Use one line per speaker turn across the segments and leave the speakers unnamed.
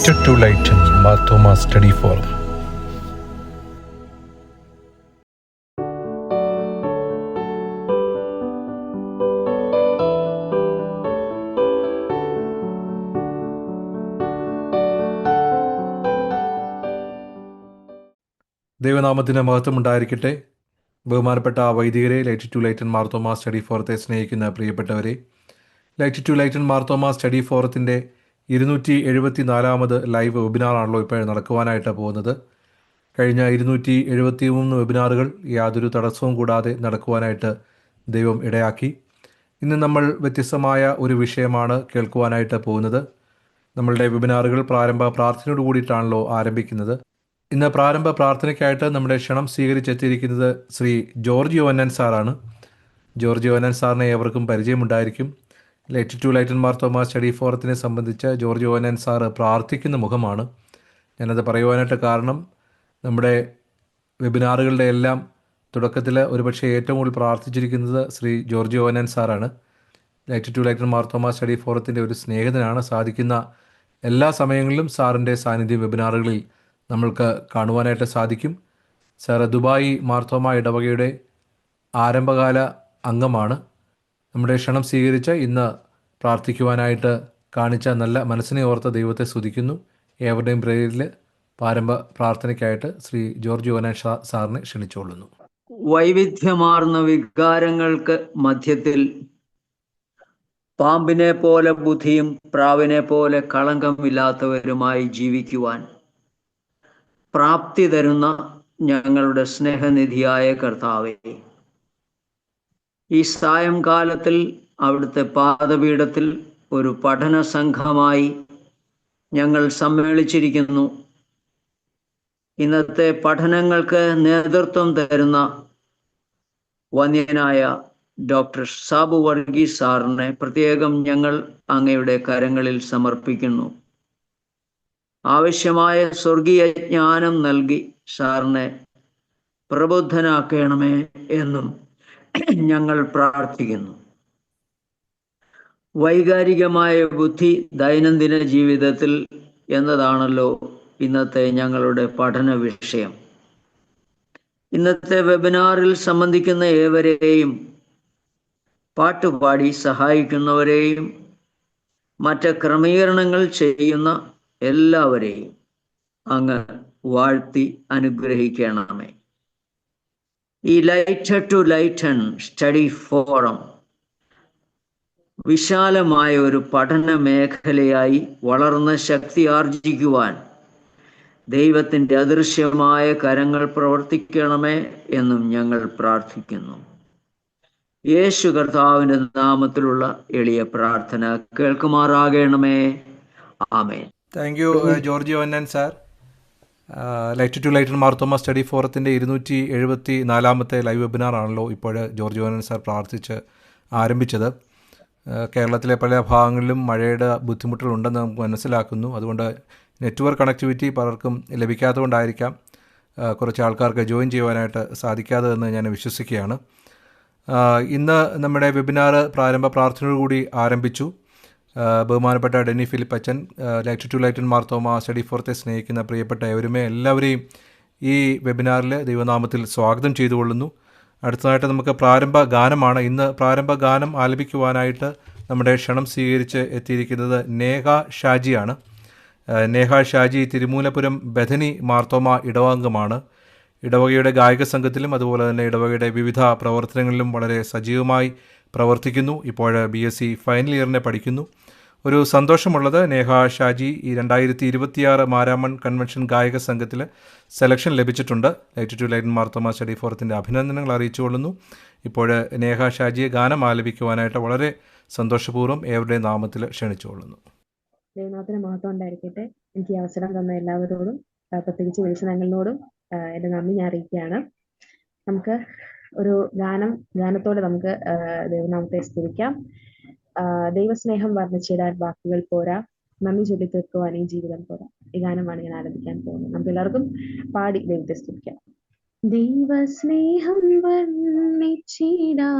Lighter to Lighten Marthoma Study Forum. ദൈവനാമത്തിന് മഹത്വം ഉണ്ടായിരിക്കട്ടെ. ബഹുമാനപ്പെട്ട വൈദികരെ, light to lighten Marthoma study ഫോറത്തെ സ്നേഹിക്കുന്ന പ്രിയപ്പെട്ടവരെ, light to lighten Marthoma study ഫോറത്തിൻ്റെ 274 ലൈവ് വെബിനാറാണല്ലോ ഇപ്പോൾ നടക്കുവാനായിട്ട് പോകുന്നത്. കഴിഞ്ഞ 273 വെബിനാറുകൾ യാതൊരു തടസ്സവും കൂടാതെ നടക്കുവാനായിട്ട് ദൈവം ഇടയാക്കി. ഇന്ന് നമ്മൾ വ്യത്യസ്തമായ ഒരു വിഷയമാണ് കേൾക്കുവാനായിട്ട് പോകുന്നത്. നമ്മളുടെ വെബിനാറുകൾ പ്രാരംഭ പ്രാർത്ഥനയോട് കൂടിയിട്ടാണല്ലോ ആരംഭിക്കുന്നത്. ഇന്ന് പ്രാരംഭ പ്രാർത്ഥനയ്ക്കായിട്ട് നമ്മുടെ ക്ഷണം സ്വീകരിച്ചെത്തിയിരിക്കുന്നത് ശ്രീ ജോർജ് യോഹന്നാൻ സാറാണ്. ജോർജ് യോഹന്നാൻ സാറിനെ ഏവർക്കും പരിചയമുണ്ടായിരിക്കും. Light to lighten Marthoma study ഫോറത്തിനെ സംബന്ധിച്ച് ജോർജ് യോഹന്നാൻ സാറ് പ്രാർത്ഥിക്കുന്ന മുഖമാണ്. ഞാനത് പറയുവാനായിട്ട് കാരണം, നമ്മുടെ വെബിനാറുകളുടെ എല്ലാം തുടക്കത്തിൽ ഒരുപക്ഷെ ഏറ്റവും കൂടുതൽ പ്രാർത്ഥിച്ചിരിക്കുന്നത് ശ്രീ ജോർജ് യോഹന്നാൻ സാറാണ്. Light to lighten Marthoma study ഫോറത്തിൻ്റെ ഒരു സ്നേഹിതനാണ്. സാധിക്കുന്ന എല്ലാ സമയങ്ങളിലും സാറിൻ്റെ സാന്നിധ്യം വെബിനാറുകളിൽ നമ്മൾക്ക് കാണുവാനായിട്ട് സാധിക്കും. സാറ് ദുബായ് മാർത്തോമ ഇടവകയുടെ ആരംഭകാല അംഗമാണ്. നമ്മുടെ ക്ഷണം സ്വീകരിച്ച് ഇന്ന് പ്രാർത്ഥിക്കുവാനായിട്ട് കാണിച്ച നല്ല മനസ്സിനെ ഓർത്ത് ദൈവത്തെ സ്തുതിക്കുന്നു. ഏവരുടെയും പേരിൽ പ്രാരംഭ പ്രാർത്ഥനയ്ക്കായിട്ട് ശ്രീ ജോർജ് യോഹന്നാൻ സാറിനെ ക്ഷണിച്ചുകൊള്ളുന്നു.
വൈവിധ്യമാർന്ന വികാരങ്ങൾക്ക് മധ്യത്തിൽ പാമ്പിനെ പോലെ ബുദ്ധിയും പ്രാവിനെ പോലെ കളങ്കമില്ലാത്തവരുമായി ജീവിക്കുവാൻ പ്രാപ്തി തരുന്ന ഞങ്ങളുടെ സ്നേഹനിധിയായ കർത്താവേ, ഈ സായംകാലത്തിൽ അവിടുത്തെ പാദപീഠത്തിൽ ഒരു പഠന സംഘമായി ഞങ്ങൾ സമ്മേളിച്ചിരിക്കുന്നു. ഇന്നത്തെ പഠനങ്ങൾക്ക് നേതൃത്വം തരുന്ന വന്യനായ ഡോക്ടർ സാബു വർഗീസ് സാറിനെ പ്രത്യേകം ഞങ്ങൾ അങ്ങയുടെ കരങ്ങളിൽ സമർപ്പിക്കുന്നു. ആവശ്യമായ സ്വർഗീയ ജ്ഞാനം നൽകി സാറിനെ പ്രബുദ്ധനാക്കണമേ എന്നും ഞങ്ങൾ പ്രാർത്ഥിക്കുന്നു. വൈകാരികമായ ബുദ്ധി ദൈനംദിന ജീവിതത്തിൽ എന്നതാണല്ലോ ഇന്നത്തെ ഞങ്ങളുടെ പഠന വിഷയം. ഇന്നത്തെ വെബിനാറിൽ സംബന്ധിക്കുന്ന ഏവരെയും, പാട്ടുപാടി സഹായിക്കുന്നവരെയും മറ്റ് ക്രമീകരണങ്ങൾ ചെയ്യുന്ന എല്ലാവരെയും അങ്ങ് വാഴ്ത്തി അനുഗ്രഹിക്കണമേ. ഈ light to lighten study forum വിശാലമായ ഒരു പഠന മേഖലയായി വളർന്ന് ശക്തി ആർജിക്കുവാൻ ദൈവത്തിൻ്റെ അദൃശ്യമായ കരങ്ങൾ പ്രവർത്തിക്കണമേ എന്നും ഞങ്ങൾ പ്രാർത്ഥിക്കുന്നു. യേശു കർത്താവിൻ്റെ നാമത്തിലുള്ള എളിയ പ്രാർത്ഥന കേൾക്കുമാറാകണമേ. ആമേൻ.
Thank you George Yohannan sir. Light to lighten Marthoma study ഫോറത്തിൻ്റെ 274 ലൈവ് വെബിനാറാണല്ലോ ഇപ്പോൾ ജോർജ് യോഹന്നാൻ സാർ പ്രാർത്ഥിച്ച് ആരംഭിച്ചത്. കേരളത്തിലെ പല ഭാഗങ്ങളിലും മഴയുടെ ബുദ്ധിമുട്ടുകളുണ്ടെന്ന് നമുക്ക് മനസ്സിലാക്കുന്നു. അതുകൊണ്ട് നെറ്റ്വർക്ക് കണക്ടിവിറ്റി പലർക്കും ലഭിക്കാത്തതുകൊണ്ടായിരിക്കാം കുറച്ച് ആൾക്കാർക്ക് ജോയിൻ ചെയ്യുവാനായിട്ട് സാധിക്കാത്തതെന്ന് ഞാൻ വിശ്വസിക്കുകയാണ്. ഇന്ന് നമ്മുടെ വെബിനാർ പ്രാരംഭ പ്രാർത്ഥനയോടുകൂടി ആരംഭിച്ചു. ബഹുമാനപ്പെട്ട ഡെന്നി ഫിലിപ്പ് അച്ഛൻ, light to lighten Marthoma study ഫോറത്തെ സ്നേഹിക്കുന്ന പ്രിയപ്പെട്ട എല്ലാവരെയും ഈ വെബിനാറിൽ ദൈവനാമത്തിൽ സ്വാഗതം ചെയ്തുകൊള്ളുന്നു. അടുത്തതായിട്ട് നമുക്ക് പ്രാരംഭ ഗാനമാണ്. ഇന്ന് പ്രാരംഭ ഗാനം ആലപിക്കുവാനായിട്ട് നമ്മുടെ ക്ഷണം സ്വീകരിച്ച് എത്തിയിരിക്കുന്നത് നേഹ ഷാജിയാണ്. നേഹ ഷാജി തിരുമൂലപുരം ബഥനി മാർത്തോമ ഇടവാംഗമാണ്. ഇടവകയുടെ ഗായക സംഘത്തിലും അതുപോലെ തന്നെ ഇടവകയുടെ വിവിധ പ്രവർത്തനങ്ങളിലും വളരെ സജീവമായി പ്രവർത്തിക്കുന്നു. ഇപ്പോൾ BSc ഫൈനൽ ഇയറിനെ പഠിക്കുന്നു. ഒരു സന്തോഷമുള്ളത്, നേഹ ഷാജി ഈ 2026 മാരാമൺ കൺവെൻഷൻ ഗായക സംഘത്തിൽ സെലക്ഷൻ ലഭിച്ചിട്ടുണ്ട്. Light to lighten Marthoma study ഫോറത്തിൻ്റെ അഭിനന്ദനങ്ങൾ അറിയിച്ചുകൊള്ളുന്നു. ഇപ്പോൾ നേഹ ഷാജിയെ ഗാനം ആലപിക്കുവാനായിട്ട് വളരെ സന്തോഷപൂർവ്വം ഏവരുടെ നാമത്തിൽ ക്ഷണിച്ചുകൊള്ളുന്നു.
ദൈവനാമത്തിന് മഹത്വം ഉണ്ടായിരിക്കട്ടെ. എനിക്ക് ഈ അവസരം തന്ന എല്ലാവരോടും പ്രത്യേകിച്ച് വിളിച്ചനങ്ങളോടും എൻ്റെ നന്ദി ഞാൻ അറിയിക്കുകയാണ്. നമുക്ക് ഒരു ഗാനത്തോടെ നമുക്ക് ദൈവനാമത്തെ സ്തുതിക്കാം. ദൈവസ്നേഹം വർണ്ണിച്ചിടാൻ വാക്കുകൾ പോരാ, നന്ദി ചൊല്ലി തീർക്കുവാൻ ഈ ജീവിതം പോരാ. ഈ ഗാനമാണ് ഞാൻ ആലപിക്കാൻ പോകുന്നത്. നമുക്ക് എല്ലാവർക്കും പാടി ദൈവത്തെ സ്തുതിക്കാം. ദൈവസ്നേഹം വർണ്ണിച്ചിടാൻ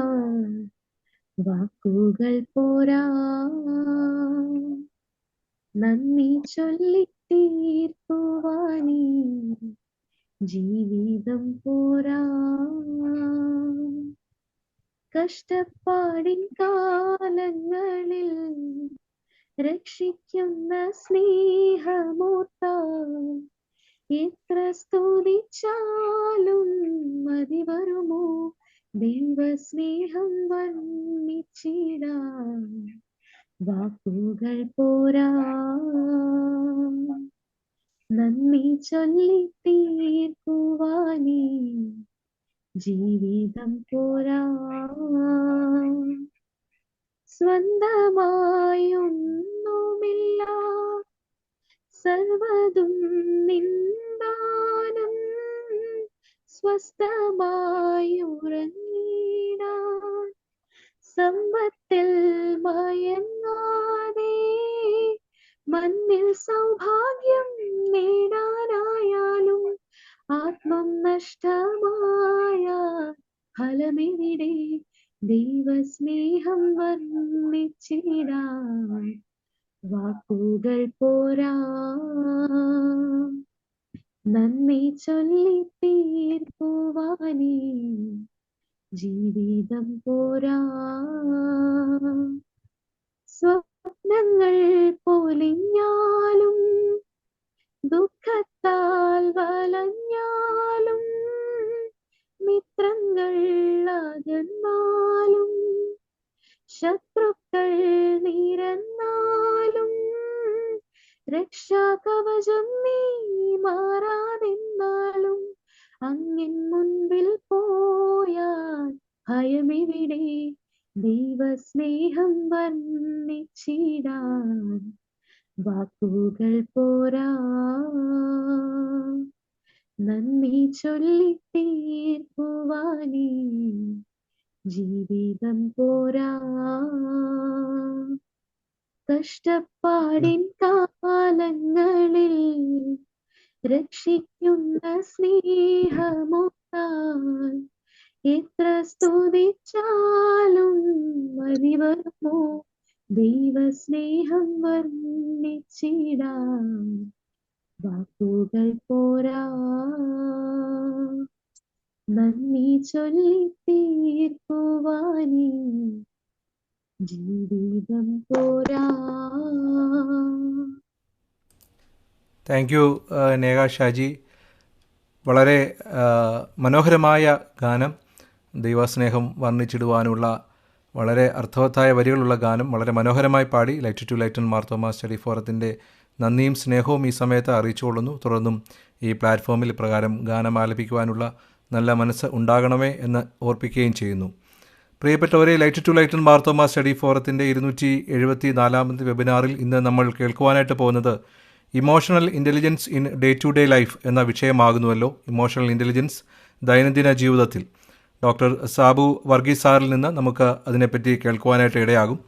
വാക്കുകൾ പോരാ, നന്ദി ചൊല്ലി തീർക്കുവാനീ ജീവിതം പോരാ. കഷ്ടപ്പാടിൻ കാലങ്ങളിൽ രക്ഷിക്കുന്ന സ്നേഹമൂർത്താൽ എത്ര സ്തുതിച്ചാലും മതി വരുമോ? ദൈവസ്നേഹം വർണ്ണിച്ചിടാൻ വാക്കുകൾ പോരാ. നന്ദി ചൊല്ലി തീർക്കുവാനീ ജീവിതം പോരാ. സ്വന്തമായൊന്നുമില്ല, സർവതും നിന്ദാനം. സ്വസ്ഥമായുറങ്ങിടാൻ സമ്പത്തിൽ മയങ്ങാതെ മണ്ണിൽ സൗഭാഗ്യം നേടാനായാലും ആത്മം നഷ്ടമായ ഫലമെവിടെ? ദൈവസ്നേഹം വർണ്ണിച്ചിടാൻ വാക്കുകൾ പോരാ. നന്ദി ചൊല്ലി തീർക്കുവാനീ ജീവിതം പോരാ. സ്വപ്നങ്ങൾ പൊലിഞ്ഞാലും ദുഃഖത്താൽ വലഞ്ഞാലും മിത്രങ്ങൾ അകന്നാലും ശത്രുക്കൾ നിരന്നാലും രക്ഷാകവചം നീ മാറാതെന്നാലും അങ്ങിൻ മുൻപിൽ പോയാൽ ഭയമെവിടെ? ദൈവസ്നേഹം വർണ്ണിച്ചിടാൻ വാക്കുകൾ പോരാ. നന്ദി ചൊല്ലി തീർക്കുവാനീ ജീവിതം പോരാ. കഷ്ടപ്പാടിൻ കാലങ്ങളിൽ രക്ഷിക്കുന്ന സ്നേഹമൊത്താൽ എത്ര സ്തുതിച്ചാലും മതി വരുമോ? ദൈവസ്നേഹം വർണ്ണിച്ചിടാൻ വാക്കുകൾ പോരാ. നന്ദി ചൊല്ലി തീർക്കുവാനീ ജീവിതം പോരാ.
Thank you Neha Shaji. വളരെ മനോഹരമായ ഗാനം, ദൈവസ്നേഹം വർണ്ണിച്ചിടുവാനുള്ള വളരെ അർത്ഥവത്തായ വരികളുള്ള ഗാനം വളരെ മനോഹരമായി പാടി light to lighten Marthoma study ഫോറത്തിൻ്റെ നന്ദിയും സ്നേഹവും ഈ സമയത്ത് അറിയിച്ചുകൊള്ളുന്നു. തുടർന്നും ഈ പ്ലാറ്റ്ഫോമിൽ പ്രകാരം ഗാനം ആലപിക്കുവാനുള്ള നല്ല മനസ്സ് ഉണ്ടാകണമേ എന്ന് ഓർപ്പിക്കുകയും ചെയ്യുന്നു. പ്രിയപ്പെട്ടവരെ, light to lighten Marthoma study ഫോറത്തിൻ്റെ 274 വെബിനാറിൽ ഇന്ന് നമ്മൾ കേൾക്കുവാനായിട്ട് പോകുന്നത് emotional intelligence in day to day life എന്ന വിഷയമാകുന്നുവല്ലോ. ഇമോഷണൽ ഇൻ്റലിജൻസ് ദൈനംദിന ജീവിതത്തിൽ ഡോക്ടർ സാബു വർഗീസ് സാറിൽ നിന്ന് നമുക്ക് അതിനെപ്പറ്റി കേൾക്കുവാനായിട്ട് ഇടയാകും.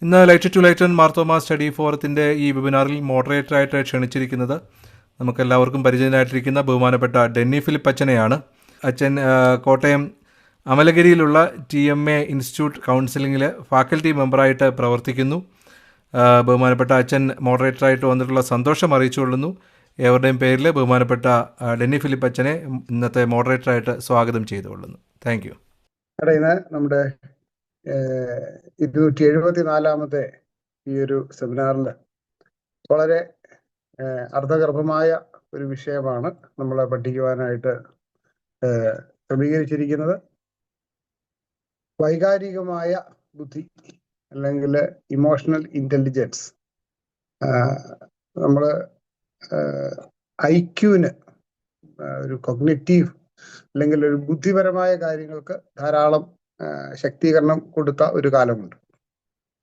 ഇന്ന് light to lighten Marthoma study ഫോറത്തിൻ്റെ ഈ വെബിനാറിൽ മോഡറേറ്ററായിട്ട് ക്ഷണിച്ചിരിക്കുന്നത് നമുക്കെല്ലാവർക്കും പരിചയനായിട്ടിരിക്കുന്ന ബഹുമാനപ്പെട്ട ഡെന്നി ഫിലിപ്പ് അച്ഛനെയാണ്. അച്ഛൻ കോട്ടയം അമലഗിരിയിലുള്ള TMA ഇൻസ്റ്റിറ്റ്യൂട്ട് കൗൺസിലിങ്ങിൽ ഫാക്കൽറ്റി മെമ്പറായിട്ട് പ്രവർത്തിക്കുന്നു. ബഹുമാനപ്പെട്ട അച്ഛൻ മോഡറേറ്ററായിട്ട് വന്നിട്ടുള്ള സന്തോഷം അറിയിച്ചുകൊള്ളുന്നു. ഏവരുടെയും പേരിൽ ബഹുമാനപ്പെട്ട ഡെന്നി ഫിലിപ്പ് അച്ഛനെ ഇന്നത്തെ മോഡറേറ്ററായിട്ട് സ്വാഗതം ചെയ്തുകൊള്ളുന്നു. Thank you.
ഇന്ന് നമ്മുടെ 274 ഈ ഒരു സെമിനാറിൽ വളരെ അർത്ഥഗർഭമായ ഒരു വിഷയമാണ് നമ്മൾ പഠിക്കുവാനായിട്ട് ക്രമീകരിച്ചിരിക്കുന്നത്. വൈകാരികമായ ബുദ്ധി അല്ലെങ്കിൽ ഇമോഷണൽ ഇൻ്റലിജൻസ്. നമ്മൾ IQന് ഒരു കൊഗ്നിറ്റീവ് അല്ലെങ്കിൽ ഒരു ബുദ്ധിപരമായ കാര്യങ്ങൾക്ക് ധാരാളം ശക്തീകരണം കൊടുത്ത ഒരു കാലമുണ്ട്.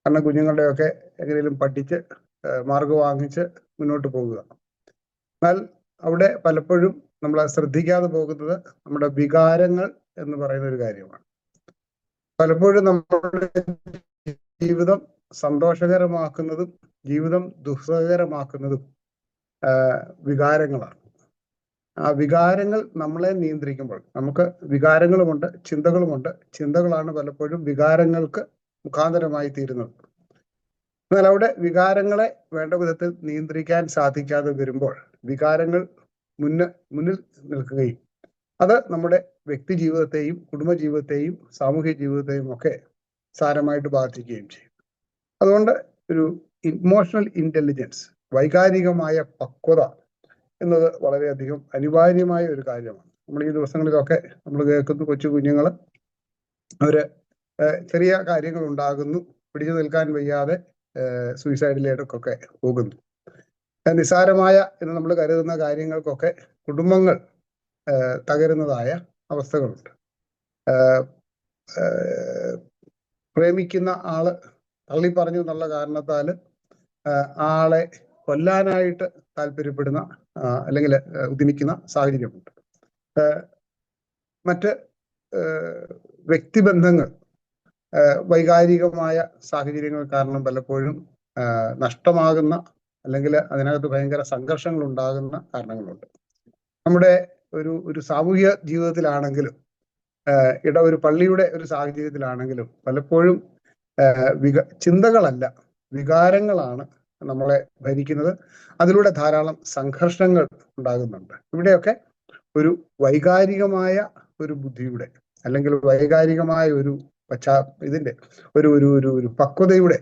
കാരണം കുഞ്ഞുങ്ങളുടെയൊക്കെ എങ്ങനെയും പഠിച്ച് മാർക്ക് വാങ്ങിച്ച് മുന്നോട്ട് പോകുക. എന്നാൽ അവിടെ പലപ്പോഴും നമ്മൾ ശ്രദ്ധിക്കാതെ പോകുന്നത് നമ്മുടെ വികാരങ്ങൾ എന്ന് പറയുന്ന ഒരു കാര്യമാണ്. പലപ്പോഴും നമ്മുടെ ജീവിതം സന്തോഷകരമാക്കുന്നതും ജീവിതം ദുഃഖകരമാക്കുന്നതും വികാരങ്ങളാണ്. ആ വികാരങ്ങൾ നമ്മളെ നിയന്ത്രിക്കുമ്പോൾ നമുക്ക് വികാരങ്ങളുമുണ്ട്, ചിന്തകളുമുണ്ട്. ചിന്തകളാണ് പലപ്പോഴും വികാരങ്ങൾക്ക് മുഖാന്തരമായി തീരുന്നത്. എന്നാൽ അവിടെ വികാരങ്ങളെ വേണ്ട വിധത്തിൽ നിയന്ത്രിക്കാൻ സാധിക്കാതെ വരുമ്പോൾ വികാരങ്ങൾ മുന്നിൽ നിൽക്കുകയും അത് നമ്മുടെ വ്യക്തി ജീവിതത്തെയും കുടുംബജീവിതത്തെയും സാമൂഹ്യ ജീവിതത്തെയും ഒക്കെ സാരമായിട്ട് ബാധിക്കുകയും ചെയ്യും. അതുകൊണ്ട് ഒരു ഇമോഷണൽ ഇന്റലിജൻസ്, വൈകാരികമായ പക്വത എന്നത് വളരെയധികം അനിവാര്യമായ ഒരു കാര്യമാണ്. നമ്മൾ ഈ ദിവസങ്ങളിലൊക്കെ നമ്മൾ കേൾക്കുന്നു, കൊച്ചു കുഞ്ഞുങ്ങൾ അവര് ചെറിയ കാര്യങ്ങൾ ഉണ്ടാകുന്നു, പിടിച്ചു നിൽക്കാൻ വയ്യാതെ സൂയിസൈഡിലേക്കൊക്കെ പോകുന്നു. നിസ്സാരമായ എന്ന് നമ്മൾ കരുതുന്ന കാര്യങ്ങൾക്കൊക്കെ കുടുംബങ്ങൾ തകരുന്നതായ അവസ്ഥകളുണ്ട്. പ്രേമിക്കുന്ന ആള് തള്ളി പറഞ്ഞു എന്നുള്ള കാരണത്താല് ആളെ കൊല്ലാനായിട്ട് താല്പര്യപ്പെടുന്ന അല്ലെങ്കിൽ ഉദ്യമിക്കുന്ന സാഹചര്യമുണ്ട്. മറ്റ് വ്യക്തിബന്ധങ്ങൾ വൈകാരികമായ സാഹചര്യങ്ങൾ കാരണം പലപ്പോഴും നഷ്ടമാകുന്ന അല്ലെങ്കിൽ അതിനകത്ത് ഭയങ്കര സംഘർഷങ്ങൾ ഉണ്ടാകുന്ന കാരണങ്ങളുണ്ട്. നമ്മുടെ ഒരു സാമൂഹ്യ ജീവിതത്തിലാണെങ്കിലും ഒരു പള്ളിയുടെ ഒരു സാഹചര്യത്തിലാണെങ്കിലും പലപ്പോഴും ചിന്തകളല്ല, വികാരങ്ങളാണ് നമ്മളെ ഭരിക്കുന്നത്. അതിലൂടെ ധാരാളം സംഘർഷങ്ങൾ ഉണ്ടാകുന്നുണ്ട്. ഇവിടെയൊക്കെ ഒരു വൈകാരികമായ ഒരു ബുദ്ധിയുടെ അല്ലെങ്കിൽ വൈകാരികമായ ഒരു ഇതിന്റെ ഒരു പക്വതയുടെ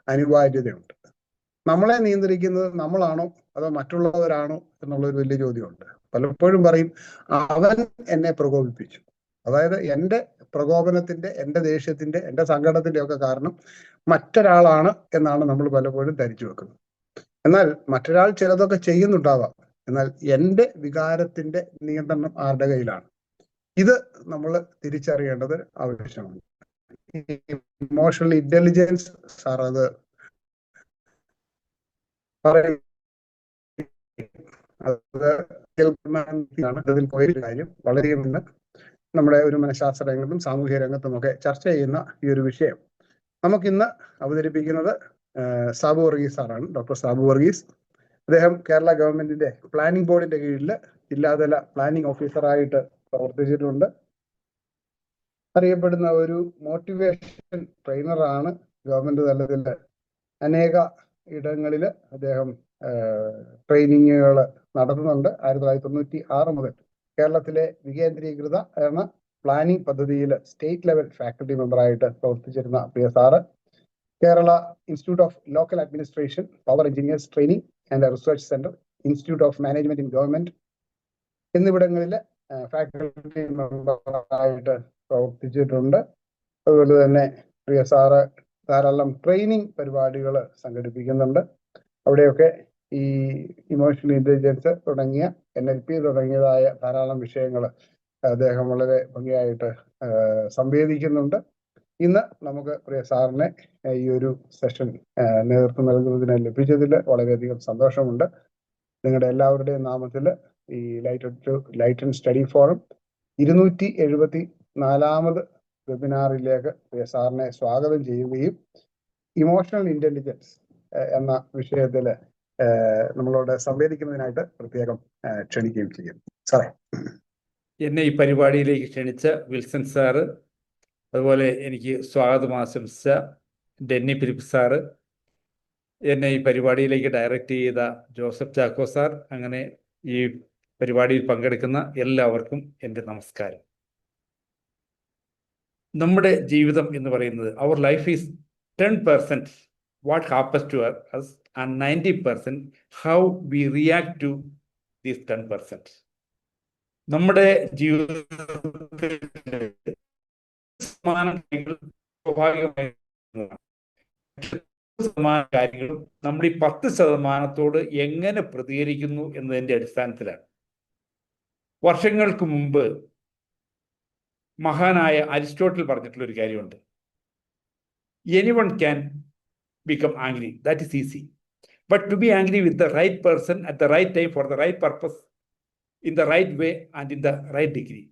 അനിവാര്യതയുണ്ട്. നമ്മളെ നിയന്ത്രിക്കുന്നത് നമ്മളാണോ അതോ മറ്റുള്ളവരാണോ എന്നുള്ള ഒരു വലിയ ചോദ്യമുണ്ട്. പലപ്പോഴും പറയും അവൻ എന്നെ പ്രകോപിപ്പിച്ചു. അതായത് എൻ്റെ പ്രകോപനത്തിന്റെ, എൻ്റെ ദേഷ്യത്തിന്റെ, എൻ്റെ സങ്കടത്തിന്റെ ഒക്കെ കാരണം മറ്റൊരാളാണ് എന്നാണ് നമ്മൾ പലപ്പോഴും ധരിച്ചു വെക്കുന്നത്. എന്നാൽ മറ്റൊരാൾ ചിലതൊക്കെ ചെയ്യുന്നുണ്ടാവാം, എന്നാൽ എൻ്റെ വികാരത്തിന്റെ നിയന്ത്രണം ആരുടെ കയ്യിലാണ്? ഇത് നമ്മൾ തിരിച്ചറിയേണ്ടത് ആവശ്യമാണ്. ഇമോഷണൽ ഇന്റലിജൻസ് സാർ അത് അതിൽ പോയൊരു കാര്യം വളരെയും ഇന്ന് നമ്മുടെ ഒരു മനഃശാസ്ത്ര രംഗത്തും സാമൂഹ്യ രംഗത്തും ഒക്കെ ചർച്ച ചെയ്യുന്ന ഈ ഒരു വിഷയം നമുക്കിന്ന് അവതരിപ്പിക്കുന്നത് സാബു വർഗീസ് സാറാണ്. ഡോക്ടർ സാബു വർഗീസ്. അദ്ദേഹം കേരള ഗവൺമെന്റിന്റെ പ്ലാനിംഗ് ബോർഡിന്റെ കീഴിൽ ജില്ലാതല പ്ലാനിംഗ് ഓഫീസറായിട്ട് പ്രവർത്തിച്ചിട്ടുണ്ട്. അറിയപ്പെടുന്ന ഒരു മോട്ടിവേഷൻ ട്രെയിനറാണ്. ഗവൺമെന്റ് തലത്തിൽ അനേക ഇടങ്ങളിൽ അദ്ദേഹം ട്രെയിനിങ്ങുകൾ നടത്തുന്നുണ്ട്. 1996 മുതൽ കേരളത്തിലെ വികേന്ദ്രീകൃത എന്ന പ്ലാനിംഗ് പദ്ധതിയിൽ സ്റ്റേറ്റ് ലെവൽ ഫാക്കൽറ്റി മെമ്പറായിട്ട് പ്രവർത്തിച്ചിരുന്ന പ്രിയ sir Kerala institute of local administration, power engineers training and research centre, institute of management in government എന്നിവിടങ്ങളിൽ ഫാക്കൽറ്റി മെമ്പറായിട്ട് പ്രവർത്തിച്ചിട്ടുണ്ട്. അതുപോലെ തന്നെ പ്രിയ സാറ് ധാരാളം ട്രെയിനിങ് പരിപാടികൾ സംഘടിപ്പിക്കുന്നുണ്ട്. അവിടെയൊക്കെ ഈ ഇമോഷണൽ ഇന്റലിജൻസ് തുടങ്ങിയ NLP തുടങ്ങിയതായ ധാരാളം വിഷയങ്ങൾ അദ്ദേഹം വളരെ ഭംഗിയായിട്ട് സംവേദിക്കുന്നുണ്ട്. ഇന്ന് നമുക്ക് പ്രിയ സാറിനെ ഈ ഒരു സെഷൻ നേതൃത്വം നൽകുന്നതിന് ലഭിച്ചതിൽ വളരെയധികം സന്തോഷമുണ്ട്. നിങ്ങളുടെ എല്ലാവരുടെയും നാമത്തിൽ ഈ ലൈറ്റ് ആൻഡ് സ്റ്റഡി ഫോറം 274ാമത് വെബിനാറിലേക്ക് പ്രിയ സാറിനെ സ്വാഗതം ചെയ്യുകയും ഇമോഷണൽ ഇന്റലിജൻസ് എന്ന വിഷയത്തിൽ നമ്മളോട് സംവേദിക്കുന്നതിനായിട്ട് പ്രത്യേകം ക്ഷണിക്കുകയും ചെയ്യും. സാറേ,
എന്നെ ഈ പരിപാടിയിലേക്ക് ക്ഷണിച്ച വിൽസൺ സാറ്, അതുപോലെ എനിക്ക് സ്വാഗതം ആശംസിച്ച ഡെന്നി ഫിലിപ്പ് സാറ്, എന്നെ ഈ പരിപാടിയിലേക്ക് ഡയറക്റ്റ് ചെയ്ത ജോസഫ് ചാക്കോ സാർ, അങ്ങനെ ഈ പരിപാടിയിൽ പങ്കെടുക്കുന്ന എല്ലാവർക്കും എൻ്റെ നമസ്കാരം. നമ്മുടെ ജീവിതം എന്ന് പറയുന്നത് our life is 10% what happens to us and 90% how we react to these 10%. നമ്മുടെ ജീവിതത്തിൽ കാര്യങ്ങളും നമ്മൾ ഈ 10% എങ്ങനെ പ്രതികരിക്കുന്നു എന്നതിൻ്റെ അടിസ്ഥാനത്തിലാണ്. വർഷങ്ങൾക്ക് മുമ്പ് മഹാനായ അരിസ്റ്റോട്ടിൽ പറഞ്ഞിട്ടുള്ള ഒരു കാര്യമുണ്ട്. Anyone can become angry, that is easy, but to be angry with the right person at the right time for the right purpose in the right way and in the right degree,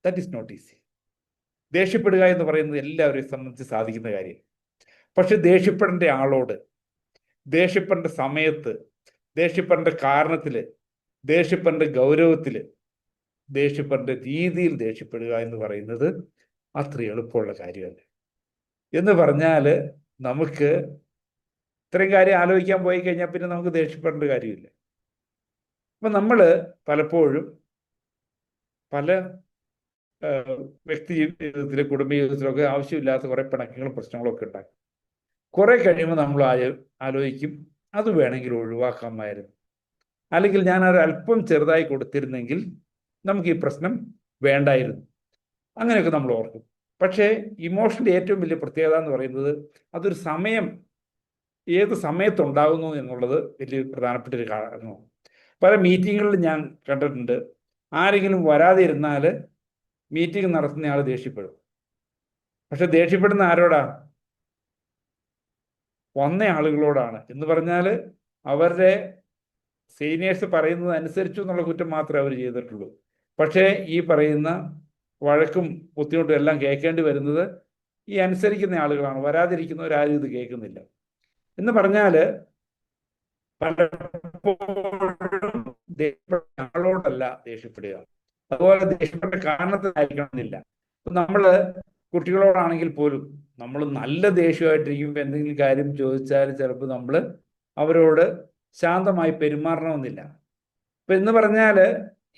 that is not easy. ദേഷ്യപ്പെടുക എന്ന് പറയുന്നത് എല്ലാവരെയും സംബന്ധിച്ച് സാധിക്കുന്ന കാര്യം. പക്ഷെ ദേഷ്യപ്പെടേണ്ട ആളോട്, ദേഷ്യപ്പെടേണ്ട സമയത്ത്, ദേഷ്യപ്പെടേണ്ട കാരണത്തിൽ, ദേഷ്യപ്പെടേണ്ട ഗൗരവത്തിൽ, ദേഷ്യപ്പെടേണ്ട രീതിയിൽ ദേഷ്യപ്പെടുക എന്ന് പറയുന്നത് അത്ര എളുപ്പമുള്ള കാര്യമല്ല. എന്ന് പറഞ്ഞാൽ നമുക്ക് ഇത്രയും കാര്യം ആലോചിക്കാൻ പോയി കഴിഞ്ഞാൽ പിന്നെ നമുക്ക് ദേഷ്യപ്പെടേണ്ട കാര്യമില്ല. അപ്പം നമ്മൾ പലപ്പോഴും പല വ്യക്തി ജീവിതത്തിലും കുടുംബ ജീവിതത്തിലൊക്കെ ആവശ്യമില്ലാത്ത കുറേ പിണക്കങ്ങളും പ്രശ്നങ്ങളൊക്കെ ഉണ്ടാക്കും. കുറെ കഴിയുമ്പോൾ നമ്മൾ ആലോചിക്കും, അത് വേണമെങ്കിൽ ഒഴിവാക്കാമായിരുന്നു, അല്ലെങ്കിൽ ഞാൻ ഒരു അല്പം ചെറുതായി കൊടുത്തിരുന്നെങ്കിൽ നമുക്ക് ഈ പ്രശ്നം വേണ്ടായിരുന്നു, അങ്ങനെയൊക്കെ നമ്മൾ ഓർക്കും. പക്ഷേ ഇമോഷൻ്റെ ഏറ്റവും വലിയ പ്രത്യേകത എന്ന് പറയുന്നത് അതൊരു സമയം, ഏത് സമയത്തുണ്ടാകുന്നു എന്നുള്ളത് വലിയ പ്രധാനപ്പെട്ട ഒരു കാരണമാണ്. പല മീറ്റിങ്ങുകളിൽ ഞാൻ കണ്ടിട്ടുണ്ട്, ആരെങ്കിലും വരാതെ ഇരുന്നാൽ മീറ്റിംഗ് നടത്തുന്ന ആൾ ദേഷ്യപ്പെടും. പക്ഷെ ദേഷ്യപ്പെടുന്ന ആരോടാ? വന്ന ആളുകളോടാണ്. എന്ന് പറഞ്ഞാൽ അവരുടെ സീനിയേഴ്സ് പറയുന്നത് അനുസരിച്ചു എന്നുള്ള കുറ്റം മാത്രമേ അവർ ചെയ്തിട്ടുള്ളൂ. പക്ഷേ ഈ പറയുന്ന വഴക്കും ബുദ്ധിമുട്ടും എല്ലാം കേൾക്കേണ്ടി വരുന്നത് ഈ അനുസരിക്കുന്ന ആളുകളാണ്. വരാതിരിക്കുന്നവരാരും ഇത് കേൾക്കുന്നില്ല. എന്ന് പറഞ്ഞാൽ പലപ്പോഴും ആളോടല്ല ദേഷ്യപ്പെടുക, അതുപോലെ ദേഷ്യപ്പെട്ട കാരണത്തിനായിരിക്കണമെന്നില്ല. നമ്മൾ കുട്ടികളോടാണെങ്കിൽ പോലും നമ്മൾ നല്ല ദേഷ്യമായിട്ടിരിക്കുമ്പോൾ എന്തെങ്കിലും കാര്യം ചോദിച്ചാൽ ചിലപ്പോൾ നമ്മൾ അവരോട് ശാന്തമായി പെരുമാറണമെന്നില്ല. ഇപ്പം എന്ന് പറഞ്ഞാൽ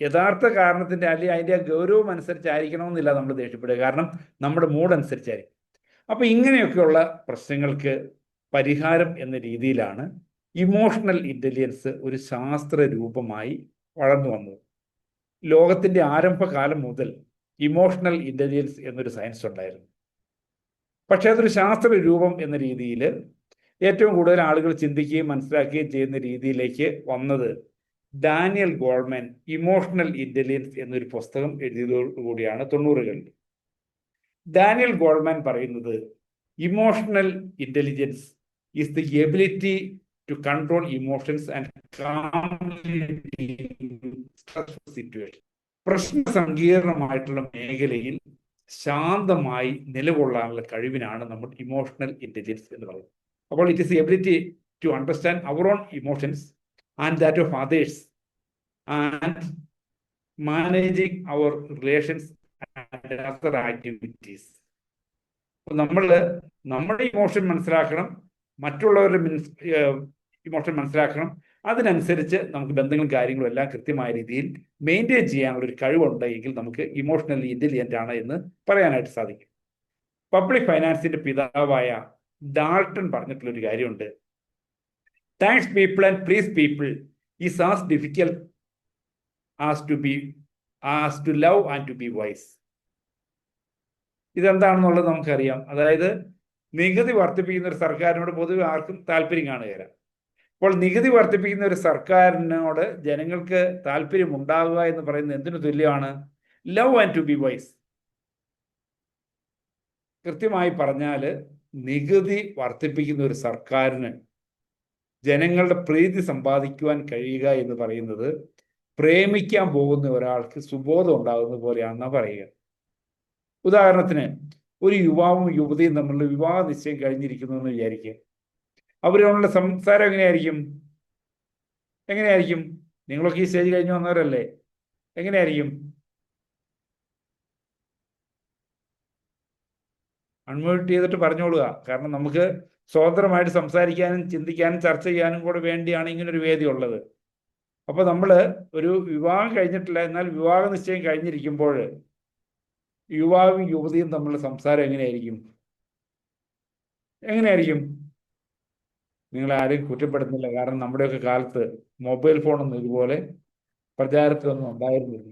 യഥാർത്ഥ കാരണത്തിൻ്റെ അല്ലെങ്കിൽ അതിൻ്റെ ഗൗരവം അനുസരിച്ചായിരിക്കണമെന്നില്ല നമ്മൾ ദേഷ്യപ്പെടുക, കാരണം നമ്മുടെ മൂഡ് അനുസരിച്ചായിരിക്കും. അപ്പം ഇങ്ങനെയൊക്കെയുള്ള പ്രശ്നങ്ങൾക്ക് പരിഹാരം എന്ന രീതിയിലാണ് ഇമോഷണൽ ഇൻ്റലിജൻസ് ഒരു ശാസ്ത്ര രൂപമായി വളർന്നു വന്നത്. ലോകത്തിൻ്റെ ആരംഭകാലം മുതൽ ഇമോഷണൽ ഇൻ്റലിജൻസ് എന്നൊരു സയൻസ് ഉണ്ടായിരുന്നു. പക്ഷേ അതൊരു ശാസ്ത്ര രൂപം എന്ന രീതിയിൽ ഏറ്റവും കൂടുതൽ ആളുകൾ ചിന്തിക്കുകയും മനസ്സിലാക്കുകയും ചെയ്യുന്ന രീതിയിലേക്ക് വന്നത് ഡാനിയൽ ഗോൾമാൻ ഇമോഷണൽ ഇൻ്റലിജൻസ് എന്നൊരു പുസ്തകം എഴുതിയതോടുകൂടിയാണ് 90കളിൽ. ഡാനിയൽ ഗോൾമാൻ പറയുന്നത് emotional intelligence is the ability to control emotions and stressful situation. പ്രശ്ന സങ്കീർണമായിട്ടുള്ള മേഖലയിൽ ശാന്തമായി നിലകൊള്ളാനുള്ള കഴിവിനാണ് നമ്മൾ ഇമോഷണൽ ഇൻ്റലിജൻസ് എന്ന് പറയുന്നത്. അപ്പോൾ it is the ability to understand our own emotions and that of others and managing our relations and other activities. നമ്മൾ നമ്മുടെ ഇമോഷൻ മനസ്സിലാക്കണം, മറ്റുള്ളവരുടെ ഇമോഷൻ മനസ്സിലാക്കണം. അതിനനുസരിച്ച് നമുക്ക് ബന്ധങ്ങളും കാര്യങ്ങളും എല്ലാം കൃത്യമായ രീതിയിൽ മെയിൻറ്റെയിൻ ചെയ്യാനുള്ള ഒരു കഴിവുണ്ടെങ്കിൽ നമുക്ക് ഇമോഷണലി ഇൻ്റലിജൻ്റ് ആണ് എന്ന് പറയാനായിട്ട് സാധിക്കും. പബ്ലിക് ഫൈനാൻസിന്റെ പിതാവായ ഡാൾട്ടൺ പറഞ്ഞിട്ടുള്ളൊരു കാര്യമുണ്ട്, thanks people and please people is as difficult as to love and to be wise. ഇതെന്താണെന്നുള്ളത് നമുക്കറിയാം. അതായത് നികുതി വർദ്ധിപ്പിക്കുന്ന ഒരു സർക്കാരിനോട് പൊതുവെ ആർക്കും താല്പര്യം കാണുകയില്ല. അപ്പോൾ നികുതി വർദ്ധിപ്പിക്കുന്ന ഒരു സർക്കാരിനോട് ജനങ്ങൾക്ക് താല്പര്യം ഉണ്ടാകുക എന്ന് പറയുന്നത് എന്തിനു തുല്യമാണ്? Love and to be wise. കൃത്യമായി പറഞ്ഞാൽ നികുതി വർദ്ധിപ്പിക്കുന്ന ഒരു സർക്കാരിന് ജനങ്ങളുടെ പ്രീതി സമ്പാദിക്കുവാൻ കഴിയുക എന്ന് പറയുന്നത് പ്രേമിക്കാൻ പോകുന്ന ഒരാൾക്ക് സുബോധം ഉണ്ടാകുന്ന പോലെയാണെന്നാണ് പറയുക. ഉദാഹരണത്തിന്, ഒരു യുവാവും യുവതിയും തമ്മിലുള്ള വിവാഹ നിശ്ചയം കഴിഞ്ഞിരിക്കുന്നു എന്ന് വിചാരിക്കുക. അവരോടുള്ള സംസാരം എങ്ങനെയായിരിക്കും? നിങ്ങളൊക്കെ ഈ സ്റ്റേജ് കഴിഞ്ഞ് വന്നവരല്ലേ, എങ്ങനെയായിരിക്കും? അൺമ്യൂട്ട് ചെയ്തിട്ട് പറഞ്ഞോളുക. കാരണം നമുക്ക് സ്വതന്ത്രമായിട്ട് സംസാരിക്കാനും ചിന്തിക്കാനും ചർച്ച ചെയ്യാനും കൂടെ വേണ്ടിയാണ് ഇങ്ങനൊരു വേദി ഉള്ളത്. അപ്പോൾ നമ്മൾ ഒരു വിവാഹം കഴിഞ്ഞിട്ടില്ല, എന്നാൽ വിവാഹ നിശ്ചയം കഴിഞ്ഞിരിക്കുമ്പോൾ യുവാവും യുവതിയും തമ്മിലുള്ള സംസാരം എങ്ങനെയായിരിക്കും? നിങ്ങൾ ആരെയും കുറ്റപ്പെടുന്നില്ല, കാരണം നമ്മുടെയൊക്കെ കാലത്ത് മൊബൈൽ ഫോണൊന്നും ഇതുപോലെ പ്രചാരത്തിലൊന്നും ഉണ്ടായിരുന്നില്ല.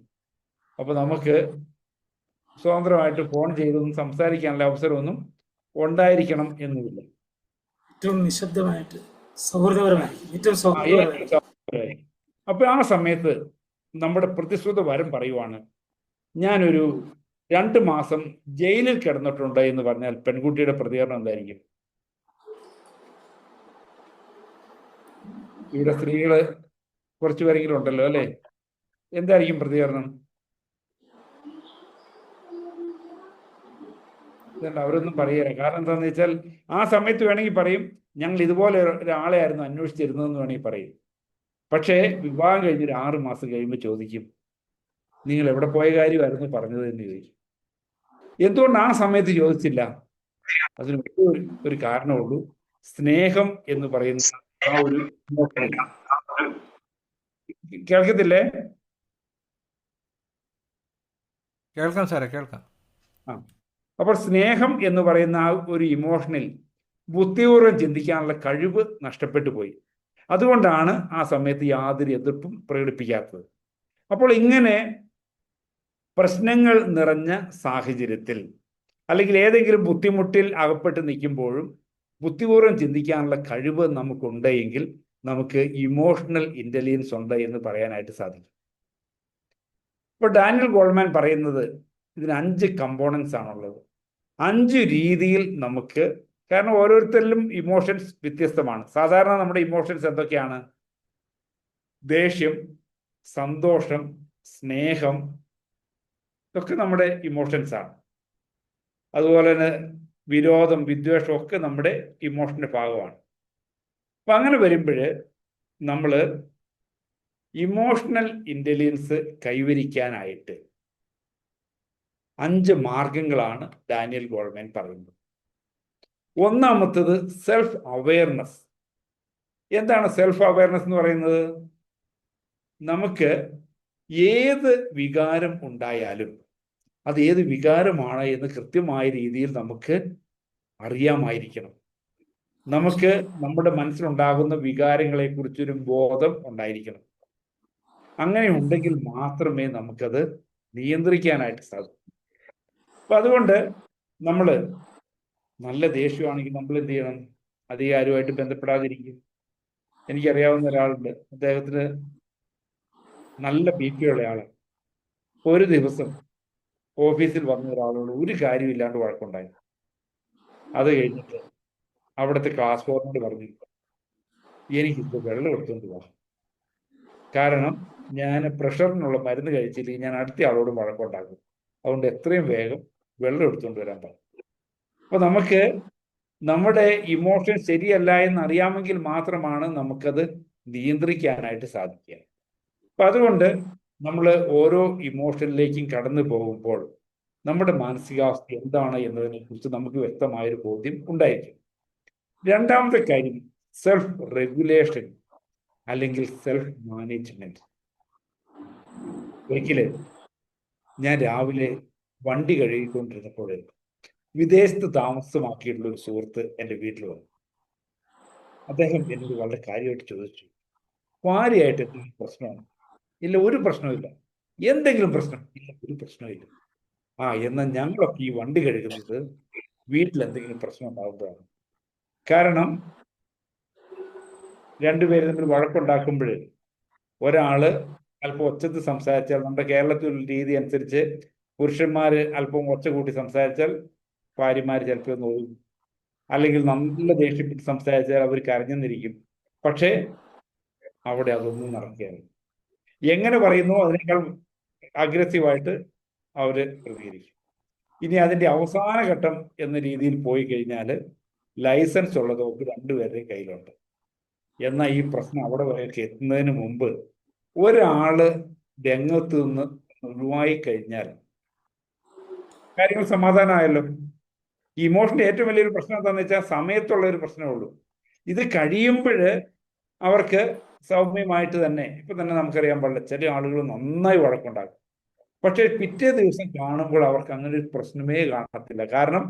അപ്പോൾ നമുക്ക് സ്വതന്ത്രമായിട്ട് ഫോൺ ചെയ്തൊന്നും സംസാരിക്കാനുള്ള അവസരമൊന്നും ഉണ്ടായിരിക്കണം എന്നുമില്ല.
ഏറ്റവും നിശബ്ദമായിട്ട് സൗഹൃദപരമായി.
അപ്പോൾ ആ സമയത്ത് നമ്മുടെ പ്രതിശ്രുത വരം പറയുവാണ്, ഞാനൊരു 2 മാസം ജയിലിൽ കിടന്നിട്ടുണ്ട് എന്ന് പറഞ്ഞാൽ പെൺകുട്ടിയുടെ പ്രതികരണം എന്തായിരിക്കും? ഇവിടെ സ്ത്രീകള് കുറച്ചു പേരെങ്കിലും ഉണ്ടല്ലോ അല്ലേ, എന്തായിരിക്കും പ്രതികരണം? അവരൊന്നും പറയുക. കാരണം എന്താണെന്ന് വെച്ചാൽ ആ സമയത്ത് വേണമെങ്കിൽ പറയും, ഞങ്ങൾ ഇതുപോലെ ഒരാളെ ആയിരുന്നു അന്വേഷിച്ചിരുന്നതെന്ന് വേണമെങ്കിൽ പറയും. പക്ഷേ വിവാഹം കഴിഞ്ഞൊരു 6 മാസം കഴിയുമ്പോൾ ചോദിക്കും, നിങ്ങൾ എവിടെ പോയ കാര്യമായിരുന്നു പറഞ്ഞത് എന്ന് ചോദിക്കും. എന്തുകൊണ്ട് ആ സമയത്ത് ചോദിച്ചില്ല? അതിന് ഒരു കാരണമുള്ളൂ, സ്നേഹം എന്ന് പറയുന്ന ആ ഒരു ഇമോഷൻ. കേൾക്കത്തില്ലേ?
കേൾക്കാം സാറേ, കേൾക്കാം.
ആ, അപ്പോൾ സ്നേഹം എന്ന് പറയുന്ന ആ ഒരു ഇമോഷനിൽ ബുദ്ധിപൂർവ്വം ചിന്തിക്കാനുള്ള കഴിവ് നഷ്ടപ്പെട്ടു പോയി. അതുകൊണ്ടാണ് ആ സമയത്ത് യാതൊരു എതിർപ്പും പ്രകടിപ്പിക്കാത്തത്. അപ്പോൾ ഇങ്ങനെ പ്രശ്നങ്ങൾ നിറഞ്ഞ സാഹചര്യത്തിൽ അല്ലെങ്കിൽ ഏതെങ്കിലും ബുദ്ധിമുട്ടിൽ അകപ്പെട്ട് നിൽക്കുമ്പോഴും ബുദ്ധിപൂർവ്വം ചിന്തിക്കാനുള്ള കഴിവ് നമുക്കുണ്ട് എങ്കിൽ നമുക്ക് ഇമോഷണൽ ഇന്റലിജൻസ് ഉണ്ട് എന്ന് പറയാനായിട്ട് സാധിക്കും. ഇപ്പോൾ ഡാനിയൽ ഗോൾമാൻ പറയുന്നത് ഇതിന് 5 കമ്പോണൻസ് ആണുള്ളത്. 5 രീതിയിൽ നമുക്ക്, കാരണം ഓരോരുത്തരിലും ഇമോഷൻസ് വ്യത്യസ്തമാണ്. സാധാരണ നമ്മുടെ ഇമോഷൻസ് എന്തൊക്കെയാണ്? ദേഷ്യം, സന്തോഷം, സ്നേഹം, ഇതൊക്കെ നമ്മുടെ ഇമോഷൻസ് ആണ്. അതുപോലെ തന്നെ വിരോധം, വിദ്വേഷം ഒക്കെ നമ്മുടെ ഇമോഷന്റെ ഭാഗമാണ്. അപ്പൊ അങ്ങനെ വരുമ്പോൾ നമ്മൾ ഇമോഷണൽ ഇന്റലിജൻസ് കൈവരിക്കാനായിട്ട് 5 മാർഗങ്ങളാണ് ഡാനിയൽ ഗോൾമാൻ പറയുന്നത്. ഒന്നാമത്തത് സെൽഫ് അവെയർനെസ്. എന്താണ് സെൽഫ് അവെയർനെസ് എന്ന് പറയുന്നത്? നമുക്ക് ഏത് വികാരം ഉണ്ടായാലും അത് ഏത് വികാരമാണ് എന്ന് കൃത്യമായ രീതിയിൽ നമുക്ക് അറിയാമായിരിക്കണം. നമുക്ക് നമ്മുടെ മനസ്സിലുണ്ടാകുന്ന വികാരങ്ങളെ കുറിച്ചൊരു ബോധം ഉണ്ടായിരിക്കണം. അങ്ങനെ ഉണ്ടെങ്കിൽ മാത്രമേ നമുക്കത് നിയന്ത്രിക്കാനായിട്ട് സാധിക്കൂ. അപ്പൊ അതുകൊണ്ട് നമ്മൾ നല്ല ദേഷ്യമാണെങ്കിൽ നമ്മൾ എന്ത് ചെയ്യണം? അധികം ആരുമായിട്ട് ബന്ധപ്പെടാതിരിക്കും. എനിക്കറിയാവുന്ന ഒരാളുണ്ട്, അദ്ദേഹത്തിന് നല്ല BP ഉള്ള ആളാണ്. ഒരു ദിവസം ഓഫീസിൽ വന്ന ഒരാളോട് ഒരു കാര്യമില്ലാണ്ട് വഴക്കുണ്ടായി. അത് കഴിഞ്ഞിട്ട് അവിടുത്തെ ക്ലാസ് ഫോറിനോട് പറഞ്ഞു, എനിക്കിപ്പോൾ വെള്ളം എടുത്തുകൊണ്ട് പോകാം, കാരണം ഞാൻ പ്രഷറിനുള്ള മരുന്ന് കഴിച്ചില്ലെങ്കിൽ ഞാൻ അടുത്ത ആളോട് വഴക്കുണ്ടാക്കും, അതുകൊണ്ട് എത്രയും വേഗം വെള്ളം എടുത്തുകൊണ്ട് വരാൻ പറയും. അപ്പൊ നമുക്ക് നമ്മുടെ ഇമോഷൻ ശരിയല്ല എന്ന് അറിയാമെങ്കിൽ മാത്രമാണ് നമുക്കത് നിയന്ത്രിക്കാനായിട്ട് സാധിക്കുക. അപ്പൊ അതുകൊണ്ട് നമ്മൾ ഓരോ ഇമോഷനിലേക്കും കടന്നു പോകുമ്പോൾ നമ്മുടെ മാനസികാവസ്ഥ എന്താണ് എന്നതിനെ കുറിച്ച് നമുക്ക് വ്യക്തമായൊരു ബോധ്യം ഉണ്ടായിരിക്കും. രണ്ടാമത്തെ കാര്യം സെൽഫ് റെഗുലേഷൻ അല്ലെങ്കിൽ സെൽഫ് മാനേജ്മെന്റ്. ഒരിക്കല് ഞാൻ രാവിലെ വണ്ടി കഴുകിക്കൊണ്ടിരുന്നപ്പോൾ വിദേശത്ത് താമസമാക്കിയിട്ടുള്ള ഒരു സുഹൃത്ത് എൻ്റെ വീട്ടിൽ വന്നു. അദ്ദേഹം എന്നോട് വളരെ കാര്യമായിട്ട് ചോദിച്ചു, ഭാര്യയായിട്ട് എന്തെങ്കിലും പ്രശ്നമാണ്? ഇല്ല, ഒരു പ്രശ്നമില്ല. എന്തെങ്കിലും പ്രശ്നം? ഇല്ല, ഒരു പ്രശ്നമില്ല. എന്നാൽ ഞങ്ങളൊക്കെ ഈ വണ്ടി കഴുകുന്നത് വീട്ടിൽ എന്തെങ്കിലും പ്രശ്നം ഉണ്ടാകുമ്പോഴാണ്. കാരണം രണ്ടുപേരും തമ്മിൽ വഴക്കുണ്ടാക്കുമ്പോൾ ഒരാള് അല്പം ഒച്ചത്തിൽ സംസാരിച്ചാൽ, നമ്മുടെ കേരളത്തിലുള്ള രീതി അനുസരിച്ച് പുരുഷന്മാര് അല്പം ഒച്ച കൂട്ടി സംസാരിച്ചാൽ ഭാര്യമാര് ചിലപ്പോൾ ഒന്ന് ഒതുങ്ങും, അല്ലെങ്കിൽ നല്ല ദേഷ്യപ്പെട്ട് സംസാരിച്ചാൽ അവർ കരഞ്ഞെന്നിരിക്കും. പക്ഷേ അവിടെ അതൊന്നും നടക്കുകയാണ്. എങ്ങനെ പറയുന്നു അതിനേക്കാൾ അഗ്രസീവായിട്ട് അവര് പ്രതികരിക്കും. ഇനി അതിന്റെ അവസാന ഘട്ടം എന്ന രീതിയിൽ പോയി കഴിഞ്ഞാൽ ലൈസൻസ് ഉള്ളതൊക്കെ രണ്ടുപേരുടെയും കയ്യിലുണ്ട്. എന്നാൽ ഈ പ്രശ്നം അവിടെ വരെയൊക്കെ എത്തുന്നതിന് മുമ്പ് ഒരാള് രംഗത്ത് നിന്ന് ഒഴിവായി കഴിഞ്ഞാൽ കാര്യങ്ങൾ സമാധാനമായല്ലോ. ഇമോഷന്റെ ഏറ്റവും വലിയൊരു പ്രശ്നം എന്താണെന്ന് വെച്ചാൽ സമയത്തുള്ള ഒരു പ്രശ്നമേ ഉള്ളൂ. ഇത് കഴിയുമ്പോൾ അവർക്ക് സൗമ്യമായിട്ട് തന്നെ, ഇപ്പൊ തന്നെ നമുക്കറിയാൻ പാടില്ല, ചില ആളുകൾ നന്നായി വഴക്കുണ്ടാകും, പക്ഷെ പിറ്റേ ദിവസം കാണുമ്പോൾ അവർക്ക് അങ്ങനെ ഒരു പ്രശ്നമേ കാണത്തില്ല. കാരണം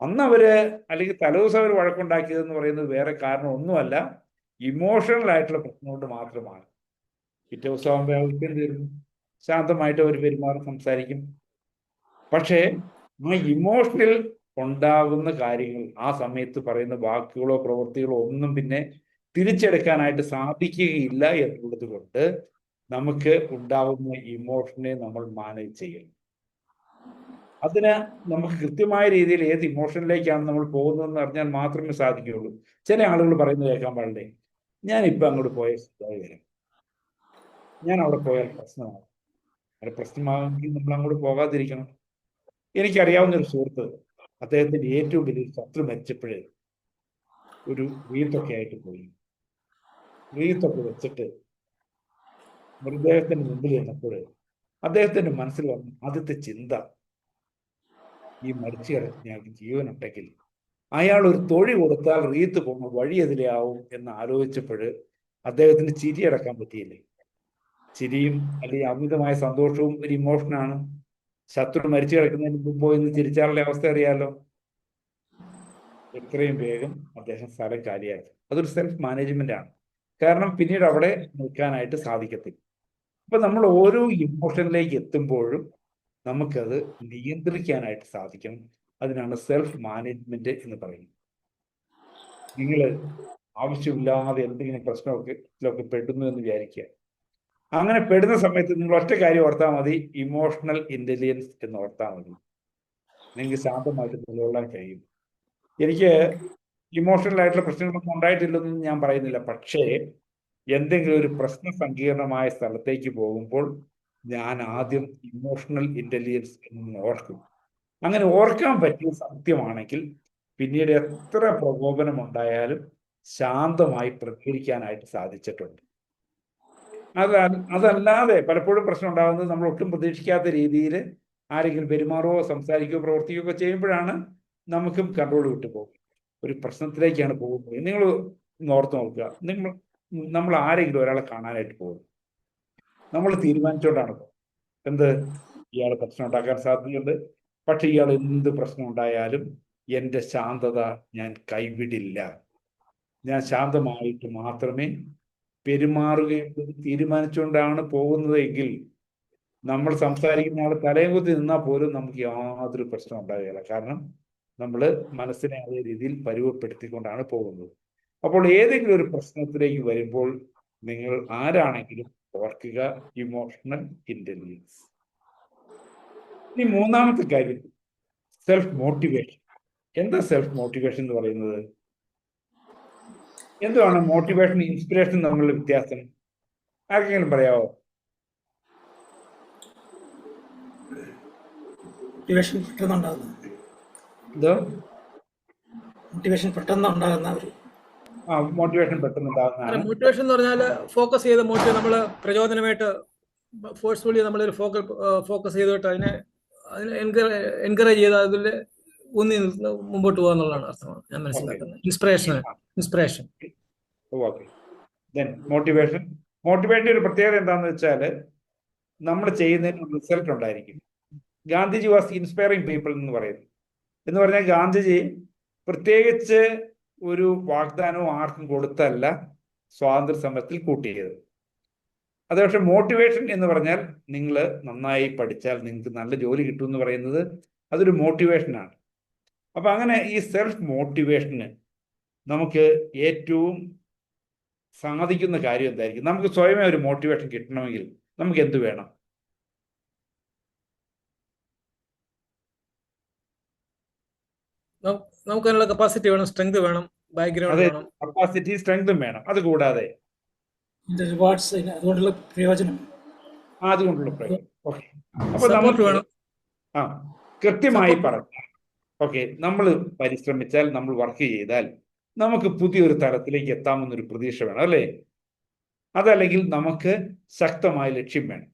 അന്ന് അവര് അല്ലെങ്കിൽ തലേദിവസം അവർ വഴക്കുണ്ടാക്കിയതെന്ന് പറയുന്നത് വേറെ കാരണം ഒന്നുമല്ല, ഇമോഷണൽ ആയിട്ടുള്ള പ്രശ്നം കൊണ്ട് മാത്രമാണ്. പിറ്റേ ദിവസം ആകുമ്പോൾ അവർക്ക് എന്ത് തരും? ശാന്തമായിട്ട് അവർ പെരുമാറി സംസാരിക്കും. പക്ഷേ ആ ഇമോഷണൽ ഉണ്ടാകുന്ന കാര്യങ്ങൾ, ആ സമയത്ത് പറയുന്ന വാക്കുകളോ പ്രവൃത്തികളോ ഒന്നും പിന്നെ തിരിച്ചെടുക്കാനായിട്ട് സാധിക്കുകയില്ല എന്നുള്ളത് കൊണ്ട് നമുക്ക് ഉണ്ടാകുന്ന ഇമോഷനെ നമ്മൾ മാനേജ് ചെയ്യണം. അതിന് നമുക്ക് കൃത്യമായ രീതിയിൽ ഏത് ഇമോഷനിലേക്കാണ് നമ്മൾ പോകുന്നതെന്ന് അറിഞ്ഞാൽ മാത്രമേ സാധിക്കുകയുള്ളൂ. ചില ആളുകൾ പറയുന്നത് കേൾക്കാൻ പാടില്ലേ, ഞാനിപ്പോൾ അങ്ങോട്ട് പോയ ശരിയായി വരാം, ഞാൻ അവിടെ പോയാൽ പ്രശ്നമാകും. അത് പ്രശ്നമാകുമെങ്കിൽ നമ്മൾ അങ്ങോട്ട് പോകാതിരിക്കണം. എനിക്കറിയാവുന്ന ഒരു സുഹൃത്ത്, അദ്ദേഹത്തിന്റെ ഏറ്റവും വലിയ ശത്രു മരിച്ചപ്പോഴേ ഒരു റീത്തൊക്കെ ആയിട്ട് പോയി. റീത്തൊക്കെ വെച്ചിട്ട് മൃതദേഹത്തിന്റെ മുമ്പിൽ ചെന്നപ്പോൾ അദ്ദേഹത്തിന്റെ മനസ്സിൽ വന്ന ആദ്യത്തെ ചിന്ത, ഈ മരിച്ചു കിടക്കുന്ന ഞങ്ങൾക്ക് ജീവനുണ്ടെങ്കിൽ അയാൾ ഒരു തൊഴി കൊടുത്താൽ റീത്ത് പോകുന്ന വഴി എതിലെയാവും എന്ന് ആലോചിച്ചപ്പോൾ അദ്ദേഹത്തിന് ചിരി അടക്കാൻ പറ്റിയില്ലേ? ചിരിയും അല്ലെങ്കിൽ അമിതമായ സന്തോഷവും ഒരു ഇമോഷനാണ്. ശത്രു മരിച്ചു കിടക്കുന്നതിന് മുമ്പ് പോയി ഒന്ന് ചിരിച്ചാലുള്ള അവസ്ഥ അറിയാലോ. എത്രയും വേഗം അദ്ദേഹം സ്ഥലം കാലിയാക്കി. അതൊരു സെൽഫ് മാനേജ്മെന്റ് ആണ്. കാരണം പിന്നീട് അവിടെ നിൽക്കാനായിട്ട് സാധിക്കത്തില്ല. അപ്പൊ നമ്മൾ ഓരോ ഇമോഷനിലേക്ക് എത്തുമ്പോഴും നമുക്കത് നിയന്ത്രിക്കാനായിട്ട് സാധിക്കണം. അതിനാണ് സെൽഫ് മാനേജ്മെന്റ് എന്ന് പറയുന്നത്. നിങ്ങൾ ആവശ്യമില്ലാതെ എന്തെങ്കിലും പ്രശ്നമൊക്കെ പെടുന്നു എന്ന് വിചാരിക്കുക. അങ്ങനെ പെടുന്ന സമയത്ത് നിങ്ങൾ ഒറ്റ കാര്യം ഓർത്താൽ മതി, ഇമോഷണൽ ഇന്റലിജൻസ് എന്ന് ഓർത്താൽ മതി. നിങ്ങൾക്ക് ശാന്തമായിട്ട് നിലകൊള്ളാൻ കഴിയും. എനിക്ക് ഇമോഷണൽ ആയിട്ടുള്ള പ്രശ്നങ്ങളൊന്നും ഉണ്ടായിട്ടില്ലെന്നും ഞാൻ പറയുന്നില്ല. പക്ഷേ എന്തെങ്കിലും ഒരു പ്രശ്ന സങ്കീർണമായ സ്ഥലത്തേക്ക് പോകുമ്പോൾ ഞാൻ ആദ്യം ഇമോഷണൽ ഇന്റലിജൻസ് എന്ന് ഓർക്കും. അങ്ങനെ ഓർക്കാൻ പറ്റിയ സത്യമാണെങ്കിൽ പിന്നീട് എത്ര പ്രകോപനം ഉണ്ടായാലും ശാന്തമായി പ്രതികരിക്കാനായിട്ട് സാധിച്ചിട്ടുണ്ട്. അതല്ലാതെ പലപ്പോഴും പ്രശ്നം ഉണ്ടാകുന്നത് നമ്മൾ ഒട്ടും പ്രതീക്ഷിക്കാത്ത രീതിയിൽ ആരെങ്കിലും പെരുമാറുകയോ സംസാരിക്കുകയോ പ്രവർത്തിക്കുകയോ ഒക്കെ ചെയ്യുമ്പോഴാണ് നമുക്കും കൺട്രോൾ വിട്ടുപോകും. ഒരു പ്രശ്നത്തിലേക്കാണ് പോകുന്നത്. നിങ്ങൾ ഓർത്ത് നോക്കുക, നമ്മൾ ആരെങ്കിലും ഒരാളെ കാണാനായിട്ട് പോകും, നമ്മൾ തീരുമാനിച്ചുകൊണ്ടാണ് പോകുന്നത്. എന്ത്, ഇയാൾ പ്രശ്നം ഉണ്ടാക്കാൻ സാധ്യതയുണ്ട്, പക്ഷെ ഇയാൾ എന്ത് പ്രശ്നം ഉണ്ടായാലും എൻ്റെ ശാന്തത ഞാൻ കൈവിടില്ല, ഞാൻ ശാന്തമായിട്ട് മാത്രമേ പെരുമാറുകയുള്ളൂ തീരുമാനിച്ചുകൊണ്ടാണ് പോകുന്നത് എങ്കിൽ നമ്മൾ സംസാരിക്കുന്ന ആൾ തലയും കുത്തി നിന്നാൽ പോലും നമുക്ക് യാതൊരു പ്രശ്നം ഉണ്ടാകുകയില്ല. കാരണം നമ്മൾ മനസ്സിനെ അതേ രീതിയിൽ പരുവപ്പെടുത്തിക്കൊണ്ടാണ് പോകുന്നത്. അപ്പോൾ ഏതെങ്കിലും ഒരു പ്രശ്നത്തിലേക്ക് വരുമ്പോൾ നിങ്ങൾ ആരാണെങ്കിലും ഓർക്കുക ഇമോഷണൽ ഇന്റലിജൻസ്. ഇനി മൂന്നാമത്തെ കാര്യം സെൽഫ് മോട്ടിവേഷൻ. എന്താ സെൽഫ് മോട്ടിവേഷൻ എന്ന് പറയുന്നത്? എന്തുവാണ് മോട്ടിവേഷൻ ഇൻസ്പിറേഷൻ തമ്മിലുള്ള വ്യത്യാസം? ആർക്കെങ്കിലും പറയാമോ?
മോട്ടിവേഷൻ പെട്ടെന്ന് ഉണ്ടാകുന്ന
എന്തോ
മോട്ടിവേഷൻ പെട്ടെന്ന് ഉണ്ടാകുന്ന ഒരു
മോട്ടിവേഷൻ പെട്ടെന്നുണ്ടാകുന്നതാണ്.
മോട്ടിവേഷൻ എന്ന് പറഞ്ഞാൽ ഫോക്കസ് ചെയ്ത് മോട്ടിവേറ്റ്, നമ്മൾ പ്രചോദനമായിട്ട് ഫോഴ്സ്ഫുള്ളി നമ്മളൊരു ഫോക്കസ് ചെയ്തിട്ട് അതിനെ എൻകറേജ് ചെയ്ത് അതിൽ ഊന്നി മുമ്പോട്ട് പോകുക എന്നുള്ളതാണ് അർത്ഥമാണ് ഞാൻ മനസ്സിലാക്കുന്നത്. ഇൻസ്പിറേഷൻ.
ഓക്കെ. ദെൻ മോട്ടിവേഷൻ്റെ ഒരു പ്രത്യേകത എന്താണെന്ന് വെച്ചാൽ നമ്മൾ ചെയ്യുന്നതിന് റിസൾട്ട് ഉണ്ടായിരിക്കും. ഗാന്ധിജി വാസ് ഇൻസ്പയറിംഗ് പീപ്പിൾ എന്ന് പറയുന്നത്. എന്ന് പറഞ്ഞാൽ ഗാന്ധിജി പ്രത്യേകിച്ച് ഒരു വാഗ്ദാനവും ആർക്കും കൊടുത്തല്ല സ്വാതന്ത്ര്യ സമരത്തിൽ കൂട്ടിയത്. അത് പക്ഷെ മോട്ടിവേഷൻ എന്ന് പറഞ്ഞാൽ നിങ്ങൾ നന്നായി പഠിച്ചാൽ നിങ്ങൾക്ക് നല്ല ജോലി കിട്ടും എന്ന് പറയുന്നത് അതൊരു മോട്ടിവേഷനാണ്. അപ്പൊ അങ്ങനെ ഈ സെൽഫ് മോട്ടിവേഷന് നമുക്ക് ഏറ്റവും സാധിക്കുന്ന കാര്യം എന്തായിരിക്കും? നമുക്ക് സ്വയമേ ഒരു മോട്ടിവേഷൻ കിട്ടണമെങ്കിൽ നമുക്ക് എന്ത് വേണം?
നമുക്കതിനുള്ള കപ്പാസിറ്റി വേണം, സ്ട്രെങ്ത് വേണം, ബാക്ക്ഗ്രൗണ്ട് വേണം.
കപ്പാസിറ്റി സ്ട്രെങ്തും വേണം. അതുകൂടാതെ
അതുകൊണ്ടുള്ള പ്രയോജനം.
അതുകൊണ്ടുള്ള പ്രയോജനം. ഓക്കെ. അപ്പൊ നമുക്ക്
വേണം.
കൃത്യമായി പറഞ്ഞാൽ ഓക്കെ, നമ്മൾ പരിശ്രമിച്ചാൽ, നമ്മൾ വർക്ക് ചെയ്താൽ നമുക്ക് പുതിയൊരു തലത്തിലേക്ക് എത്താമെന്നൊരു പ്രതീക്ഷ വേണം, അല്ലേ? അതല്ലെങ്കിൽ നമുക്ക് ശക്തമായ ലക്ഷ്യം വേണം.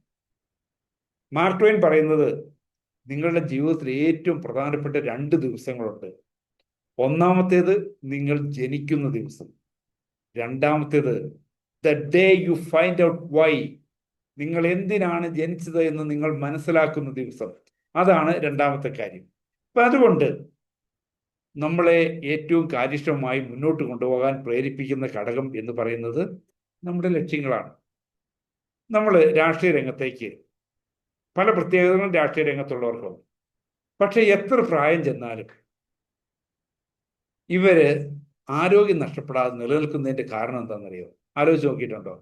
മാർക്ക് ട്വെയിൻ പറയുന്നത് നിങ്ങളുടെ ജീവിതത്തിൽ ഏറ്റവും പ്രധാനപ്പെട്ട 2 ദിവസങ്ങളുണ്ട്. ഒന്നാമത്തേത് നിങ്ങൾ ജനിക്കുന്ന ദിവസം, രണ്ടാമത്തേത് the day you find out why, നിങ്ങൾ എന്തിനാണ് ജനിച്ചത് എന്ന് നിങ്ങൾ മനസ്സിലാക്കുന്ന ദിവസം. അതാണ് രണ്ടാമത്തെ കാര്യം. അപ്പൊ അതുകൊണ്ട് നമ്മളെ ഏറ്റവും കാര്യക്ഷമമായി മുന്നോട്ട് കൊണ്ടുപോകാൻ പ്രേരിപ്പിക്കുന്ന ഘടകം എന്ന് പറയുന്നത് നമ്മുടെ ലക്ഷ്യങ്ങളാണ്. നമ്മൾ രാഷ്ട്രീയ രംഗത്തേക്ക് പല പ്രത്യേകതകളും രാഷ്ട്രീയ രംഗത്തുള്ളവർക്കുണ്ട്. പക്ഷെ എത്ര പ്രായം ചെന്നാലും ഇവര് ആരോഗ്യം നഷ്ടപ്പെടാതെ നിലനിൽക്കുന്നതിന്റെ കാരണം എന്താണെന്നറിയോ? ആലോചിച്ച് നോക്കിയിട്ടുണ്ടോ?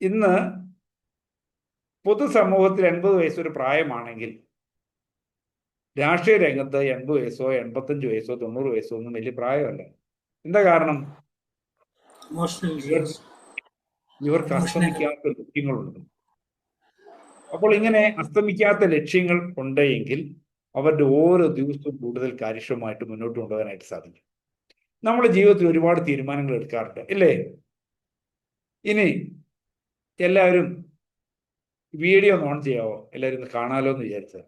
ഇന്ന് പൊതുസമൂഹത്തിൽ 80 വയസ്സൊരു പ്രായമാണെങ്കിൽ രാഷ്ട്രീയ രംഗത്ത് 80 വയസ്സോ 85 വയസ്സോ 90 വയസ്സോ ഒന്നും വലിയ പ്രായമല്ല. എന്താ കാരണം? ഇവർക്ക് അസ്തമിക്കാത്ത ലക്ഷ്യങ്ങളുണ്ട്. അപ്പോൾ ഇങ്ങനെ അസ്തമിക്കാത്ത ലക്ഷ്യങ്ങൾ ഉണ്ടെങ്കിൽ അവരുടെ ഓരോ ദിവസവും കൂടുതൽ കാര്യക്ഷമമായിട്ട് മുന്നോട്ട് കൊണ്ടുപോകാനായിട്ട് സാധിക്കും. നമ്മുടെ ജീവിതത്തിൽ ഒരുപാട് തീരുമാനങ്ങൾ എടുക്കാറുണ്ട്, ഇല്ലേ? ഇനി എല്ലാവരും വീഡിയോ ഓൺ ചെയ്യാവോ? എല്ലാവരും ഒന്ന് കാണാലോ എന്ന് വിചാരിച്ചത്.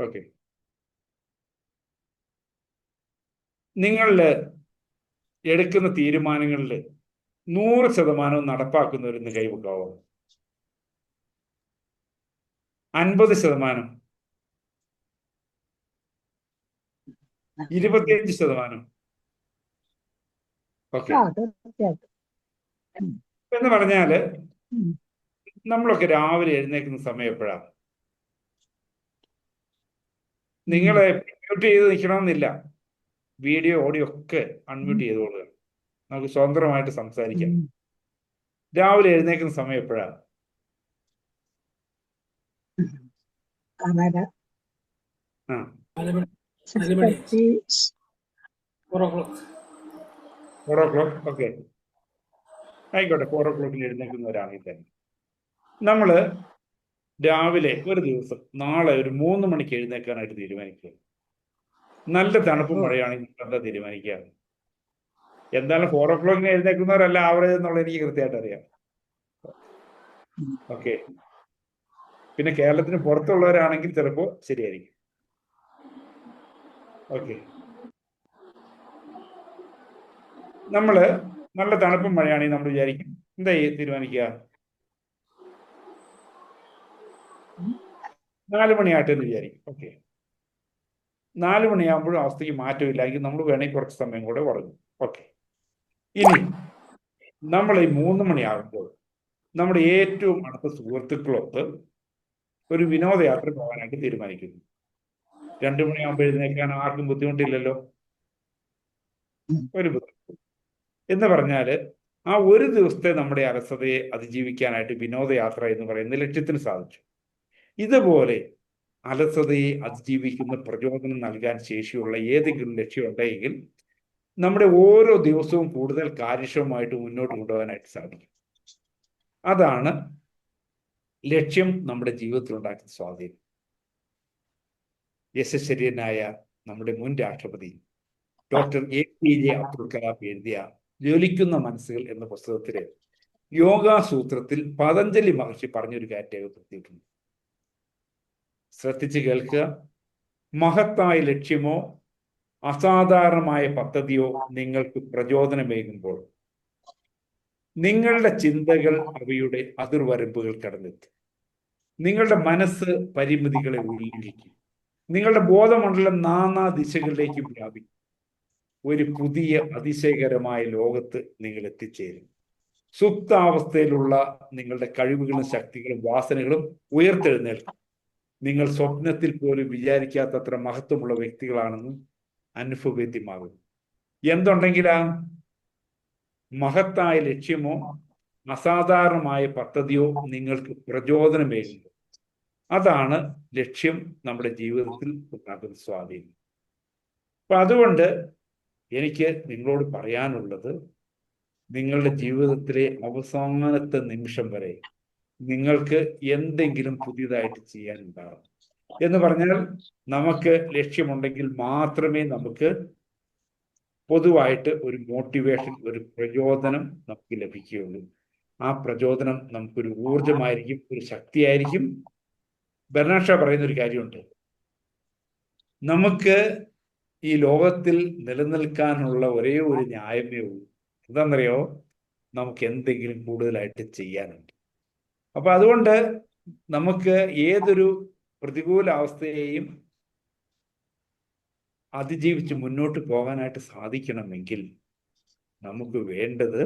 ഓക്കെ. നിങ്ങളിൽ എടുക്കുന്ന തീരുമാനങ്ങളിൽ 100% നടപ്പാക്കുന്നവരെന്ന് കൈവക്കാവോ? 50%, 25%. ഓക്കെ. എന്ന് പറഞ്ഞാല് നമ്മളൊക്കെ രാവിലെ എഴുന്നേൽക്കുന്ന സമയം എപ്പോഴാണ്? നിങ്ങളെ മ്യൂട്ട് ചെയ്ത് നിൽക്കണമെന്നില്ല. വീഡിയോ ഓഡിയോ ഒക്കെ അൺമ്യൂട്ട് ചെയ്തോളുക. നമുക്ക് സ്വതന്ത്രമായിട്ട് സംസാരിക്കാം. രാവിലെ എഴുന്നേൽക്കുന്ന സമയം എപ്പോഴാണ്? ആ
4 മണി 4 o'clock.
4 o'clock. ഓക്കെ, ആയിക്കോട്ടെ. 4 o'clock എഴുന്നേൽക്കുന്നവരാണെങ്കിൽ തന്നെ നമ്മൾ രാവിലെ ഒരു ദിവസം നാളെ ഒരു 3 മണിക്ക് എഴുന്നേൽക്കാനായിട്ട് തീരുമാനിക്കുക. നല്ല തണുപ്പും മഴയാണെങ്കിൽ എന്താ തീരുമാനിക്കുക? എന്തായാലും 4 o'clock എഴുന്നേൽക്കുന്നവരല്ല ആവറേജ് എന്നുള്ളത് എനിക്ക് കൃത്യമായിട്ട് അറിയാം. ഓക്കെ. പിന്നെ കേരളത്തിന് പുറത്തുള്ളവരാണെങ്കിൽ ചിലപ്പോൾ ശരിയായിരിക്കും. ഓക്കെ. നമ്മള് നല്ല തണുപ്പും മഴയാണെങ്കിൽ നമ്മൾ വിചാരിക്കും എന്താ തീരുമാനിക്കുക? 4 മണിയായിട്ട് എന്ന് വിചാരിക്കും. ഓക്കെ. 4 മണിയാകുമ്പോഴും അവസ്ഥയ്ക്ക് മാറ്റമില്ല എങ്കിൽ നമ്മൾ വേണമെങ്കിൽ കുറച്ച് സമയം കൂടെ ഉറങ്ങും. ഓക്കെ. ഇനി നമ്മൾ ഈ 3 മണിയാകുമ്പോൾ നമ്മുടെ ഏറ്റവും അടുത്ത സുഹൃത്തുക്കളൊത്ത് ഒരു വിനോദയാത്ര പോകാനായിട്ട് തീരുമാനിക്കുന്നു. 2 മണിയാകുമ്പോൾ എഴുന്നേൽക്കാൻ ആർക്കും ബുദ്ധിമുട്ടില്ലല്ലോ. ഒരു ബുദ്ധിമുട്ട് എന്ന് പറഞ്ഞാൽ ആ ഒരു ദിവസത്തെ നമ്മുടെ അലസതയെ അതിജീവിക്കാനായിട്ട് വിനോദയാത്ര എന്ന് പറയുന്ന ലക്ഷ്യത്തിന് സാധിച്ചു. ഇതുപോലെ അലസതയെ അതിജീവിക്കുന്ന പ്രചോദനം നൽകാൻ ശേഷിയുള്ള ഏതെങ്കിലും ലക്ഷ്യം ഉണ്ടെങ്കിൽ നമ്മുടെ ഓരോ ദിവസവും കൂടുതൽ കാര്യക്ഷമമായിട്ട് മുന്നോട്ട് കൊണ്ടുപോകാനായിട്ട് സാധിക്കും. അതാണ് ലക്ഷ്യം നമ്മുടെ ജീവിതത്തിൽ ഉണ്ടാക്കുന്ന സ്വാധീനം. യശസ്വര്യനായ നമ്മുടെ മുൻ രാഷ്ട്രപതി ഡോക്ടർ APJ അബ്ദുൽ കലാം എഴുതിയ ജ്വലിക്കുന്ന മനസ്സുകൾ എന്ന പുസ്തകത്തില് യോഗാസൂത്രത്തിൽ പതഞ്ജലി മഹർഷി പറഞ്ഞൊരു കാര്യം രേഖപ്പെടുത്തിയിട്ടുണ്ട്. ശ്രദ്ധിച്ച് കേൾക്കുക. മഹത്തായ ലക്ഷ്യമോ അസാധാരണമായ പദ്ധതിയോ നിങ്ങൾക്ക് പ്രചോദനമേകുമ്പോൾ നിങ്ങളുടെ ചിന്തകൾ അവയുടെ അതിർവരമ്പുകൾ കടന്നെത്തും. നിങ്ങളുടെ മനസ്സ് പരിമിതികളെ ഉല്ലംഘിക്കും. നിങ്ങളുടെ ബോധമണ്ഡലം നാനാ ദിശകളിലേക്ക് വ്യാപിക്കും. ഒരു പുതിയ അതിശയകരമായ ലോകത്ത് നിങ്ങൾ എത്തിച്ചേരും. സുപ്താവസ്ഥയിലുള്ള നിങ്ങളുടെ കഴിവുകളും ശക്തികളും വാസനകളും ഉയർത്തെഴുന്നേൽക്കും. നിങ്ങൾ സ്വപ്നത്തിൽ പോലും വിചാരിക്കാത്തത്ര മഹത്വമുള്ള വ്യക്തികളാണെന്ന് അനുഭവവേദ്യമാകും. എന്തുണ്ടെങ്കിലാ മഹത്തായ ലക്ഷ്യമോ അസാധാരണമായ പദ്ധതിയോ നിങ്ങൾക്ക് പ്രചോദനമേകുന്നു. അതാണ് ലക്ഷ്യം നമ്മുടെ ജീവിതത്തിൽ ഉണ്ടാക്കുന്ന സ്വാധീനം. അപ്പൊ അതുകൊണ്ട് എനിക്ക് നിങ്ങളോട് പറയാനുള്ളത്, നിങ്ങളുടെ ജീവിതത്തിലെ അവസാനത്തെ നിമിഷം വരെ നിങ്ങൾക്ക് എന്തെങ്കിലും പുതിയതായിട്ട് ചെയ്യാനുണ്ടാകും. എന്ന് പറഞ്ഞാൽ നമുക്ക് ലക്ഷ്യമുണ്ടെങ്കിൽ മാത്രമേ നമുക്ക് പൊതുവായിട്ട് ഒരു മോട്ടിവേഷൻ, ഒരു പ്രചോദനം നമുക്ക് ലഭിക്കുകയുള്ളൂ. ആ പ്രചോദനം നമുക്കൊരു ഊർജമായിരിക്കും, ഒരു ശക്തിയായിരിക്കും. ബെർണാഡ് ഷാ പറയുന്ന ഒരു കാര്യമുണ്ട്, നമുക്ക് ഈ ലോകത്തിൽ നിലനിൽക്കാനുള്ള ഒരേ ഒരു ന്യായമേ ഉള്ളൂ. എന്താണെന്നറിയോ? നമുക്ക് എന്തെങ്കിലും കൂടുതലായിട്ട് ചെയ്യാനുണ്ട്. അപ്പൊ അതുകൊണ്ട് നമുക്ക് ഏതൊരു പ്രതികൂല അവസ്ഥയെയും അതിജീവിച്ച് മുന്നോട്ട് പോകാനായിട്ട് സാധിക്കണമെങ്കിൽ നമുക്ക് വേണ്ടത്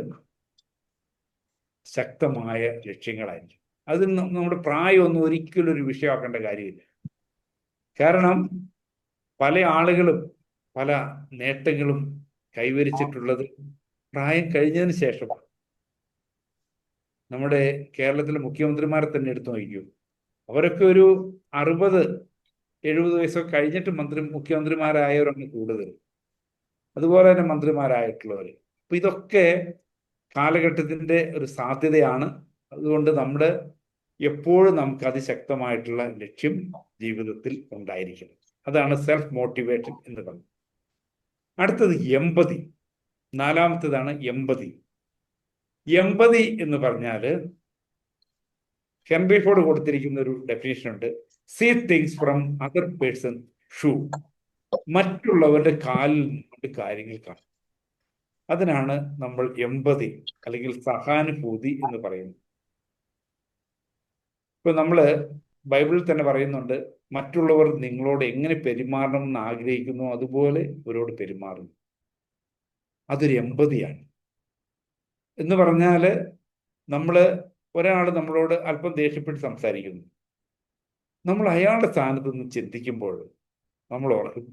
ശക്തമായ ലക്ഷ്യങ്ങളായിരിക്കും. അതിൽ നമ്മുടെ പ്രായമൊന്നും ഒരിക്കലും ഒരു വിഷയമാക്കേണ്ട കാര്യമില്ല. കാരണം പല ആളുകളും പല നേട്ടങ്ങളും കൈവരിച്ചിട്ടുള്ളത് പ്രായം കഴിഞ്ഞതിന് ശേഷമാണ്. നമ്മുടെ കേരളത്തിലെ മുഖ്യമന്ത്രിമാരെ തന്നെ എടുത്തു നോക്കൂ. അവരൊക്കെ ഒരു 60-70 വയസ്സൊക്കെ കഴിഞ്ഞിട്ട് മുഖ്യമന്ത്രിമാരായവരാണ് കൂടുതൽ. അതുപോലെ തന്നെ മന്ത്രിമാരായിട്ടുള്ളവർ. അപ്പൊ ഇതൊക്കെ കാലഘട്ടത്തിന്റെ ഒരു സാധ്യതയാണ്. അതുകൊണ്ട് നമ്മുടെ എപ്പോഴും നമുക്ക് അതിശക്തമായിട്ടുള്ള ലക്ഷ്യം ജീവിതത്തിൽ ഉണ്ടായിരിക്കണം. അതാണ് സെൽഫ് മോട്ടിവേഷൻ എന്ന് പറയുന്നത്. അടുത്തത് എമ്പതി. 4-മത്തേതാണ് എമ്പതി. എമ്പതി എന്ന് പറഞ്ഞാൽ ഹെൻറി ഫോർഡ് കൊടുത്തിരിക്കുന്ന ഒരു ഡെഫിനേഷൻ ഉണ്ട്. See things from other person shoe. മറ്റുള്ളവരുടെ കാലിൽ നിന്നുകൊണ്ട് കാര്യങ്ങൾ കാണും. അതിനാണ് നമ്മൾ എമ്പതി അല്ലെങ്കിൽ സഹാനുഭൂതി എന്ന് പറയുന്നത്. ഇപ്പൊ നമ്മള് ബൈബിളിൽ തന്നെ പറയുന്നുണ്ട്, മറ്റുള്ളവർ നിങ്ങളോട് എങ്ങനെ പെരുമാറണം എന്ന് ആഗ്രഹിക്കുന്നു അതുപോലെ അവരോട് പെരുമാറുന്നു. അതൊരു എമ്പതിയാണ്. എന്ന് പറഞ്ഞാൽ ഒരാൾ നമ്മളോട് അല്പം ദേഷ്യപ്പെട്ട് സംസാരിക്കുന്നു, നമ്മൾ അയാളുടെ സ്ഥാനത്ത് നിന്ന് ചിന്തിക്കുമ്പോൾ നമ്മൾ ഓർക്കും,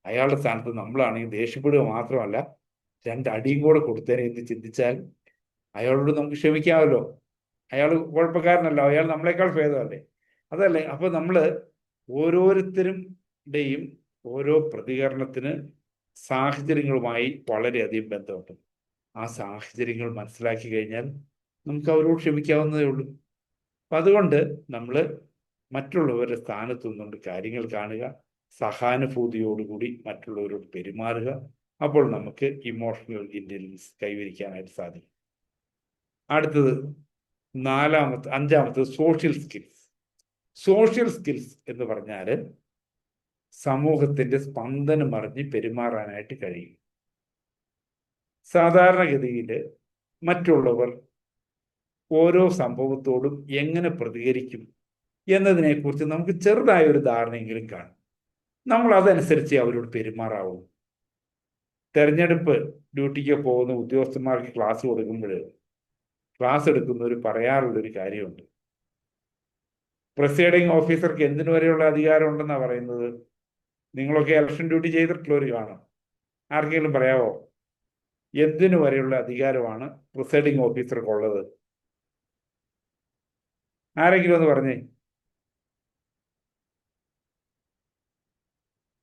അയാളുടെ സ്ഥാനത്ത് നമ്മളാണെങ്കിൽ ദേഷ്യപ്പെടുക മാത്രമല്ല 2 അടിയും കൂടെ കൊടുത്തേനെ എന്ന് ചിന്തിച്ചാൽ അയാളോട് നമുക്ക് ക്ഷമിക്കാമല്ലോ. അയാൾ കുഴപ്പക്കാരനല്ല, അയാൾ നമ്മളെക്കാൾ ഭേദമല്ലേ. അതല്ലേ? അപ്പൊ ഓരോരുത്തരുടെയും ഓരോ പ്രതികരണത്തിന് സാഹചര്യങ്ങളുമായി വളരെയധികം ബന്ധമുണ്ട്. ആ സാഹചര്യങ്ങൾ മനസ്സിലാക്കി കഴിഞ്ഞാൽ നമുക്ക് അവരോട് ക്ഷമിക്കാവുന്നതേ ഉള്ളൂ. അപ്പൊ അതുകൊണ്ട് നമ്മൾ മറ്റുള്ളവരുടെ സ്ഥാനത്ത് നിന്നുകൊണ്ട് കാര്യങ്ങൾ കാണുക, സഹാനുഭൂതിയോടുകൂടി മറ്റുള്ളവരോട് പെരുമാറുക. അപ്പോൾ നമുക്ക് ഇമോഷണൽ ഇന്റലിജൻസ് കൈവരിക്കാനായിട്ട് സാധിക്കും. അടുത്തത് 5-ാമത്തത് സോഷ്യൽ സ്കിൽസ്. സോഷ്യൽ സ്കിൽസ് എന്ന് പറഞ്ഞാൽ സമൂഹത്തിന്റെ സ്പന്ദനം അറിഞ്ഞ് പെരുമാറാനായിട്ട് കഴിയും. സാധാരണഗതിയിൽ മറ്റുള്ളവർ ഓരോ സംഭവത്തോടും എങ്ങനെ പ്രതികരിക്കും എന്നതിനെക്കുറിച്ച് നമുക്ക് ചെറുതായ ഒരു ധാരണയെങ്കിലും കാണും. നമ്മൾ അതനുസരിച്ച് അവരോട് പെരുമാറാവൂ. തെരഞ്ഞെടുപ്പ് ഡ്യൂട്ടിക്ക് പോകുന്ന ഉദ്യോഗസ്ഥന്മാർക്ക് ക്ലാസ് കൊടുക്കുമ്പോൾ ക്ലാസ് എടുക്കുന്നവർ പറയാറുള്ളൊരു കാര്യമുണ്ട്, പ്രിസൈഡിങ് ഓഫീസർക്ക് എന്തിനു വരെയുള്ള അധികാരം ഉണ്ടെന്നാണ് പറയുന്നത്. നിങ്ങളൊക്കെ ഇലക്ഷൻ ഡ്യൂട്ടി ചെയ്തിട്ടുള്ളവർ കാണും. ആർക്കെങ്കിലും പറയാവോ എന്തിനു വരെയുള്ള അധികാരമാണ് പ്രിസൈഡിങ് ഓഫീസർക്കുള്ളത്? ആരെങ്കിലും ഒന്ന് പറഞ്ഞേ.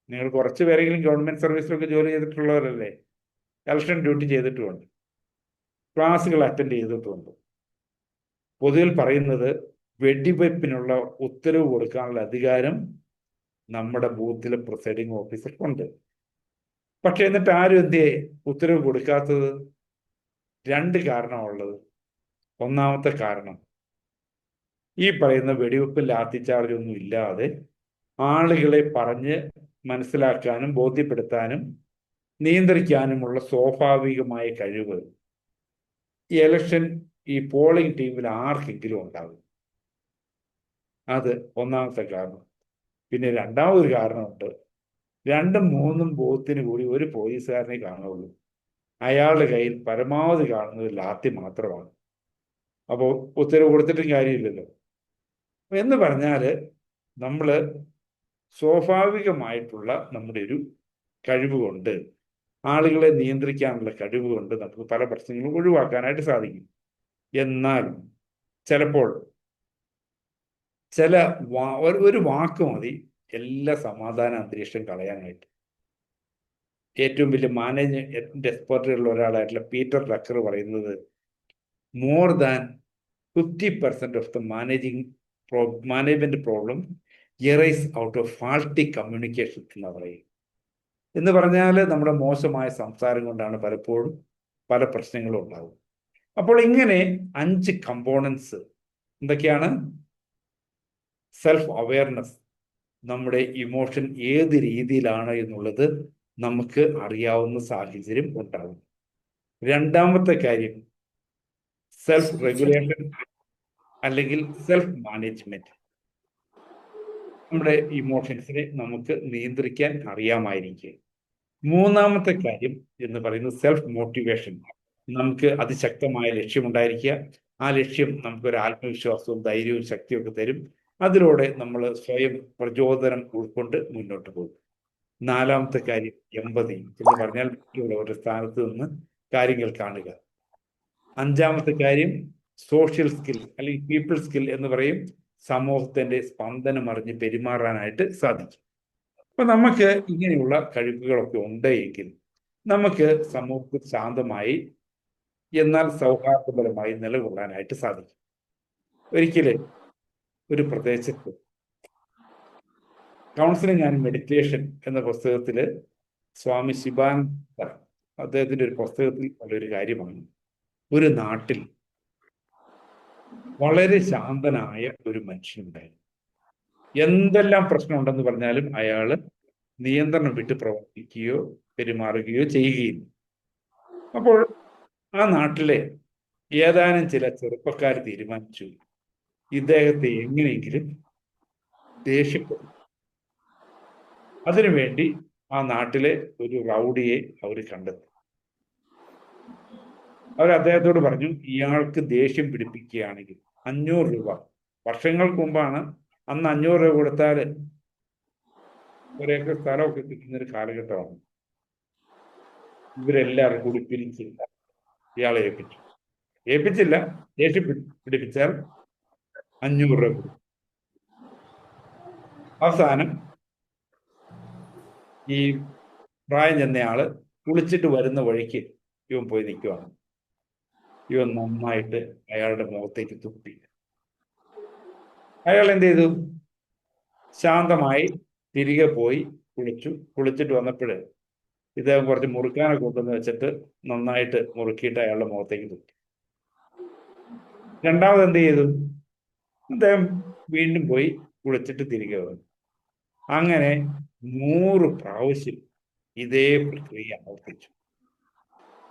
നിങ്ങൾ കുറച്ച് പേരെങ്കിലും ഗവൺമെന്റ് സർവീസിലൊക്കെ ജോലി ചെയ്തിട്ടുള്ളവരല്ലേ, ഇലക്ഷൻ ഡ്യൂട്ടി ചെയ്തിട്ടുമുണ്ട്, ക്ലാസ്സുകൾ അറ്റൻഡ് ചെയ്തിട്ടുമുണ്ട്. പൊതുവിൽ പറയുന്നത് വെടിവയ്പ്പിനുള്ള ഉത്തരവ് കൊടുക്കാനുള്ള അധികാരം നമ്മുടെ ബൂത്തിലെ പ്രിസൈഡിങ് ഓഫീസർക്കുണ്ട്. പക്ഷെ എന്നിട്ട് ആരും എന്തേ ഉത്തരവ് കൊടുക്കാത്തത്? 2 കാരണമുള്ളത്. ഒന്നാമത്തെ കാരണം, ഈ പറയുന്ന വെടിവെപ്പും ലാത്തിച്ചാർജ് ഒന്നും ഇല്ലാതെ ആളുകളെ പറഞ്ഞ് മനസ്സിലാക്കാനും ബോധ്യപ്പെടുത്താനും നിയന്ത്രിക്കാനുമുള്ള സ്വാഭാവികമായ കഴിവ് ഈ പോളിംഗ് ടീമിൽ ആർക്കെങ്കിലും ഉണ്ടാകും. അത് ഒന്നാമത്തെ കാരണം. പിന്നെ രണ്ടാമതൊരു കാരണമുണ്ട്. 2ഉം 3ഉം ബൂത്തിന് കൂടി ഒരു പോലീസുകാരനെ കാണുള്ളൂ. അയാളുടെ കയ്യിൽ പരമാവധി കാണുന്നത് ലാത്തി മാത്രമാണ്. അപ്പോൾ ഉത്തരവ് കൊടുത്തിട്ടും കാര്യമില്ലല്ലോ. എന്ന് പറഞ്ഞാൽ നമ്മൾ സ്വാഭാവികമായിട്ടുള്ള നമ്മുടെ ഒരു കഴിവ് കൊണ്ട്, ആളുകളെ നിയന്ത്രിക്കാനുള്ള കഴിവ് കൊണ്ട് നമുക്ക് പല പ്രശ്നങ്ങളും ഒഴിവാക്കാനായിട്ട് സാധിക്കും. എന്നാൽ ചിലപ്പോൾ ഒരു വാക്ക് മതി എല്ലാ സമാധാന അന്തരീക്ഷം കളയാനായിട്ട്. ഏറ്റവും വലിയ മാനേജ്മെന്റ് എക്സ്പെർട്ടുകളിൽ ഒരാളായിട്ടുള്ള പീറ്റർ ഡക്കർ പറയുന്നത്, more than 50% of the management problem arise out of faulty communication എന്ന് പറയും. എന്ന് പറഞ്ഞാൽ നമ്മുടെ മോശമായ സംസാരം കൊണ്ടാണ് പലപ്പോഴും പല പ്രശ്നങ്ങളും ഉണ്ടാവും. അപ്പോൾ ഇങ്ങനെ 5 കമ്പോണൻസ് എന്തൊക്കെയാണ്? സെൽഫ് അവയർനെസ്, നമ്മുടെ ഇമോഷൻ ഏത് രീതിയിലാണ് എന്നുള്ളത് നമുക്ക് അറിയാവുന്ന സാഹചര്യം ഉണ്ടാകും. രണ്ടാമത്തെ കാര്യം സെൽഫ് റെഗുലേഷൻ അല്ലെങ്കിൽ സെൽഫ് മാനേജ്മെന്റ്. നമ്മുടെ ഇമോഷൻസിനെ നമുക്ക് നിയന്ത്രിക്കാൻ അറിയാമായിരിക്കും. മൂന്നാമത്തെ കാര്യം എന്ന് പറയുന്നത് സെൽഫ് മോട്ടിവേഷൻ. നമുക്ക് അതിശക്തമായ ലക്ഷ്യമുണ്ടായിരിക്കുക. ആ ലക്ഷ്യം നമുക്കൊരു ആത്മവിശ്വാസവും ധൈര്യവും ശക്തിയും ഒക്കെ തരും. അതിലൂടെ നമ്മൾ സ്വയം പ്രചോദനം ഉൾക്കൊണ്ട് മുന്നോട്ട് പോകും. 4ാമത്തെ കാര്യം എമ്പതി എന്ന് പറഞ്ഞാൽ മറ്റുള്ളവരുടെ സ്ഥാനത്ത് നിന്ന് കാര്യങ്ങൾ കാണുക. 5ാമത്തെ കാര്യം സോഷ്യൽ സ്കിൽ അല്ലെങ്കിൽ പീപ്പിൾ സ്കിൽ എന്ന് പറയും. സമൂഹത്തിന്റെ സ്പന്ദനം അറിഞ്ഞ് പെരുമാറാനായിട്ട് സാധിക്കും. അപ്പൊ നമുക്ക് ഇങ്ങനെയുള്ള കഴിവുകളൊക്കെ ഉണ്ടെങ്കിൽ നമുക്ക് സമൂഹത്തിൽ ശാന്തമായി എന്നാൽ സൗഹാർദ്ദപരമായി നിലകൊള്ളാനായിട്ട് സാധിക്കും. ഒരിക്കലും ഒരു പ്രദേശത്ത് കൗൺസിലിംഗ് ആൻഡ് മെഡിറ്റേഷൻ എന്ന പുസ്തകത്തിൽ സ്വാമി ശിവാനന്ദ അദ്ദേഹത്തിന്റെ ഒരു പുസ്തകത്തിൽ ഉള്ളൊരു കാര്യമാണ്, ഒരു നാട്ടിൽ വളരെ ശാന്തനായ ഒരു മനുഷ്യനുണ്ടായിരുന്നു. എന്തെല്ലാം പ്രശ്നമുണ്ടെന്ന് പറഞ്ഞാലും അയാള് നിയന്ത്രണം വിട്ട് പ്രവർത്തിക്കുകയോ പെരുമാറുകയോ ചെയ്യുകയില്ല. അപ്പോൾ ആ നാട്ടിലെ ഏതാനും ചില ചെറുപ്പക്കാർ തീരുമാനിച്ചു ഇദ്ദേഹത്തെ എങ്ങനെയെങ്കിലും ദേഷ്യപ്പെടും. അതിനുവേണ്ടി ആ നാട്ടിലെ ഒരു റൗഡിയെ അവർ കണ്ടെത്തി. അവർ അദ്ദേഹത്തോട് പറഞ്ഞു, ഇയാൾക്ക് ദേഷ്യം പിടിപ്പിക്കുകയാണെങ്കിൽ 500 രൂപ, വർഷങ്ങൾക്ക് മുമ്പാണ്, അന്ന് 500 രൂപ കൊടുത്താൽ ഒരേക്കർ സ്ഥലമൊക്കെ കിട്ടുന്നൊരു കാലഘട്ടമാണ്. ഇവരെല്ലാവരും കൂടി പിരിച്ച് ഇയാളെ ഏൽപ്പിച്ചില്ല, ദേഷ്യം പിടിപ്പിച്ചാൽ 500 രൂപ കൊടുക്കും. അവസാനം ഈ പ്രായം ചെന്നയാള് കുളിച്ചിട്ട് വരുന്ന വഴിക്ക് ഇവൻ പോയി നിൽക്കുവാണ്. ഇവൻ നന്നായിട്ട് അയാളുടെ മുഖത്തേക്ക് തുപ്പി. അയാൾ എന്ത് ചെയ്തു? ശാന്തമായി തിരികെ പോയി കുളിച്ചിട്ട് വന്നപ്പോഴ് ഇദ്ദേഹം കുറച്ച് മുറുക്കാനൊക്കെ കൊണ്ടുവന്ന് വെച്ചിട്ട് നന്നായിട്ട് മുറുക്കിയിട്ട് അയാളുടെ മുഖത്തേക്ക് തുപ്പി. രണ്ടാമത് എന്ത് ചെയ്തു? അദ്ദേഹം വീണ്ടും പോയി കുളിച്ചിട്ട് തിരികെ വന്നു. അങ്ങനെ 100 പ്രാവശ്യം ഇതേ പ്രക്രിയ ആവർത്തിച്ചു.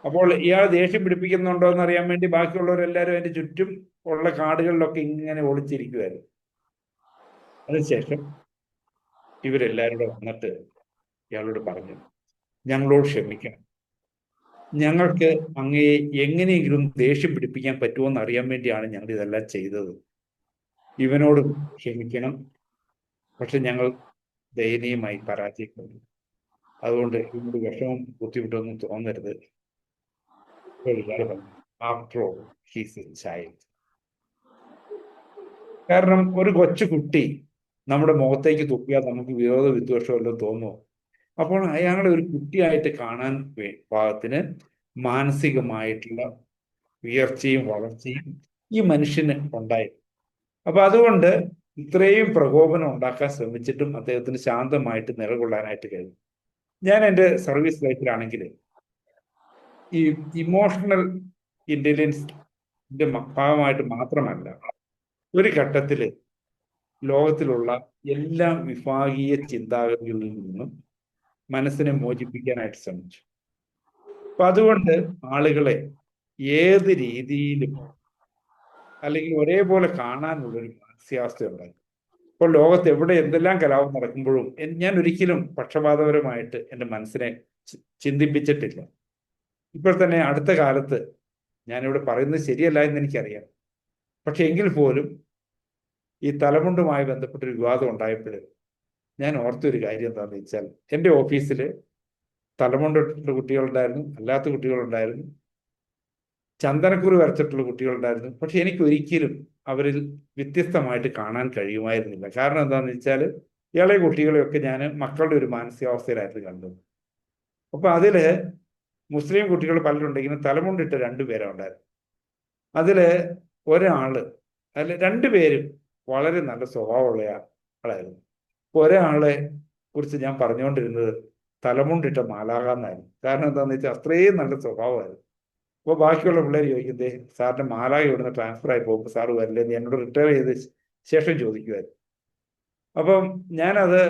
അപ്പോൾ ഇയാൾ ദേഷ്യം പിടിപ്പിക്കുന്നുണ്ടോ എന്ന് അറിയാൻ വേണ്ടി ബാക്കിയുള്ളവരെല്ലാവരും അതിന്റെ ചുറ്റും ഉള്ള കാടുകളിലൊക്കെ ഇങ്ങനെ ഒളിച്ചിരിക്കുമായിരുന്നു. അതിനുശേഷം ഇവരെല്ലാവരും കൂടെ വന്നിട്ട് ഇയാളോട് പറഞ്ഞു, ഞങ്ങളോട് ക്ഷമിക്കണം, ഞങ്ങൾക്ക് അങ്ങയെ എങ്ങനെയെങ്കിലും ദേഷ്യം പിടിപ്പിക്കാൻ പറ്റുമോ എന്ന് അറിയാൻ വേണ്ടിയാണ് ഞങ്ങൾ ഇതെല്ലാം ചെയ്തത്. ഇവനോട് ക്ഷമിക്കണം, പക്ഷെ ഞങ്ങൾ ദയനീയമായി പരാജയപ്പെട്ടു. അതുകൊണ്ട് ഇവനോട് വിഷമം ബുദ്ധിമുട്ടൊന്നും തോന്നരുത്. After all he's A child. കാരണം ഒരു കൊച്ചുകുട്ടി നമ്മുടെ മുഖത്തേക്ക് തുപ്പിയാൽ നമുക്ക് വിരോധ വിദ്വേഷമല്ലോ തോന്നുമോ? അപ്പോൾ അയാളെ ഒരു കുട്ടിയായിട്ട് കാണാൻ പാകത്തിന് മാനസികമായിട്ടുള്ള ഉയർച്ചയും വളർച്ചയും ഈ മനുഷ്യന് ഉണ്ടായി. അപ്പൊ അതുകൊണ്ട് ഇത്രയും പ്രകോപനം ഉണ്ടാക്കാൻ ശ്രമിച്ചിട്ടും അദ്ദേഹത്തിന് ശാന്തമായിട്ട് നിലകൊള്ളാനായിട്ട് കഴിഞ്ഞു. ഞാൻ എൻ്റെ സർവീസ് ലൈഫിലാണെങ്കിൽ ഈ ഇമോഷണൽ ഇന്റലിജൻസിന്റെ ഭാഗമായിട്ട് മാത്രമല്ല, ഒരു ഘട്ടത്തിൽ ലോകത്തിലുള്ള എല്ലാ വിഭാഗീയ ചിന്താഗതികളിൽ നിന്നും മനസ്സിനെ മോചിപ്പിക്കാനായിട്ട് ശ്രമിച്ചു. അപ്പൊ അതുകൊണ്ട് ആളുകളെ ഏത് രീതിയിലും അല്ലെങ്കിൽ ഒരേപോലെ കാണാനുള്ളൊരു മാനസികാവസ്ഥ ഉണ്ടായി. ഇപ്പോൾ ലോകത്ത് എവിടെ എന്തെല്ലാം കലാപം നടക്കുമ്പോഴും ഞാൻ ഒരിക്കലും പക്ഷപാതപരമായിട്ട് എൻ്റെ മനസ്സിനെ ചിന്തിപ്പിച്ചിട്ടില്ല. ഇപ്പോൾ തന്നെ അടുത്ത കാലത്ത് ഞാനിവിടെ പറയുന്നത് ശരിയല്ല എന്ന് എനിക്കറിയാം, പക്ഷെ എങ്കിൽ പോലും ഈ തലമുണ്ടുമായി ബന്ധപ്പെട്ടൊരു വിവാദം ഉണ്ടായപ്പോൾ ഞാൻ ഓർത്തൊരു കാര്യം എന്താണെന്ന് വെച്ചാൽ, എൻ്റെ ഓഫീസിൽ തലമുണ്ടിട്ടുള്ള കുട്ടികളുണ്ടായിരുന്നു, അല്ലാത്ത കുട്ടികളുണ്ടായിരുന്നു, ചന്ദനക്കുറി വരച്ചിട്ടുള്ള കുട്ടികളുണ്ടായിരുന്നു. പക്ഷെ എനിക്ക് ഒരിക്കലും അവരിൽ വ്യത്യസ്തമായിട്ട് കാണാൻ കഴിയുമായിരുന്നില്ല. കാരണം എന്താണെന്ന് വെച്ചാൽ ഇളയ കുട്ടികളെയൊക്കെ ഞാൻ മക്കളുടെ ഒരു മാനസികാവസ്ഥയിലായിരുന്നു കണ്ടത്. അപ്പൊ അതില് മുസ്ലിം കുട്ടികൾ പലരുണ്ടെങ്കിലും തലമുണ്ടിട്ട് 2 പേരാ ഉണ്ടായിരുന്നു. അതില് ഒരാള്, അതിൽ 2 പേരും വളരെ നല്ല സ്വഭാവമുള്ള ആളായിരുന്നു. ഒരാളെ കുറിച്ച് ഞാൻ പറഞ്ഞുകൊണ്ടിരുന്നത് തലമുണ്ടിട്ട മാലാഖ എന്നായിരുന്നു. കാരണം എന്താണെന്ന് വെച്ചാൽ അത്രയും നല്ല സ്വഭാവമായിരുന്നു. അപ്പോൾ ബാക്കിയുള്ള പിള്ളേർ ചോദിക്കുന്നേ, സാറിന്റെ മാലാഖ ഇവിടുന്ന് ട്രാൻസ്ഫർ ആയി പോകുമ്പോൾ സാറ് വരില്ലേ എന്ന് എന്നോട് റിട്ടയർ ചെയ്ത ശേഷം ചോദിക്കുമായിരുന്നു. അപ്പം ഞാനത്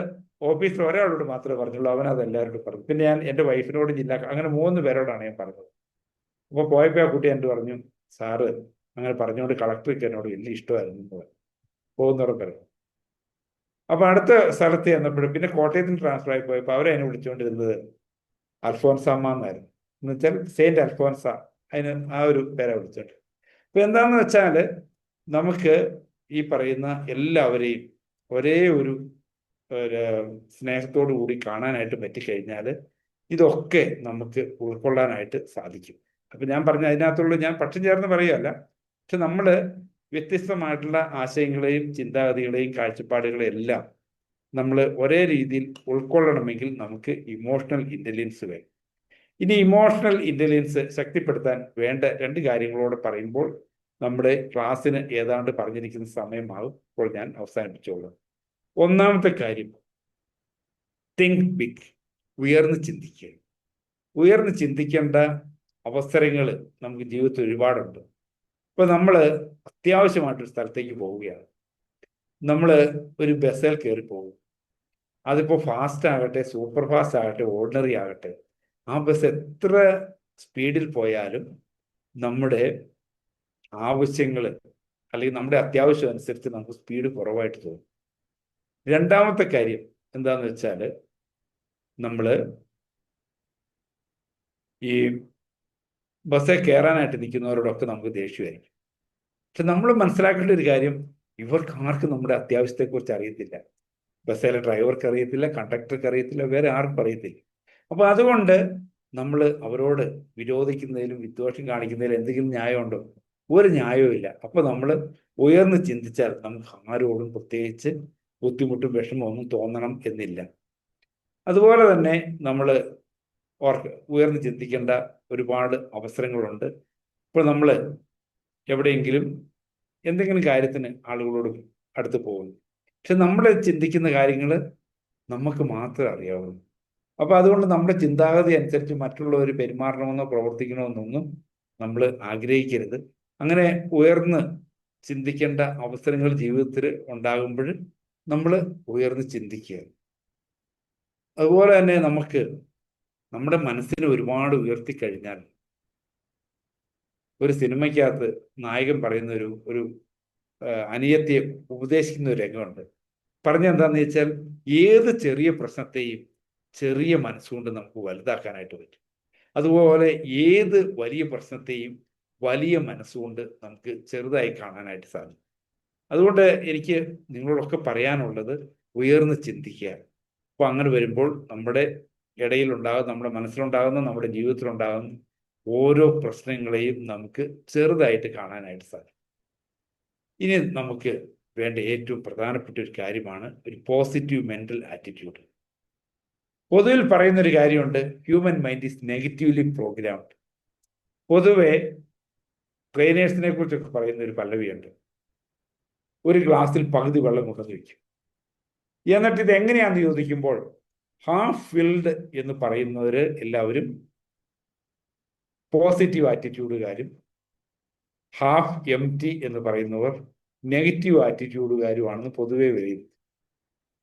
ഓഫീസിൽ ഒരാളോട് മാത്രമേ പറഞ്ഞുള്ളൂ, അവനത് എല്ലാവരോടും പറഞ്ഞു. പിന്നെ ഞാൻ എൻ്റെ വൈഫിനോട് അങ്ങനെ 3 പേരോടാണ് ഞാൻ പറഞ്ഞത്. അപ്പോൾ പോയപ്പോൾ ആ കുട്ടി എന്നോട് പറഞ്ഞു, സാറ് അങ്ങനെ പറഞ്ഞുകൊണ്ട് കളക്ടർക്ക് എന്നോട് വലിയ ഇഷ്ടമായിരുന്നു എന്ന് പറഞ്ഞു. പോകുന്നവരെ പറഞ്ഞു. അപ്പൊ അടുത്ത സ്ഥലത്ത് ചെന്നപ്പോഴും പിന്നെ കോട്ടയത്തിന് ട്രാൻസ്ഫർ ആയി പോയപ്പോൾ അവരെന്നെ വിളിച്ചുകൊണ്ടിരുന്നത് അൽഫോൻസാമ്മ എന്നായിരുന്നു. എന്ന് വെച്ചാൽ സെയിന്റ് അൽഫോൻസ, അതിന് ആ ഒരു പേരെ വിളിച്ചോണ്ട്. അപ്പൊ എന്താണെന്ന് വെച്ചാൽ നമുക്ക് ഈ പറയുന്ന എല്ലാവരെയും ഒരേ ഒരു സ്നേഹത്തോടു കൂടി കാണാനായിട്ട് പറ്റിക്കഴിഞ്ഞാൽ ഇതൊക്കെ നമുക്ക് ഉൾക്കൊള്ളാനായിട്ട് സാധിക്കും. അപ്പൊ ഞാൻ പറഞ്ഞ അതിനകത്തുള്ള, ഞാൻ പക്ഷം ചേർന്ന് പറയുകയല്ല, പക്ഷെ നമ്മൾ വ്യത്യസ്തമായിട്ടുള്ള ആശയങ്ങളെയും ചിന്താഗതികളെയും കാഴ്ചപ്പാടുകളെയും എല്ലാം നമ്മൾ ഒരേ രീതിയിൽ ഉൾക്കൊള്ളണമെങ്കിൽ നമുക്ക് ഇമോഷണൽ ഇന്റലിജൻസ് വേണം. ഇനി ഇമോഷണൽ ഇന്റലിജൻസ് ശക്തിപ്പെടുത്താൻ വേണ്ട 2 കാര്യങ്ങളോട് പറയുമ്പോൾ നമ്മുടെ ക്ലാസ്സിന് ഏതാണ്ട് പറഞ്ഞിരിക്കുന്ന സമയമാകും. ഇപ്പോൾ ഞാൻ അവസാനിപ്പിച്ചോളൂ. ഒന്നാമത്തെ കാര്യം, തിങ്ക് ബിഗ്. ഉയർന്ന് ചിന്തിക്കുക. ഉയർന്ന് ചിന്തിക്കേണ്ട അവസരങ്ങൾ നമുക്ക് ജീവിതത്തിൽ ഒരുപാടുണ്ട്. ഇപ്പൊ നമ്മൾ അത്യാവശ്യമായിട്ടൊരു സ്ഥലത്തേക്ക് പോവുകയാണ്. നമ്മൾ ഒരു ബസ്സിൽ കയറി പോകും. അതിപ്പോൾ ഫാസ്റ്റ് ആകട്ടെ, സൂപ്പർ ഫാസ്റ്റ് ആകട്ടെ, ഓർഡിനറി ആകട്ടെ, ആ ബസ് എത്ര സ്പീഡിൽ പോയാലും നമ്മുടെ ആവശ്യങ്ങൾ അല്ലെങ്കിൽ നമ്മുടെ അത്യാവശ്യം അനുസരിച്ച് നമുക്ക് സ്പീഡ് കുറവായിട്ട് തോന്നും. രണ്ടാമത്തെ കാര്യം എന്താന്ന് വെച്ചാൽ, നമ്മൾ ഈ ബസ്സിൽ കയറാനായിട്ട് നിൽക്കുന്നവരോടൊക്കെ നമുക്ക് ദേഷ്യമായിരിക്കും. പക്ഷെ നമ്മൾ മനസ്സിലാക്കേണ്ട ഒരു കാര്യം, ഇവർക്ക് ആർക്കും നമ്മുടെ അത്യാവശ്യത്തെക്കുറിച്ച് അറിയത്തില്ല. ബസ്സിലെ ഡ്രൈവർക്ക് അറിയത്തില്ല, കണ്ടക്ടർക്ക് അറിയത്തില്ല, വേറെ ആർക്കും അറിയത്തില്ല. അപ്പോൾ അതുകൊണ്ട് നമ്മൾ അവരോട് വിരോധിക്കുന്നതിലും വിദ്വേഷം കാണിക്കുന്നതിലും എന്തെങ്കിലും ന്യായമുണ്ടോ? ഒരു ന്യായവും ഇല്ല. അപ്പോൾ നമ്മൾ ഉയർന്ന് ചിന്തിച്ചാൽ നമുക്ക് ആരോടും പ്രത്യേകിച്ച് ബുദ്ധിമുട്ടും വിഷമമൊന്നും തോന്നണം എന്നില്ല. അതുപോലെ തന്നെ നമ്മൾ ഉയർന്ന് ചിന്തിക്കേണ്ട ഒരുപാട് അവസരങ്ങളുണ്ട്. ഇപ്പോൾ നമ്മൾ എവിടെയെങ്കിലും എന്തെങ്കിലും കാര്യത്തിന് ആളുകളോട് അടുത്ത് പോകുന്നു, പക്ഷെ നമ്മൾ ചിന്തിക്കുന്ന കാര്യങ്ങൾ നമുക്ക് മാത്രമേ അറിയാവുള്ളൂ. അപ്പോൾ അതുകൊണ്ട് നമ്മുടെ ചിന്താഗതി അനുസരിച്ച് മറ്റുള്ളവർ പെരുമാറണമെന്നോ പ്രവർത്തിക്കണമെന്നൊന്നും നമ്മൾ ആഗ്രഹിക്കരുത്. അങ്ങനെ ഉയർന്ന് ചിന്തിക്കേണ്ട അവസരങ്ങൾ ജീവിതത്തിൽ ഉണ്ടാകുമ്പോൾ നമ്മൾ ഉയർന്ന് ചിന്തിക്കുക. അതുപോലെ തന്നെ നമുക്ക് നമ്മുടെ മനസ്സിനെ ഒരുപാട് ഉയർത്തിക്കഴിഞ്ഞാൽ, ഒരു സിനിമയ്ക്കകത്ത് നായകൻ പറയുന്ന ഒരു അനിയത്തിയെ ഉപദേശിക്കുന്ന ഒരു രംഗമുണ്ട്. പറഞ്ഞെന്താന്ന് വെച്ചാൽ, ഏത് ചെറിയ പ്രശ്നത്തെയും ചെറിയ മനസ്സുകൊണ്ട് നമുക്ക് വലുതാക്കാനായിട്ട് പറ്റും. അതുപോലെ ഏത് വലിയ പ്രശ്നത്തെയും വലിയ മനസ്സുകൊണ്ട് നമുക്ക് ചെറുതായി കാണാനായിട്ട് സാധിക്കും. അതുകൊണ്ട് എനിക്ക് നിങ്ങളോടൊക്കെ പറയാനുള്ളത്, ഉയർന്ന് ചിന്തിക്കുക. അപ്പോൾ അങ്ങനെ വരുമ്പോൾ നമ്മുടെ ഇടയിലുണ്ടാകുന്ന, നമ്മുടെ മനസ്സിലുണ്ടാകുന്ന, നമ്മുടെ ജീവിതത്തിലുണ്ടാകുന്ന ഓരോ പ്രശ്നങ്ങളെയും നമുക്ക് ചെറുതായിട്ട് കാണാനായിട്ട് സാധിക്കും. ഇനി നമുക്ക് വേണ്ട ഏറ്റവും പ്രധാനപ്പെട്ട ഒരു കാര്യമാണ് ഒരു പോസിറ്റീവ് മെന്റൽ ആറ്റിറ്റ്യൂഡ്. പൊതുവിൽ പറയുന്നൊരു കാര്യമുണ്ട്, human mind is negatively programmed. പൊതുവെ ട്രെയിനേഴ്സിനെ കുറിച്ചൊക്കെ പറയുന്ന ഒരു പല്ലവിയുണ്ട്, ഒരു ഗ്ലാസ്സിൽ പകുതി വെള്ളം കൊണ്ടുവന്ന് വയ്ക്കും. എന്നിട്ട് ഇത് എങ്ങനെയാണെന്ന് ചോദിക്കുമ്പോൾ, ഹാഫ് ഫിൽഡ് എന്ന് പറയുന്നവർ എല്ലാവരും പോസിറ്റീവ് ആറ്റിറ്റ്യൂഡുകാരും, ഹാഫ് എംറ്റി എന്ന് പറയുന്നവർ നെഗറ്റീവ് ആറ്റിറ്റ്യൂഡുകാരുമാണെന്ന് പൊതുവെ വിലയിരുത്തും.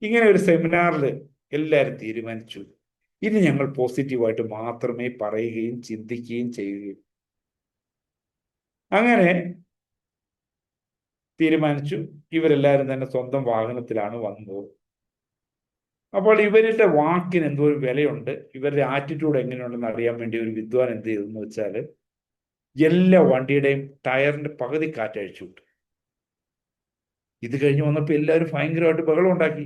ഇങ്ങനെ ഒരു സെമിനാറിൽ എല്ലാവരും തീരുമാനിച്ചു, ഇനി ഞങ്ങൾ പോസിറ്റീവായിട്ട് മാത്രമേ പറയുകയും ചിന്തിക്കുകയും ചെയ്യുകയും. അങ്ങനെ തീരുമാനിച്ചു. ഇവരെല്ലാവരും തന്നെ സ്വന്തം വാഹനത്തിലാണ് വന്നത്. അപ്പോൾ ഇവരുടെ വാക്കിന് എന്തോ ഒരു വിലയുണ്ട്, ഇവരുടെ ആറ്റിറ്റ്യൂഡ് എങ്ങനെയുണ്ടെന്ന് അറിയാൻ വേണ്ടി ഒരു വിദ്വാൻ എന്ത് ചെയ്തെന്ന് വെച്ചാൽ, എല്ലാ വണ്ടിയുടെയും ടയറിന്റെ പകുതി കാറ്റഴിച്ചു വിട്ടു. ഇത് കഴിഞ്ഞ് വന്നപ്പോൾ എല്ലാവരും ഭയങ്കരമായിട്ട് ബഹളം ഉണ്ടാക്കി.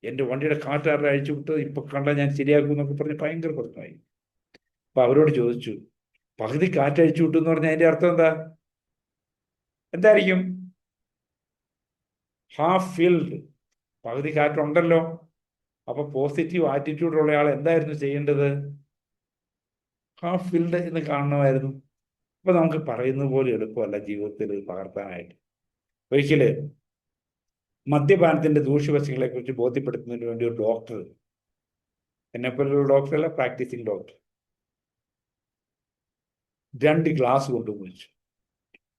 എൻ്റെ വണ്ടിയുടെ കാറ്റാറിൽ അഴിച്ചു വിട്ടത് ഇപ്പൊ കണ്ടാൽ ഞാൻ ശരിയാക്കും എന്നൊക്കെ പറഞ്ഞ് ഭയങ്കര പ്രശ്നമായി. അപ്പൊ അവരോട് ചോദിച്ചു, പകുതി കാറ്റഴിച്ചു വിട്ടു എന്ന് പറഞ്ഞാൽ അതിന്റെ അർത്ഥം എന്തായിരിക്കും? ഹാഫ് ഫിൽഡ്, പകുതി കാറ്റുണ്ടല്ലോ. അപ്പൊ പോസിറ്റീവ് ആറ്റിറ്റ്യൂഡ് ഉള്ള ആൾ എന്തായിരുന്നു ചെയ്യേണ്ടത്? ഹാഫ് ഫിൽഡ് എന്ന് കാണണമായിരുന്നു. അപ്പൊ നമുക്ക് പറയുന്ന പോലെ എളുപ്പമല്ല ജീവിതത്തിൽ പകർത്താനായിട്ട്. ഒരിക്കല് മദ്യപാനത്തിന്റെ ദൂഷ്യവശങ്ങളെ കുറിച്ച് ബോധ്യപ്പെടുത്തുന്നതിന് വേണ്ടി ഒരു ഡോക്ടർ, എന്നെപ്പോലുള്ള ഡോക്ടറല്ല, പ്രാക്ടീസിങ് ഡോക്ടർ, 2 ഗ്ലാസ് കൊണ്ടുവച്ചു.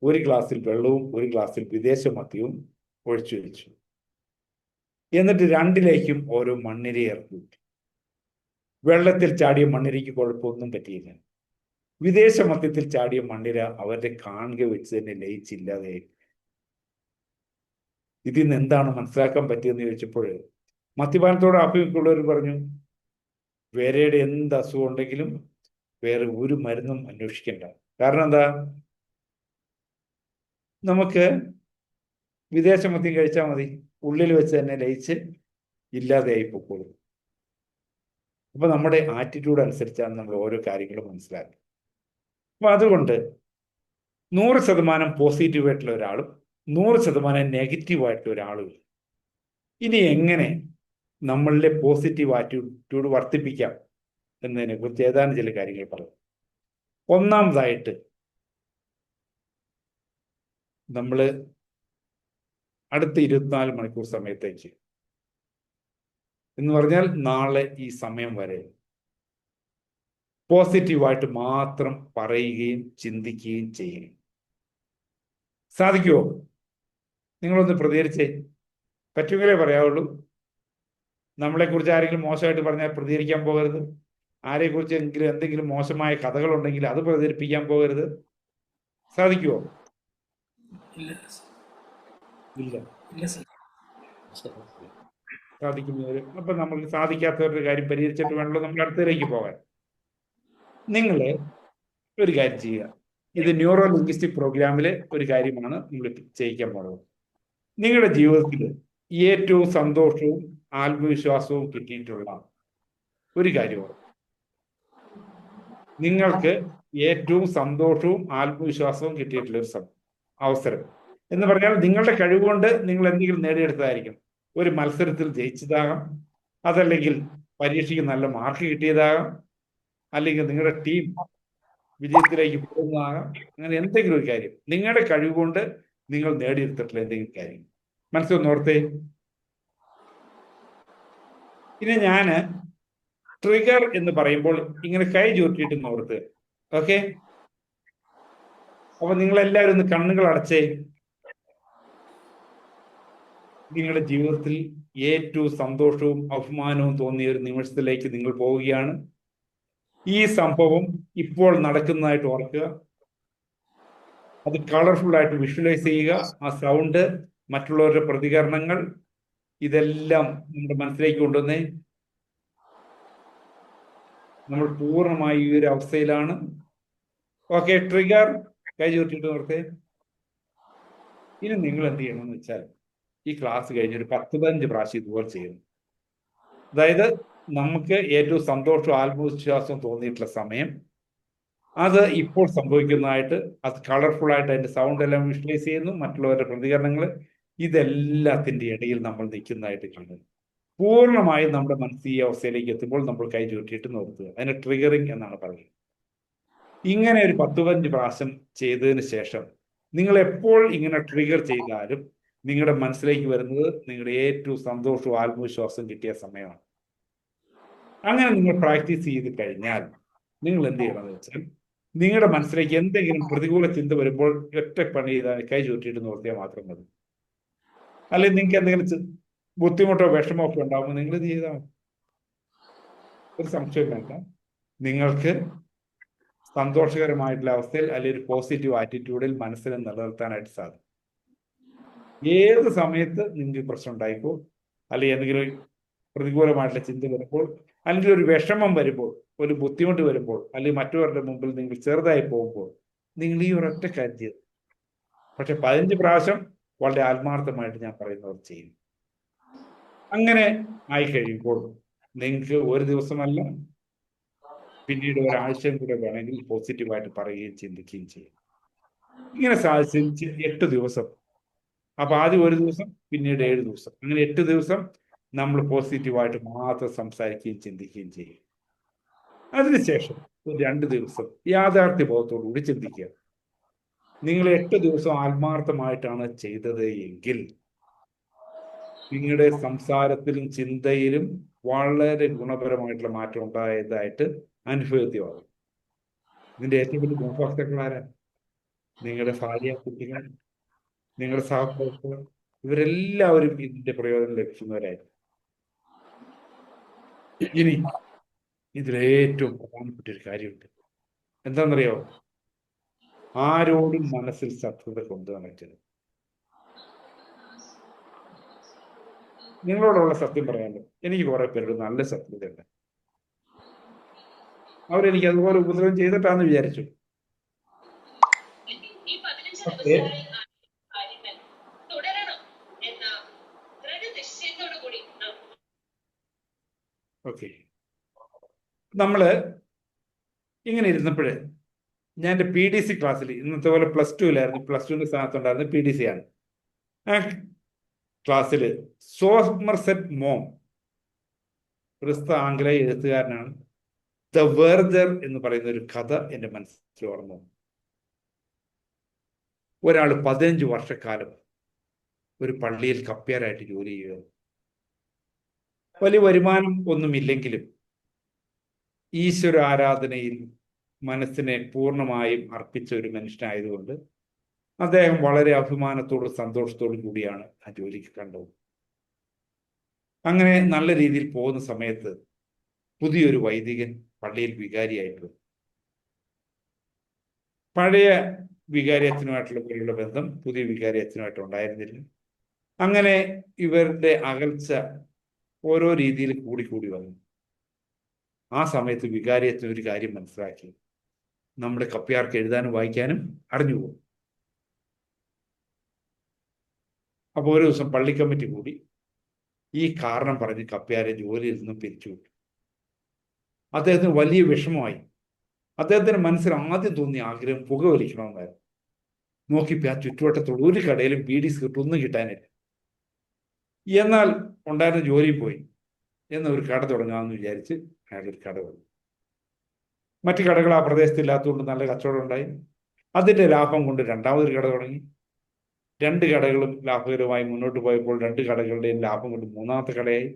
ഒരു ഗ്ലാസ്സിൽ വെള്ളവും ഒരു ഗ്ലാസ്സിൽ വിദേശ മദ്യവും ഒഴിച്ചു വെച്ചു. എന്നിട്ട് 2ലേക്കും ഓരോ മണ്ണിര ഇറക്കി. വെള്ളത്തിൽ ചാടിയ മണ്ണിരയ്ക്ക് കുഴപ്പമൊന്നും പറ്റിയില്ല. വിദേശ മദ്യത്തിൽ ചാടിയ മണ്ണിര അവരുടെ കാണുക വെച്ച് തന്നെ ലയിച്ചില്ലാതെ. ഇതിൽ നിന്ന് എന്താണ് മനസ്സിലാക്കാൻ പറ്റിയെന്ന് ചോദിച്ചപ്പോൾ, മദ്യപാനത്തോട് ആഭിമുഖ്യമുള്ളവർ പറഞ്ഞു, വേറെയുടെ എന്ത് അസുഖം ഉണ്ടെങ്കിലും വേറെ ഒരു മരുന്നും അന്വേഷിക്കേണ്ട. കാരണം എന്താ? നമുക്ക് വിദേശ മദ്യം കഴിച്ചാൽ മതി, ഉള്ളിൽ വെച്ച് തന്നെ ലയിച്ച് ഇല്ലാതെയായി പൊക്കോളും. അപ്പൊ നമ്മുടെ ആറ്റിറ്റ്യൂഡ് അനുസരിച്ചാണ് നമ്മൾ ഓരോ കാര്യങ്ങളും മനസ്സിലാക്കുക. അപ്പൊ അതുകൊണ്ട് 100% പോസിറ്റീവായിട്ടുള്ള ഒരാളും 100% നെഗറ്റീവായിട്ടുള്ള ഒരാളും. ഇനി എങ്ങനെ നമ്മളുടെ പോസിറ്റീവ് ആറ്റിറ്റ്യൂഡ് വർദ്ധിപ്പിക്കാം എന്നതിനെ കുറിച്ച് ഏതാനും ചില കാര്യങ്ങൾ പറയും. ഒന്നാമതായിട്ട്, നമ്മൾ അടുത്ത 24 മണിക്കൂർ സമയത്തേക്ക് എന്ന് പറഞ്ഞാൽ നാളെ ഈ സമയം വരെ പോസിറ്റീവായിട്ട് മാത്രം പറയുകയും ചിന്തിക്കുകയും ചെയ്യണം. സാധിക്കുമോ? നിങ്ങളൊന്ന് പ്രതികരിച്ചേ. പറ്റുമെങ്കിലേ പറയാവുള്ളൂ. നമ്മളെക്കുറിച്ച് ആരെങ്കിലും മോശമായിട്ട് പറഞ്ഞാൽ പ്രതികരിക്കാൻ പോകരുത്. ആരെക്കുറിച്ച് എന്തെങ്കിലും മോശമായ കഥകളുണ്ടെങ്കിൽ അത് പ്രചരിപ്പിക്കാൻ പോകരുത്. സാധിക്കുമോ?
ഇല്ല
ഇല്ല.
ഇല്ല സർ.
സാധിക്കുന്നവര് അപ്പൊ നമുക്ക് സാധിക്കാത്തവരുടെ കാര്യം പരിഹരിച്ചിട്ട് വേണമല്ലോ നമ്മൾ അടുത്തതിലേക്ക് പോകാൻ. നിങ്ങൾ ഒരു കാര്യം ചെയ്യുക. ഇത് ന്യൂറോ ലിംഗ്വിസ്റ്റിക് പ്രോഗ്രാമിലെ ഒരു കാര്യമാണ് നമ്മൾ ചെയ്യിക്കാൻ പോകുന്നത്. നിങ്ങളുടെ ജീവിതത്തിൽ ഏറ്റവും സന്തോഷവും ആത്മവിശ്വാസവും കിട്ടിയിട്ടുള്ള ഒരു കാര്യമാണ്. നിങ്ങൾക്ക് ഏറ്റവും സന്തോഷവും ആത്മവിശ്വാസവും കിട്ടിയിട്ടുള്ള ഒരു അവസരം എന്ന് പറഞ്ഞാൽ നിങ്ങളുടെ കഴിവുകൊണ്ട് നിങ്ങൾ എന്തെങ്കിലും നേടിയെടുത്തതായിരിക്കും. ഒരു മത്സരത്തിൽ ജയിച്ചതാകാം, അതല്ലെങ്കിൽ പരീക്ഷയ്ക്ക് നല്ല മാർക്ക് കിട്ടിയതാകാം, അല്ലെങ്കിൽ നിങ്ങളുടെ ടീം വിജയത്തിലേക്ക് പോകുന്നതാകാം. അങ്ങനെ എന്തെങ്കിലും ഒരു കാര്യം നിങ്ങളുടെ കഴിവുകൊണ്ട് നിങ്ങൾ നേടിയെടുത്തിട്ടുള്ള എന്തെങ്കിലും കാര്യം മനസ്സിലൊന്നോർത്തേ. ഇനി ഞാൻ ട്രിഗർ എന്ന് പറയുമ്പോൾ ഇങ്ങനെ കൈ ചുരുട്ടിയിട്ട് നോർത്ത്. ഓക്കെ, അപ്പൊ നിങ്ങളെല്ലാവരും ഒന്ന് കണ്ണുകൾ അടച്ചേ. നിങ്ങളുടെ ജീവിതത്തിൽ ഏറ്റവും സന്തോഷവും അഭിമാനവും തോന്നിയ ഒരു നിമിഷത്തിലേക്ക് നിങ്ങൾ പോവുകയാണ്. ഈ സംഭവം ഇപ്പോൾ നടക്കുന്നതായിട്ട് ഓർക്കുക. അത് കളർഫുൾ ആയിട്ട് വിഷ്വലൈസ് ചെയ്യുക. ആ സൗണ്ട്, മറ്റുള്ളവരുടെ പ്രതികരണങ്ങൾ, ഇതെല്ലാം നമ്മുടെ മനസ്സിലേക്ക് കൊണ്ടുവന്നേ. നമ്മൾ പൂർണ്ണമായി ഈ ഒരു അവസ്ഥയിലാണ്. ഓക്കെ, ട്രിഗർ കൈ ചുരുട്ടിട്ട് നിർത്തേ. ഇനി നിങ്ങൾ എന്ത് ചെയ്യണമെന്ന് വെച്ചാൽ ഈ ക്ലാസ് കഴിഞ്ഞ് ഒരു 10-15 പ്രാവശ്യം ഇതുപോലെ ചെയ്യുന്നു. അതായത് നമുക്ക് ഏറ്റവും സന്തോഷവും ആത്മവിശ്വാസവും തോന്നിയിട്ടുള്ള സമയം അത് ഇപ്പോൾ സംഭവിക്കുന്നതായിട്ട്, അത് കളർഫുൾ ആയിട്ട് അതിന്റെ സൗണ്ട് എല്ലാം വിഷ്വലൈസ് ചെയ്യുന്നു, മറ്റുള്ളവരുടെ പ്രതികരണങ്ങൾ, ഇതെല്ലാത്തിന്റെ ഇടയിൽ നമ്മൾ നിൽക്കുന്നതായിട്ട് കാണുന്നു. പൂർണ്ണമായും നമ്മുടെ മനസ്സ് ഈ അവസ്ഥയിലേക്ക് എത്തുമ്പോൾ നമ്മൾ കൈ ചുരുട്ടിയിട്ട് നിർത്തുക. അതിന് ട്രിഗറിങ് എന്നാണ് പറയുന്നത്. ഇങ്ങനെ ഒരു 10-15 പ്രാവശ്യം ചെയ്തതിന് ശേഷം നിങ്ങൾ എപ്പോൾ ഇങ്ങനെ ട്രിഗർ ചെയ്താലും നിങ്ങളുടെ മനസ്സിലേക്ക് വരുന്നത് നിങ്ങളുടെ ഏറ്റവും സന്തോഷവും ആത്മവിശ്വാസവും കിട്ടിയ സമയമാണ്. അങ്ങനെ നിങ്ങൾ പ്രാക്ടീസ് ചെയ്ത് കഴിഞ്ഞാൽ നിങ്ങൾ എന്ത് ചെയ്യണമെന്ന് വെച്ചാൽ നിങ്ങളുടെ മനസ്സിലേക്ക് എന്തെങ്കിലും പ്രതികൂല ചിന്ത വരുമ്പോൾ ഒറ്റ പണി ചെയ്താൽ കൈ ചുരുട്ടിയിട്ട് നിർത്തിയാൽ മാത്രം മതി. അല്ലെങ്കിൽ നിങ്ങൾക്ക് എന്തെങ്കിലും ബുദ്ധിമുട്ടോ വിഷമോ ഒക്കെ ഉണ്ടാകുമ്പോൾ നിങ്ങൾ ഇത് ചെയ്താൽ മതി. ഒരു സംശയം വേണ്ട. നിങ്ങൾക്ക് സന്തോഷകരമായിട്ടുള്ള അവസ്ഥയിൽ അല്ലെങ്കിൽ ഒരു പോസിറ്റീവ് ആറ്റിറ്റ്യൂഡിൽ മനസ്സിനെ നിലനിർത്താനായിട്ട് സാധിക്കും. ഏത് സമയത്ത് നിങ്ങൾക്ക് പ്രശ്നം ഉണ്ടായിക്കോ, അല്ലെങ്കിൽ എന്തെങ്കിലും പ്രതികൂലമായിട്ടുള്ള ചിന്ത വരുമ്പോൾ, അല്ലെങ്കിൽ ഒരു വിഷമം വരുമ്പോൾ, ഒരു ബുദ്ധിമുട്ട് വരുമ്പോൾ, അല്ലെങ്കിൽ മറ്റവരുടെ മുമ്പിൽ നിങ്ങൾ ചെറുതായി പോകുമ്പോൾ നിങ്ങൾ ഈ ഒരൊറ്റ കാര്യം ചെയ്തു. പക്ഷെ 15 പ്രാവശ്യം വളരെ ആത്മാർത്ഥമായിട്ട് ഞാൻ പറയുന്നവർ ചെയ്യും. അങ്ങനെ ആയി കഴിയുമ്പോൾ നിങ്ങൾക്ക് ഒരു ദിവസമല്ല, പിന്നീട് ഒരാഴ്ചയും കൂടെ വേണമെങ്കിൽ പോസിറ്റീവായിട്ട് പറയുകയും ചിന്തിക്കുകയും ചെയ്യും. ഇങ്ങനെ സാധിച്ച് 8 ദിവസം. അപ്പൊ ആദ്യം 1 ദിവസം, പിന്നീട് 7 ദിവസം, അങ്ങനെ 8 ദിവസം നമ്മൾ പോസിറ്റീവായിട്ട് മാത്രം സംസാരിക്കുകയും ചിന്തിക്കുകയും ചെയ്യും. അതിനുശേഷം ഒരു 2 ദിവസം യാഥാർത്ഥ്യ ബോധത്തോടുകൂടി ചിന്തിക്കുക. നിങ്ങൾ 8 ദിവസം ആത്മാർത്ഥമായിട്ടാണ് ചെയ്തത് എങ്കിൽ നിങ്ങളുടെ സംസാരത്തിലും ചിന്തയിലും വളരെ ഗുണപരമായിട്ടുള്ള മാറ്റം ഉണ്ടായതായിട്ട് അനുഭവത്യമാകും. ഇതിന്റെ ഏറ്റവും വലിയ ഗുണഭോക്താക്കൾ ആരാണ്? നിങ്ങളുടെ ഭാര്യ, കുട്ടികൾ, നിങ്ങളുടെ സഹപ്രവർത്തകർ, ഇവരെല്ലാവരും ഇതിന്റെ പ്രയോജനം ലഭിക്കുന്നവരായിരിക്കും. ഇനി ഇതിലേറ്റവും പ്രധാനപ്പെട്ട ഒരു കാര്യമുണ്ട്. എന്താണെന്നറിയോ? ആരോടും മനസ്സിൽ ശത്രുത കൊണ്ടുവന്നിട്ട് നിങ്ങളോടുള്ള സത്യം പറയാമല്ലോ, എനിക്ക് കുറെ പേരോട് നല്ല ശത്രുതയുണ്ട്. അവരെനിക്ക് അതുപോലെ ഉപദ്രവം ചെയ്തിട്ടാന്ന് വിചാരിച്ചു. പക്ഷേ ഓക്കെ, നമ്മള് ഇങ്ങനെ ഇരുന്നപ്പോഴേ ഞാൻ എൻ്റെ PDC ക്ലാസ്സിൽ, ഇന്നത്തെ പോലെ +2-ലായിരുന്നു, +2-ന്റെ സ്ഥാനത്തുണ്ടായിരുന്നു PDC ആണ്. ആ ക്ലാസ്സിൽ സോമർസെറ്റ് മോം, ക്രിസ്ത ആംഗലേയ എഴുത്തുകാരനാണ്, ദ വെർജർ എന്ന് പറയുന്ന ഒരു കഥ എൻ്റെ മനസ്സിൽ ഓർമ്മ വന്നു. ഒരാൾ 15 വർഷക്കാലം ഒരു പള്ളിയിൽ കപ്പ്യാരായിട്ട് ജോലി ചെയ്യുക. വലിയ വരുമാനം ഒന്നുമില്ലെങ്കിലും ഈശ്വര ആരാധനയിൽ മനസ്സിനെ പൂർണ്ണമായും അർപ്പിച്ച ഒരു മനുഷ്യനായതുകൊണ്ട് അദ്ദേഹം വളരെ അഭിമാനത്തോടും സന്തോഷത്തോടും കൂടിയാണ് ആ ജോലിക്ക് കണ്ടത്. അങ്ങനെ നല്ല രീതിയിൽ പോകുന്ന സമയത്ത് പുതിയൊരു വൈദികൻ പള്ളിയിൽ വികാരിയായിട്ട് പഴയ വികാരിയച്ഛനുമായിട്ടുള്ള പോലുള്ള ബന്ധം പുതിയ വികാരിയച്ഛനുമായിട്ട് ഉണ്ടായിരുന്നില്ല. അങ്ങനെ ഇവരുടെ അകൽച്ച ഓരോ രീതിയിൽ കൂടിക്കൂടി വന്നു. ആ സമയത്ത് വികാരിയച്ഛൻ ഒരു കാര്യം മനസ്സിലാക്കി, നമ്മുടെ കപ്പ്യാർക്ക് എഴുതാനും വായിക്കാനും അറിഞ്ഞുപോകും. അപ്പോൾ ഒരു ദിവസം പള്ളി കമ്മിറ്റി കൂടി ഈ കാരണം പറഞ്ഞ് കപ്പ്യാരെ ജോലിയിൽ നിന്നും പിരിച്ചുവിട്ടു. അദ്ദേഹത്തിന് വലിയ വിഷമമായി. അദ്ദേഹത്തിന്റെ മനസ്സിൽ ആദ്യം തോന്നിയ ആഗ്രഹം പുകവലിക്കണമെന്നായിരുന്നു. നോക്കിപ്പോ ആ ചുറ്റുവട്ടത്തുള്ള ഒരു കടയിലും ബീഡി സിഗരറ്റ് ഒന്നും കിട്ടാനില്ല. എന്നാൽ ഉണ്ടായിരുന്ന ജോലി പോയി എന്ന ഒരു കട തുടങ്ങാമെന്ന് വിചാരിച്ച് അയാൾ ഒരു കട തുടങ്ങി. മറ്റു കടകൾ ആ പ്രദേശത്ത് ഇല്ലാത്തതുകൊണ്ട് നല്ല കച്ചവടം ഉണ്ടായി. അതിന്റെ ലാഭം കൊണ്ട് രണ്ടാമതൊരു കട തുടങ്ങി. 2 കടകളും ലാഭകരമായി മുന്നോട്ട് പോയപ്പോൾ 2 കടകളുടെയും ലാഭം കൊണ്ട് മൂന്നാമത്തെ കടയായി.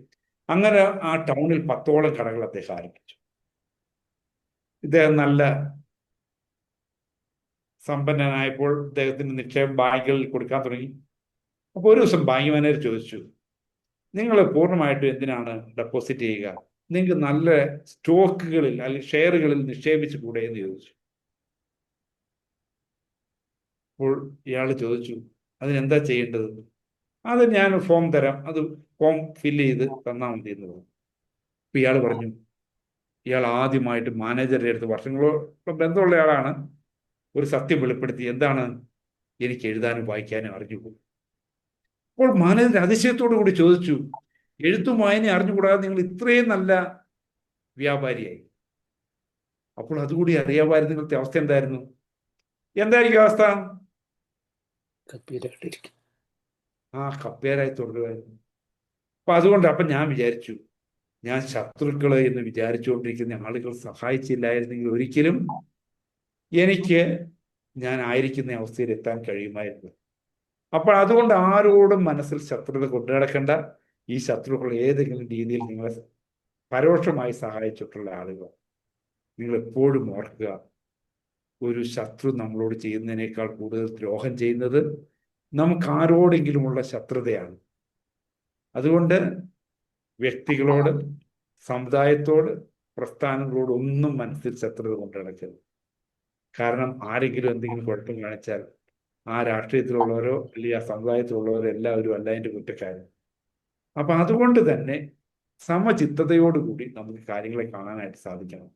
അങ്ങനെ ആ ടൗണിൽ 10ഓളം കടകൾ അദ്ദേഹം ആരംഭിച്ചു. ഇദ്ദേഹം നല്ല സമ്പന്നനായപ്പോൾ ഇദ്ദേഹത്തിന് നിക്ഷേപം ബാങ്കുകളിൽ കൊടുക്കാൻ തുടങ്ങി. അപ്പോൾ ഒരു ദിവസം ബാങ്ക് മാനേജർ ചോദിച്ചു, നിങ്ങൾ പൂർണ്ണമായിട്ടും എന്തിനാണ് ഡെപ്പോസിറ്റ് ചെയ്യുക? നിങ്ങൾക്ക് നല്ല സ്റ്റോക്കുകളിൽ അല്ലെങ്കിൽ ഷെയറുകളിൽ നിക്ഷേപിച്ചു കൂടെ എന്ന് ചോദിച്ചു. അപ്പോൾ ഇയാൾ ചോദിച്ചു, അതിനെന്താ ചെയ്യേണ്ടത്? അത് ഞാൻ ഫോം തരാം, അത് ഫോം ഫില്ല് ചെയ്ത് തന്നാൽ മതി എന്ന് പറഞ്ഞു. അപ്പൊ ഇയാൾ പറഞ്ഞു, ഇയാൾ ആദ്യമായിട്ട് മാനേജറുടെ അടുത്ത് വർഷങ്ങളോളം ബന്ധമുള്ള ആളാണ്, ഒരു സത്യം വെളിപ്പെടുത്തി. എന്താണ്? എനിക്ക് എഴുതാനും വായിക്കാനും അറിഞ്ഞുകൂടും. അപ്പോൾ മാനേജർ അതിശയത്തോടു കൂടി ചോദിച്ചു, എഴുത്തും വായനയും അറിഞ്ഞുകൂടാതെ നിങ്ങൾ ഇത്രയും നല്ല വ്യാപാരിയായി, അപ്പോൾ അതുകൂടി അറിയാമായിരുന്നു നിങ്ങളുടെ അവസ്ഥ എന്തായിരുന്നു? എന്തായിരിക്കും അവസ്ഥ? ആ കപ്പേരായി തുടരുമായിരുന്നു. അപ്പൊ ഞാൻ വിചാരിച്ചു, ഞാൻ ശത്രുക്കളെ എന്ന് വിചാരിച്ചുകൊണ്ടിരിക്കുന്ന ആളുകൾ സഹായിച്ചില്ലായിരുന്നെങ്കിൽ ഒരിക്കലും എനിക്ക് ഞാൻ ആയിരിക്കുന്ന അവസ്ഥയിൽ എത്താൻ കഴിയുമായിരുന്നു. അപ്പോൾ അതുകൊണ്ട് ആരോടും മനസ്സിൽ ശത്രുത കൊണ്ടു നടക്കേണ്ട. ഈ ശത്രുക്കൾ ഏതെങ്കിലും രീതിയിൽ നിങ്ങളെ പരോക്ഷമായി സഹായിച്ചിട്ടുള്ള ആളുകൾ നിങ്ങൾ എപ്പോഴും ഓർക്കുക, ഒരു ശത്രു നമ്മളോട് ചെയ്യുന്നതിനേക്കാൾ കൂടുതൽ ദ്രോഹം ചെയ്യുന്നത് നമുക്ക് ആരോടെങ്കിലുമുള്ള ശത്രുതയാണ്. അതുകൊണ്ട് വ്യക്തികളോട്, സമുദായത്തോട്, പ്രസ്ഥാനങ്ങളോട് ഒന്നും മനസ്സിൽ ശത്രുത കൊണ്ടു നടക്കരുത്. കാരണം ആരെങ്കിലും എന്തെങ്കിലും കുഴപ്പം കാണിച്ചാൽ ആ രാഷ്ട്രീയത്തിലുള്ളവരോ അല്ലെങ്കിൽ ആ സമുദായത്തിലുള്ളവരോ എല്ലാവരും അല്ല അതിൻ്റെ കുറ്റക്കാരൻ. അപ്പൊ അതുകൊണ്ട് തന്നെ സമചിത്തതയോടുകൂടി നമുക്ക് കാര്യങ്ങളെ കാണാനായിട്ട് സാധിക്കണം.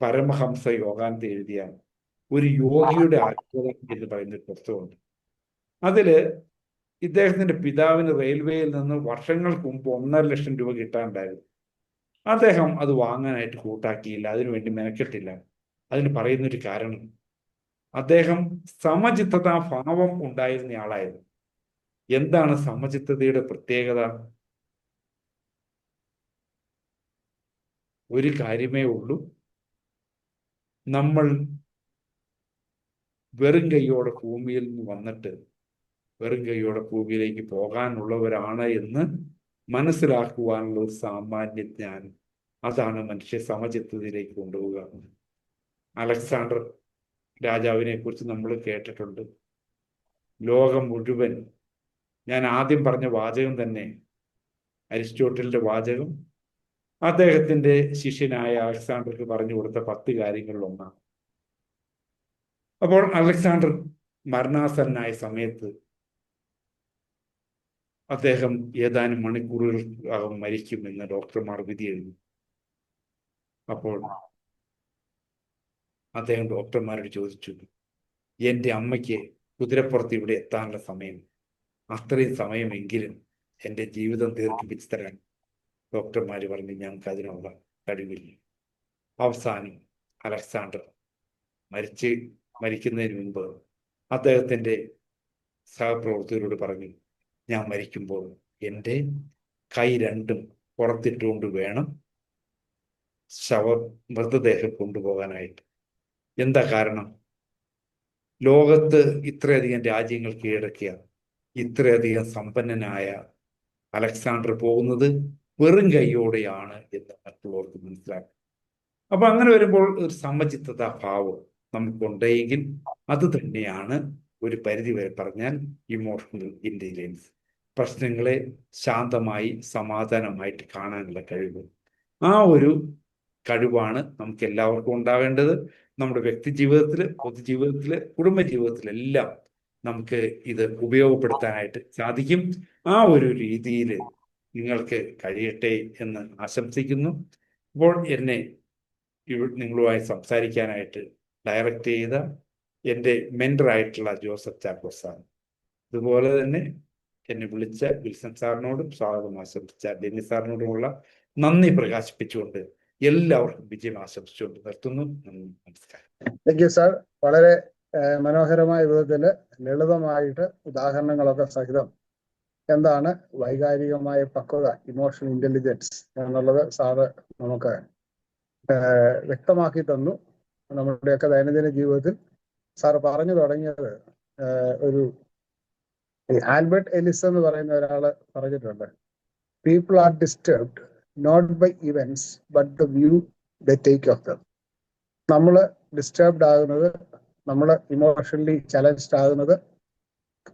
പരമഹംസ യോഗാനന്ദ എഴുതിയ ഒരു യോഗിയുടെ അത്ഭുതം എന്ന് പറയുന്ന ഒരു പുസ്തകമുണ്ട്. അതില് ഇദ്ദേഹത്തിന്റെ പിതാവിന് റെയിൽവേയിൽ നിന്ന് വർഷങ്ങൾക്ക് മുമ്പ് 1.5 ലക്ഷം രൂപ കിട്ടാനുണ്ടായിരുന്നു. അദ്ദേഹം അത് വാങ്ങാനായിട്ട് കൂട്ടാക്കിയില്ല, അതിനുവേണ്ടി മെനക്കെട്ടില്ല. അതിന് പറയുന്നൊരു കാരണം, അദ്ദേഹം സമചിത്തതാ ഭാവം ഉണ്ടായിരുന്ന ആളായിരുന്നു. എന്താണ് സമചിത്തതയുടെ പ്രത്യേകത? ഒരു കാര്യമേ ഉള്ളൂ, നമ്മൾ വെറും കൈയോടെ ഭൂമിയിൽ നിന്ന് വന്നിട്ട് വെറും കൈയോടെ ഭൂമിയിലേക്ക് പോകാനുള്ളവരാണ് എന്ന് മനസ്സിലാക്കുവാനുള്ള ഒരു സാമാന്യ ജ്ഞാനം, അതാണ് മനുഷ്യ സമചിത്തതയിലേക്ക് കൊണ്ടുപോവുക. അലക്സാണ്ടർ രാജാവിനെ കുറിച്ച് നമ്മൾ കേട്ടിട്ടുണ്ട്. ലോകം മുഴുവൻ, ഞാൻ ആദ്യം പറഞ്ഞ വാചകം തന്നെ അരിസ്റ്റോട്ടലിന്റെ വാചകം അദ്ദേഹത്തിന്റെ ശിഷ്യനായ അലക്സാണ്ടർക്ക് പറഞ്ഞു കൊടുത്ത 10 കാര്യങ്ങളിൽ ഒന്നാണ്. അപ്പോൾ അലക്സാണ്ടർ മരണാസന്നനായ സമയത്ത് അദ്ദേഹം ഏതാനും മണിക്കൂറുകൾക്കകം മരിക്കുമെന്ന് ഡോക്ടർമാർ വിധി എഴുതി. അപ്പോൾ അദ്ദേഹം ഡോക്ടർമാരോട് ചോദിച്ചു, എൻ്റെ അമ്മയ്ക്ക് കുതിരപ്പുറത്ത് ഇവിടെ എത്താനുള്ള സമയം, അത്രയും സമയമെങ്കിലും എൻ്റെ ജീവിതം ദീർഘിപ്പിച്ചു തരാൻ. ഡോക്ടർമാർ പറഞ്ഞു, ഞങ്ങൾക്ക് അതിനുള്ള കഴിവില്ല. അവസാനം അലക്സാണ്ടർ മരിക്കുന്നതിന് മുമ്പ് അദ്ദേഹത്തിൻ്റെ സഹപ്രവർത്തകരോട് പറഞ്ഞു, ഞാൻ മരിക്കുമ്പോൾ എൻ്റെ കൈ രണ്ടും പുറത്തിട്ടുകൊണ്ട് വേണം മൃതദേഹം കൊണ്ടുപോകാനായിട്ട്. എന്താ കാരണം? ലോകത്ത് ഇത്രയധികം രാജ്യങ്ങൾ കീഴടക്കിയ ഇത്രയധികം സമ്പന്നനായ അലക്സാണ്ടർ പോകുന്നത് വെറും കൈയോടെയാണ് എന്ന് മറ്റുള്ളവർക്ക് മനസ്സിലാക്കും. അപ്പൊ അങ്ങനെ വരുമ്പോൾ ഒരു സമചിത്തതാ ഭാവം നമുക്കുണ്ടെങ്കിൽ അത് തന്നെയാണ് ഒരു പരിധി വരെ പറഞ്ഞാൽ ഇമോഷണൽ ഇൻ്റലിജൻസ്. പ്രശ്നങ്ങളെ ശാന്തമായി സമാധാനമായിട്ട് കാണാനുള്ള കഴിവ്. ആ ഒരു കഴിവാണ് നമുക്ക് എല്ലാവർക്കും ഉണ്ടാവേണ്ടത്. നമ്മുടെ വ്യക്തി ജീവിതത്തിൽ, പൊതുജീവിതത്തിൽ, കുടുംബജീവിതത്തിലെല്ലാം നമുക്ക് ഇത് ഉപയോഗപ്പെടുത്താനായിട്ട് സാധിക്കും. ആ ഒരു രീതിയിൽ നിങ്ങൾക്ക് കഴിയട്ടെ എന്ന് ആശംസിക്കുന്നു. ഇപ്പോൾ എന്നെ നിങ്ങളുമായി സംസാരിക്കാനായിട്ട് ഡയറക്റ്റ് ചെയ്ത എൻ്റെ മെൻറ്ററായിട്ടുള്ള ജോസഫ് ചാക്കോസാണ്, അതുപോലെ തന്നെ എന്നെ വിളിച്ച വിൽസൺ സാറിനോടും സ്വാഗതം ആശംസിച്ച ഡെന്നി സാറിനോടുമുള്ള നന്ദി പ്രകാശിപ്പിച്ചുകൊണ്ട് എല്ലാവർക്കും വിജയം ആശംസിച്ചുകൊണ്ട് നിർത്തുന്നു. നന്ദി, നമസ്കാരം.
Thank you sir. വളരെ മനോഹരമായ വിധത്തിൽ ലളിതമായിട്ട് ഉദാഹരണങ്ങളൊക്കെ സഹിതം എന്താണ് വൈകാരികമായ പക്വത, ഇമോഷണൽ ഇന്റലിജൻസ് എന്നുള്ളത് സാറ് നമുക്ക് വ്യക്തമാക്കി തന്നു. നമ്മുടെയൊക്കെ ദൈനംദിന ജീവിതത്തിൽ സാർ പറഞ്ഞു തുടങ്ങിയത് ഒരു ആൽബർട്ട് എലിസ് എന്ന് പറയുന്ന ഒരാള് പറഞ്ഞിട്ടുണ്ട്, people are disturbed not by events but the view the take of them. നമ്മൾ ഡിസ്റ്റർബ്ഡ് ആകുന്നത്, നമ്മൾ ഇമോഷണലി ചലഞ്ച്ഡ് ആകുന്നത്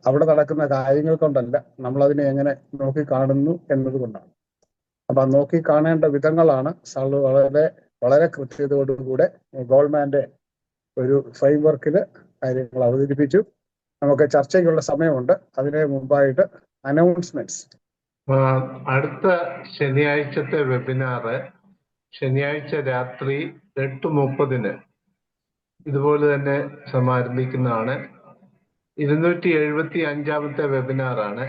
അവിടെ നടക്കുന്ന കാര്യങ്ങൾ കൊണ്ടല്ല, നമ്മളതിനെ എങ്ങനെ നോക്കിക്കാണുന്നു എന്നതുകൊണ്ടാണ്. അപ്പൊ നോക്കി കാണേണ്ട വിധങ്ങളാണ് സാർ വളരെ വളരെ കൃത്യതയോടുകൂടെ ഗോൾമാന്റെ ഒരു ഫ്രെയിംവർക്കിൽ കാര്യങ്ങൾ അവതരിപ്പിച്ചു. നമുക്ക് ചർച്ചയ്ക്കുള്ള സമയമുണ്ട്. അതിന് മുമ്പായിട്ട് അനൗൺസ്മെന്റ്സ്.
അടുത്ത ശനിയാഴ്ചത്തെ വെബിനാറ് ശനിയാഴ്ച രാത്രി 8:30 ഇതുപോലെ തന്നെ സമാരംഭിക്കുന്നതാണ്. 275-ാമത്തെ വെബിനാറാണ്.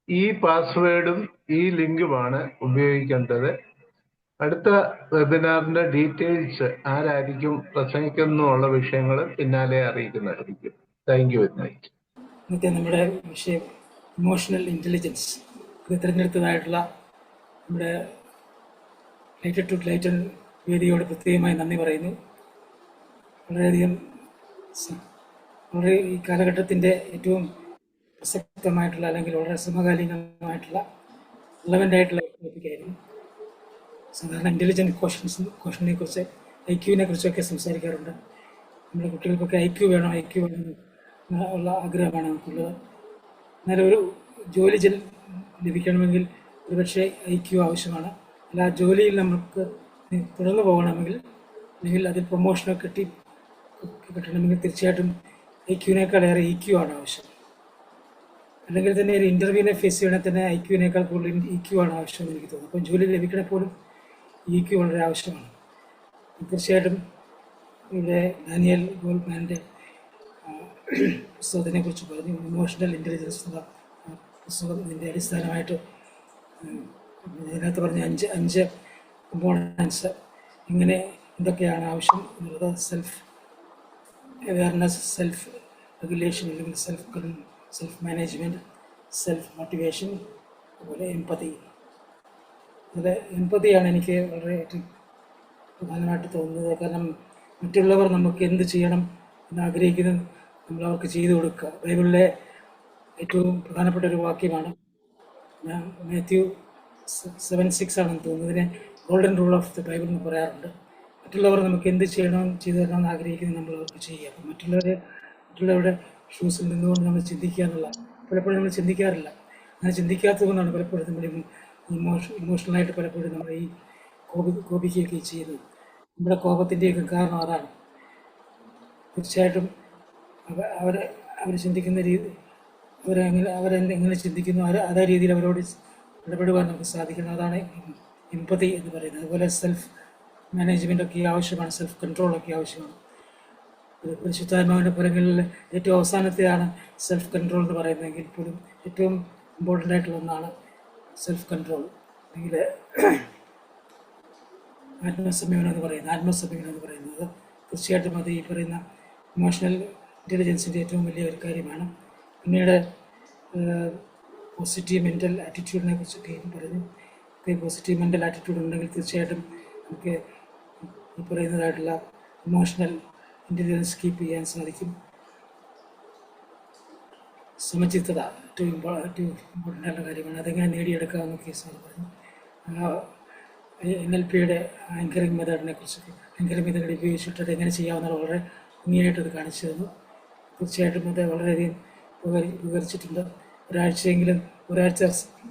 ഈ പാസ്വേഡും ഈ ലിങ്കുമാണ് ഉപയോഗിക്കേണ്ടത്. അടുത്ത വെബിനാറിന്റെ ഡീറ്റെയിൽസ് ആരായിരിക്കും പ്രസംഗിക്കുന്നുള്ള വിഷയങ്ങൾ പിന്നാലെ അറിയിക്കുന്നതായിരിക്കും. Thank you very much.
ഇന്നത്തെ നമ്മുടെ വിഷയം ഇമോഷണൽ ഇൻ്റലിജൻസ്. ഇത് തിരഞ്ഞെടുത്തതായിട്ടുള്ള നമ്മുടെ ലൈറ്റഡ് ടു ലൈറ്റൻ വേദിയോട് പ്രത്യേകമായി നന്ദി പറയുന്നു. വളരെയധികം വളരെ ഈ കാലഘട്ടത്തിൻ്റെ ഏറ്റവും പ്രസക്തമായിട്ടുള്ള അല്ലെങ്കിൽ വളരെ സമകാലീനമായിട്ടുള്ള റിലവൻ്റ് ആയിട്ടുള്ള ടോപ്പിക്കായിരുന്നു. സാധാരണ ഇൻ്റലിജൻറ്റ് ക്വസ്റ്റനെ കുറിച്ച്, IQ-നെ കുറിച്ചൊക്കെ സംസാരിക്കാറുണ്ട്. നമ്മുടെ കുട്ടികൾക്കൊക്കെ IQ വേണം ഉള്ള ആഗ്രഹമാണ് നമുക്കുള്ളത്. എന്നാലും ഒരു ജോലി ലഭിക്കണമെങ്കിൽ ഒരുപക്ഷെ IQ ആവശ്യമാണ്. അല്ല, ആ ജോലിയിൽ നമുക്ക് തുടർന്ന് പോകണമെങ്കിൽ അല്ലെങ്കിൽ അതിൽ പ്രൊമോഷനൊക്കെ കിട്ടണമെങ്കിൽ തീർച്ചയായിട്ടും IQ-നേക്കാൾ ഏറെ EQ ആണ് ആവശ്യം. അല്ലെങ്കിൽ തന്നെ ഒരു ഇൻ്റർവ്യൂവിനെ ഫേസ് ചെയ്യണമെങ്കിൽ തന്നെ IQ-നേക്കാൾ കൂടുതൽ EQ ആണ് ആവശ്യമെന്ന് എനിക്ക് തോന്നുന്നു. അപ്പം ജോലി ലഭിക്കണേ പോലും EQ വളരെ ആവശ്യമാണ്. തീർച്ചയായിട്ടും ഇവിടെ ഡാനിയൽ ഗോൾമാൻ്റെ പുസ്തകത്തിനെ കുറിച്ച് പറഞ്ഞു. ഇമോഷണൽ ഇൻ്റലിജൻസ് എന്ന പുസ്തകം ഇതിൻ്റെ അടിസ്ഥാനമായിട്ട് ഇതിനകത്ത് പറഞ്ഞ അഞ്ച് കമ്പോണൻസ് ഇങ്ങനെ എന്തൊക്കെയാണ് ആവശ്യം എന്നുള്ളത്: സെൽഫ് അവെയർനെസ്, സെൽഫ് റെഗുലേഷൻ അല്ലെങ്കിൽ സെൽഫ് മാനേജ്മെൻറ്റ്, സെൽഫ് മോട്ടിവേഷൻ, അതുപോലെ എംപതി. അതിൽ എംപതിയാണ് എനിക്ക് വളരെ ഏറ്റവും പ്രധാനമായിട്ട് തോന്നുന്നത്. കാരണം മറ്റുള്ളവർ നമുക്ക് എന്ത് ചെയ്യണം എന്ന് ആഗ്രഹിക്കുന്നത് നമ്മൾ അവർക്ക് ചെയ്തു കൊടുക്കുക. ബൈബിളിലെ ഏറ്റവും പ്രധാനപ്പെട്ട ഒരു വാക്യമാണ്. മാത്യു 7:6 ആണെന്ന് തോന്നുന്നു. ഇതിനെ golden rule of the Bible എന്ന് പറയാറുണ്ട്. മറ്റുള്ളവർ നമുക്ക് എന്ത് ചെയ്തു തരണമെന്ന് ആഗ്രഹിക്കുന്നത് നമ്മൾ അവർക്ക് ചെയ്യുക. അപ്പം മറ്റുള്ളവരുടെ ഷൂസിൽ നിന്നുകൊണ്ട് നമ്മൾ ചിന്തിക്കുക എന്നുള്ള പലപ്പോഴും നമ്മൾ ചിന്തിക്കാറില്ല. അങ്ങനെ ചിന്തിക്കാത്തത് കൊണ്ടാണ് പലപ്പോഴും നമ്മൾ ഇമോഷണലായിട്ട് പലപ്പോഴും നമ്മൾ ഈ കോപിക്കുകയൊക്കെ ചെയ്യുന്നത്. നമ്മുടെ കോപത്തിൻ്റെയൊക്കെ കാരണം അതാണ്. തീർച്ചയായിട്ടും അവർ ചിന്തിക്കുന്ന രീതി, അവരെങ്ങനെ ചിന്തിക്കുന്നു അതേ രീതിയിൽ അവരോട് ഇടപെടുവാൻ നമുക്ക് സാധിക്കണം. അതാണ് എംപതി എന്ന് പറയുന്നത്. അതുപോലെ സെൽഫ് മാനേജ്മെൻറ്റൊക്കെ ആവശ്യമാണ്, സെൽഫ് കൺട്രോളൊക്കെ ആവശ്യമാണ്. പരിശുദ്ധാത്മാവിൻ്റെ ഫലങ്ങളിൽ ഏറ്റവും അവസാനത്തെയാണ് സെൽഫ് കൺട്രോൾ എന്ന് പറയുന്നതെങ്കിൽ പോലും ഏറ്റവും ഇമ്പോർട്ടൻ്റ് ആയിട്ടുള്ള ഒന്നാണ് സെൽഫ് കൺട്രോൾ, അല്ലെങ്കിൽ ആത്മസംയമനം എന്ന് പറയുന്നത്. തീർച്ചയായിട്ടും അത് ഈ പറയുന്ന ഇമോഷണൽ ഇൻ്റലിജൻസിൻ്റെ ഏറ്റവും വലിയ ഒരു കാര്യമാണ്. പിന്നീട് പോസിറ്റീവ് മെൻ്റൽ ആറ്റിറ്റ്യൂഡിനെ കുറിച്ചൊക്കെയും പറഞ്ഞു. പോസിറ്റീവ് മെൻ്റൽ ആറ്റിറ്റ്യൂഡ് ഉണ്ടെങ്കിൽ തീർച്ചയായിട്ടും നമുക്ക് ഈ പറയുന്നതായിട്ടുള്ള ഇമോഷണൽ ഇൻ്റലിജൻസ് കീപ്പ് ചെയ്യാൻ സാധിക്കും. സമചിത്തത ഏറ്റവും ഇമ്പോർട്ടൻ്റ് ആയിട്ടുള്ള കാര്യമാണ്. അതെങ്ങനെ നേടിയെടുക്കാമെന്നൊക്കെ സാർ പറഞ്ഞു. NLPയുടെ ആങ്കറിങ് മെത്തേഡിനെ കുറിച്ചൊക്കെ, ആങ്കറിങ് മെത്തേഡ് ഉപയോഗിച്ചിട്ട് അതെങ്ങനെ ചെയ്യാവുന്ന വളരെ ഭംഗിയായിട്ടത് കാണിച്ചു തന്നു. തീർച്ചയായിട്ടും അത് വളരെയധികം ഉപകരിച്ചിട്ടുണ്ട്. ഒരാഴ്ച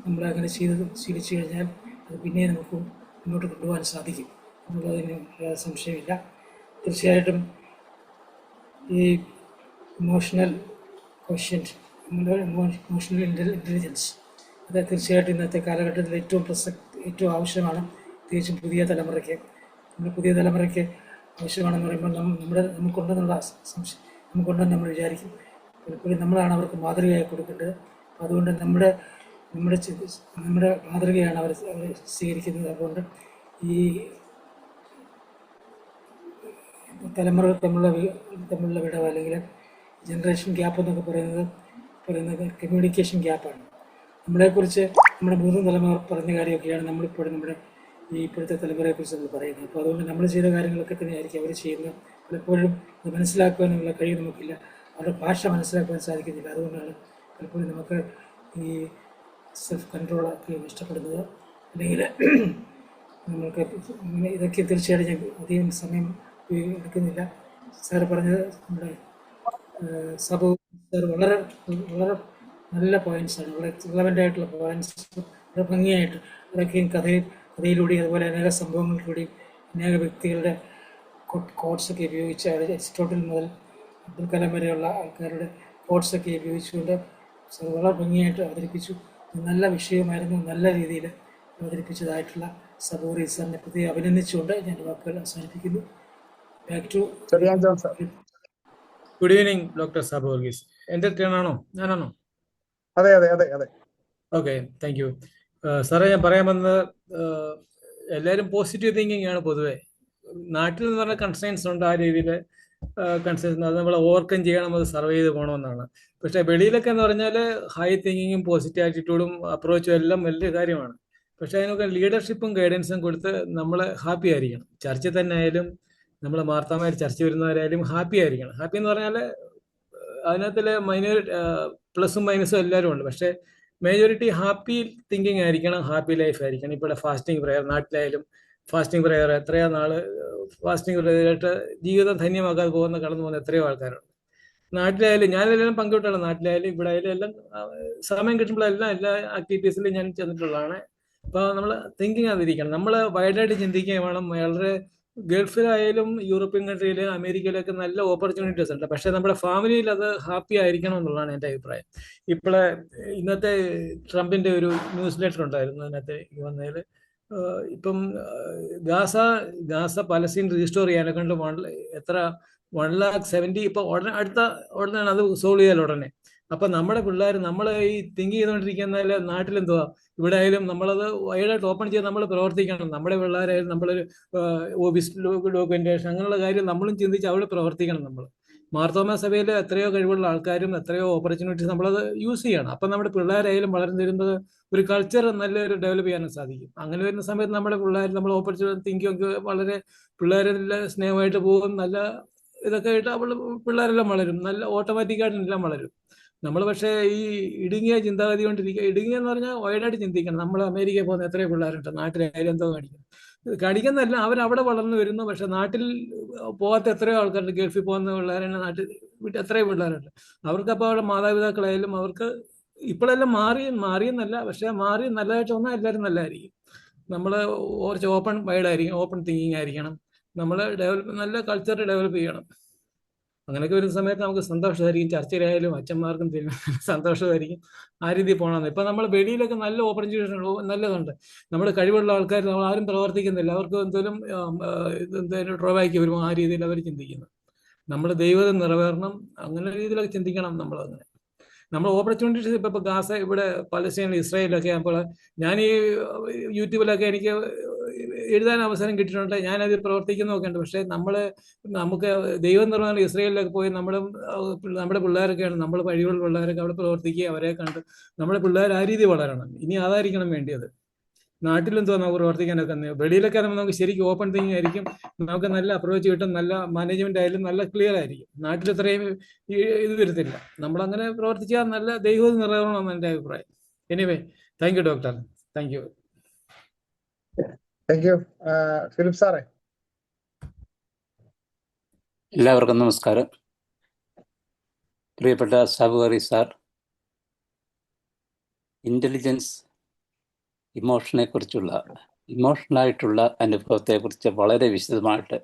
നമ്മൾ അങ്ങനെ ശീലിച്ചു കഴിഞ്ഞാൽ അത് പിന്നെ നമുക്ക് മുന്നോട്ട് കൊണ്ടുപോകാൻ സാധിക്കും എന്നുള്ളതിന് സംശയമില്ല. തീർച്ചയായിട്ടും ഈ ഇമോഷണൽ ക്വഷ്യൻറ്റ്, ഇമോഷണൽ ഇൻ്റലിജൻസ് അത് തീർച്ചയായിട്ടും ഇന്നത്തെ കാലഘട്ടത്തിൽ ഏറ്റവും ആവശ്യമാണ്. പ്രത്യേകിച്ചും പുതിയ തലമുറയ്ക്ക് ആവശ്യമാണെന്ന് പറയുമ്പോൾ നമുക്കുണ്ടെന്ന് നമ്മൾ വിചാരിക്കും. പലപ്പോഴും നമ്മളാണ് അവർക്ക് മാതൃകയായി കൊടുക്കേണ്ടത്. അതുകൊണ്ട് നമ്മുടെ മാതൃകയാണ് അവർ സ്വീകരിക്കുന്നത്. അതുകൊണ്ട് ഈ തലമുറകൾ തമ്മിലുള്ള വിടവ് അല്ലെങ്കിൽ ജനറേഷൻ ഗ്യാപ്പ് എന്നൊക്കെ പറയുന്നത് കമ്മ്യൂണിക്കേഷൻ ഗ്യാപ്പാണ്. നമ്മളെക്കുറിച്ച് നമ്മുടെ മുതിർന്ന തലമുറ പറഞ്ഞ കാര്യമൊക്കെയാണ് നമ്മളിപ്പോഴും ഇപ്പോഴത്തെ തലമുറയെക്കുറിച്ച് നമ്മൾ പറയുന്നത്. അപ്പോൾ അതുകൊണ്ട് നമ്മൾ ചെയ്ത കാര്യങ്ങളൊക്കെ തന്നെയായിരിക്കും അവർ ചെയ്യുന്നത്. പലപ്പോഴും അത് മനസ്സിലാക്കുവാനുള്ള കഴിവ് നമുക്കില്ല, അവരുടെ ഭാഷ മനസ്സിലാക്കുവാൻ സാധിക്കുന്നില്ല. അതുകൊണ്ടാണ് പലപ്പോഴും നമുക്ക് ഈ സെൽഫ് കൺട്രോളൊക്കെ നഷ്ടപ്പെടുന്നത്. അല്ലെങ്കിൽ നമ്മൾക്ക് ഇതൊക്കെ തീർച്ചയായിട്ടും ഞാൻ അധികം സമയം എടുക്കുന്നില്ല. സാറ് പറഞ്ഞത് നമ്മുടെ സാർ വളരെ വളരെ നല്ല പോയിന്റ്സാണ്, വളരെ റിലവൻ്റ് ആയിട്ടുള്ള പോയിന്റ്സ്, വളരെ ഭംഗിയായിട്ട് അതൊക്കെയും കഥയിലൂടെയും അതുപോലെ അനേക സംഭവങ്ങളിലൂടെയും അനേക വ്യക്തികളുടെ കോട്ട്സൊക്കെ ഉപയോഗിച്ച് അരിസ്റ്റോട്ടിൽ മുതൽ അബ്ദുൽ കലാം വരെയുള്ള ആൾക്കാരുടെ കോട്ട്സൊക്കെ ഉപയോഗിച്ചുകൊണ്ട് വളരെ ഭംഗിയായിട്ട് അവതരിപ്പിച്ചു. നല്ല വിഷയമായിരുന്നു, നല്ല രീതിയിൽ അവതരിപ്പിച്ചതായിട്ടുള്ള സബൂറി സാറിനെ പ്രത്യേകം അഭിനന്ദിച്ചുകൊണ്ട് ഞാൻ വാക്കുകൾ അവസാനിപ്പിക്കുന്നു. Back to
good evening doctor Sabu Varghese. എൻ്റെ ടേൺ ആണോ? ഞാനാണോ?
അതെ അതെ അതെ അതെ.
ഓക്കെ, താങ്ക് യു സാറേ. ഞാൻ പറയാൻ വന്നത് എല്ലാവരും പോസിറ്റീവ് തിങ്കിങ് ആണ് പൊതുവെ. നാട്ടിൽ എന്ന് പറഞ്ഞ കൺസേൺസ് ഉണ്ട്, ആ രീതിയിൽ കൺസേൺസ് അത് നമ്മൾ ഓവർകം ചെയ്യണം, അത് സർവേ ചെയ്ത് പോകണമെന്നാണ്. പക്ഷേ വെളിയിലൊക്കെ എന്ന് പറഞ്ഞാൽ ഹൈ തിങ്കിങ്ങും പോസിറ്റീവ് ആറ്റിറ്റ്യൂഡും അപ്രോച്ചും എല്ലാം വലിയ കാര്യമാണ്. പക്ഷേ അതിനൊക്കെ ലീഡർഷിപ്പും ഗൈഡൻസും കൊടുത്ത് നമ്മൾ ഹാപ്പി ആയിരിക്കണം. ചർച്ചിൽ തന്നെ ആയാലും നമ്മൾ മാർത്താമാർ ചർച്ച വരുന്നവരായാലും ഹാപ്പി ആയിരിക്കണം. ഹാപ്പി എന്ന് പറഞ്ഞാൽ അതിനകത്തിൽ പ്ലസും മൈനസും എല്ലാവരും ഉണ്ട്. പക്ഷേ മേജോറിറ്റി ഹാപ്പി തിങ്കിങ് ആയിരിക്കണം, ഹാപ്പി ലൈഫ് ആയിരിക്കണം. ഇപ്പോൾ ഫാസ്റ്റിംഗ് പ്രയർ, നാട്ടിലായാലും ഫാസ്റ്റിംഗ് പ്രയർ എത്രയോ നാള് ഫാസ്റ്റിംഗ് പ്രയറായിട്ട് ജീവിതം ധന്യമാക്കാതെ കടന്നു പോകുന്ന എത്രയോ ആൾക്കാരുണ്ട്. നാട്ടിലായാലും ഞാനെല്ലാം പങ്കുവിട്ടുള്ള, നാട്ടിലായാലും ഇവിടെ ആയാലും എല്ലാം സമയം കിട്ടുമ്പോഴെല്ലാം എല്ലാ ആക്ടിവിറ്റീസിലും ഞാൻ ചെന്നിട്ടുള്ളതാണ്. അപ്പോൾ നമ്മൾ തിങ്കിങ് അതിരിക്കണം, നമ്മൾ വൈഡായിട്ട് ചിന്തിക്കുകയും വേണം. വളരെ ഗൾഫിലായാലും യൂറോപ്യൻ കൺട്രിയിലും അമേരിക്കയിലൊക്കെ നല്ല ഓപ്പർച്യൂണിറ്റീസ് ഉണ്ട്. പക്ഷേ നമ്മുടെ ഫാമിലിയിൽ അത് ഹാപ്പി ആയിരിക്കണം എന്നുള്ളതാണ് എൻ്റെ അഭിപ്രായം. ഇപ്പോഴേ ഇന്നത്തെ ട്രംപിൻ്റെ ഒരു ന്യൂസ് ലെറ്റർ ഉണ്ടായിരുന്നു, അതിനകത്ത് വന്നതിൽ ഇപ്പം ഗാസ പലസ്തീൻ റീസ്റ്റോർ ചെയ്യാനൊക്കെ കൊണ്ട് 170,000 ഇപ്പോൾ ഉടനെയാണ് അത് സോൾവ് ചെയ്യാൻ ഉടനെ. അപ്പം നമ്മുടെ പിള്ളേർ നമ്മൾ ഈ തിങ്ക് ചെയ്തുകൊണ്ടിരിക്കുന്ന നാട്ടിലെന്തുവാ, ഇവിടെ ആയാലും നമ്മളത് വൈഡായിട്ട് ഓപ്പൺ ചെയ്ത് നമ്മൾ പ്രവർത്തിക്കണം. നമ്മുടെ പിള്ളേരായാലും നമ്മളൊരു ഓഫീസ് ഡോക്യുമെന്റേഷൻ അങ്ങനെയുള്ള കാര്യം നമ്മളും ചിന്തിച്ച് അവിടെ പ്രവർത്തിക്കണം. നമ്മൾ മാർത്തോമാ സഭയിൽ എത്രയോ കഴിവുള്ള ആൾക്കാരും എത്രയോ ഓപ്പർച്യൂണിറ്റീസ് നമ്മളത് യൂസ് ചെയ്യണം. അപ്പം നമ്മുടെ പിള്ളേരായാലും വളർന്നു വരുമ്പോൾ ഒരു കൾച്ചർ നല്ലൊരു ഡെവലപ്പ് ചെയ്യാനും സാധിക്കും. അങ്ങനെ വരുന്ന സമയത്ത് നമ്മുടെ പിള്ളേർ നമ്മൾ ഓപ്പർച്യൂണിറ്റി തിങ്കിങ് വളരെ പിള്ളേരെല്ലാം സ്നേഹമായിട്ട് പോകും. നല്ല ഇതൊക്കെ ആയിട്ട് പിള്ളേരെല്ലാം വളരും, നല്ല ഓട്ടോമാറ്റിക്കായിട്ട് എല്ലാം വളരും. നമ്മൾ പക്ഷേ ഈ ഇടുങ്ങിയ ചിന്താഗതി കൊണ്ടിരിക്കുക, ഇടുങ്ങിയെന്ന് പറഞ്ഞാൽ വൈഡായിട്ട് ചിന്തിക്കണം. നമ്മൾ അമേരിക്കയിൽ പോകുന്ന എത്രയോ പിള്ളേരുണ്ട്, നാട്ടിലായാലും എന്തോ കാണിക്കുന്നതല്ല, അവരവിടെ വളർന്നു വരുന്നു. പക്ഷെ നാട്ടിൽ പോകാത്ത എത്രയോ ആൾക്കാരുണ്ട്, ഗൾഫിൽ പോകുന്ന പിള്ളേരെ നാട്ടിൽ വിട്ട് എത്രയോ പിള്ളേരുണ്ട്. അവർക്കപ്പോൾ അവിടെ മാതാപിതാക്കളായാലും അവർക്ക് ഇപ്പോഴെല്ലാം മാറിയെന്നല്ല, പക്ഷെ മാറി നല്ലതായിട്ട് വന്നാൽ എല്ലാവരും നല്ലതായിരിക്കും. നമ്മൾ കുറച്ച് വൈഡായിരിക്കും, ഓപ്പൺ തിങ്കിങ് ആയിരിക്കണം. നമ്മൾ നല്ല കൾച്ചർ ഡെവലപ്പ് ചെയ്യണം. അങ്ങനെയൊക്കെ വരുന്ന സമയത്ത് നമുക്ക് സന്തോഷമായിരിക്കും. ചർച്ചയിലായാലും അച്ഛന്മാർക്കും സന്തോഷമായിരിക്കും. ആ രീതിയിൽ പോകണമെന്ന്. ഇപ്പം നമ്മൾ വെളിയിലൊക്കെ നല്ല ഓപ്പർച്യൂണിറ്റി നല്ലതുണ്ട്. നമ്മുടെ കഴിവുള്ള ആൾക്കാർ നമ്മൾ ആരും പ്രവർത്തിക്കുന്നില്ല, അവർക്ക് എന്തെങ്കിലും ഡ്രോബാക്ക് വരുമ്പോൾ ആ രീതിയിൽ അവർ ചിന്തിക്കുന്നു. നമ്മൾ ദൈവം നിറവേറണം, അങ്ങനെ രീതിയിലൊക്കെ ചിന്തിക്കണം. നമ്മൾ ഓപ്പർച്യൂണിറ്റീസ് ഇപ്പോൾ ഗാസ, ഇവിടെ പലസ്തീനിൽ, ഇസ്രായേലൊക്കെ ആകുമ്പോൾ ഞാൻ ഈ യൂട്യൂബിലൊക്കെ എനിക്ക് എഴുതാൻ അവസരം കിട്ടിയിട്ടുണ്ട്, ഞാനതിൽ പ്രവർത്തിക്കുന്നതൊക്കെ ഉണ്ട്. പക്ഷേ നമുക്ക് ദൈവം നിറഞ്ഞാൽ ഇസ്രായേലിലൊക്കെ പോയി നമ്മുടെ പിള്ളേരൊക്കെയാണ്, നമ്മൾ കഴിവുള്ള പിള്ളേരൊക്കെ അവിടെ പ്രവർത്തിക്കുക, അവരെ കണ്ട് നമ്മുടെ പിള്ളേർ ആ രീതി വളരണം. ഇനി അതായിരിക്കണം വേണ്ടിയത്. നാട്ടിലെന്തോ നമുക്ക് പ്രവർത്തിക്കാനൊക്കെ, വെളിയിലൊക്കെ നമുക്ക് ശരിക്കും ഓപ്പൺ തിങ്കിങ് ആയിരിക്കും, നമുക്ക് നല്ല അപ്രോച്ച് കിട്ടും, നല്ല മാനേജ്മെന്റ് ആയാലും നല്ല ക്ലിയർ ആയിരിക്കും. നാട്ടിൽ ഇത്രയും ഇത് വരത്തില്ല. നമ്മളങ്ങനെ പ്രവർത്തിച്ചാൽ നല്ല ദൈവം നിറവേറണമെന്ന് എൻ്റെ അഭിപ്രായം. Anyway, thank you doctor, thank you.
Thank you. Philip സാറേ.
എല്ലാവർക്കും നമസ്കാരം. പ്രിയപ്പെട്ട സബുവറി സാർ, ഇൻ്റലിജൻസ് ഇമോഷണലായിട്ടുള്ള അനുഭവത്തെക്കുറിച്ച് വളരെ വിശദമായിട്ട്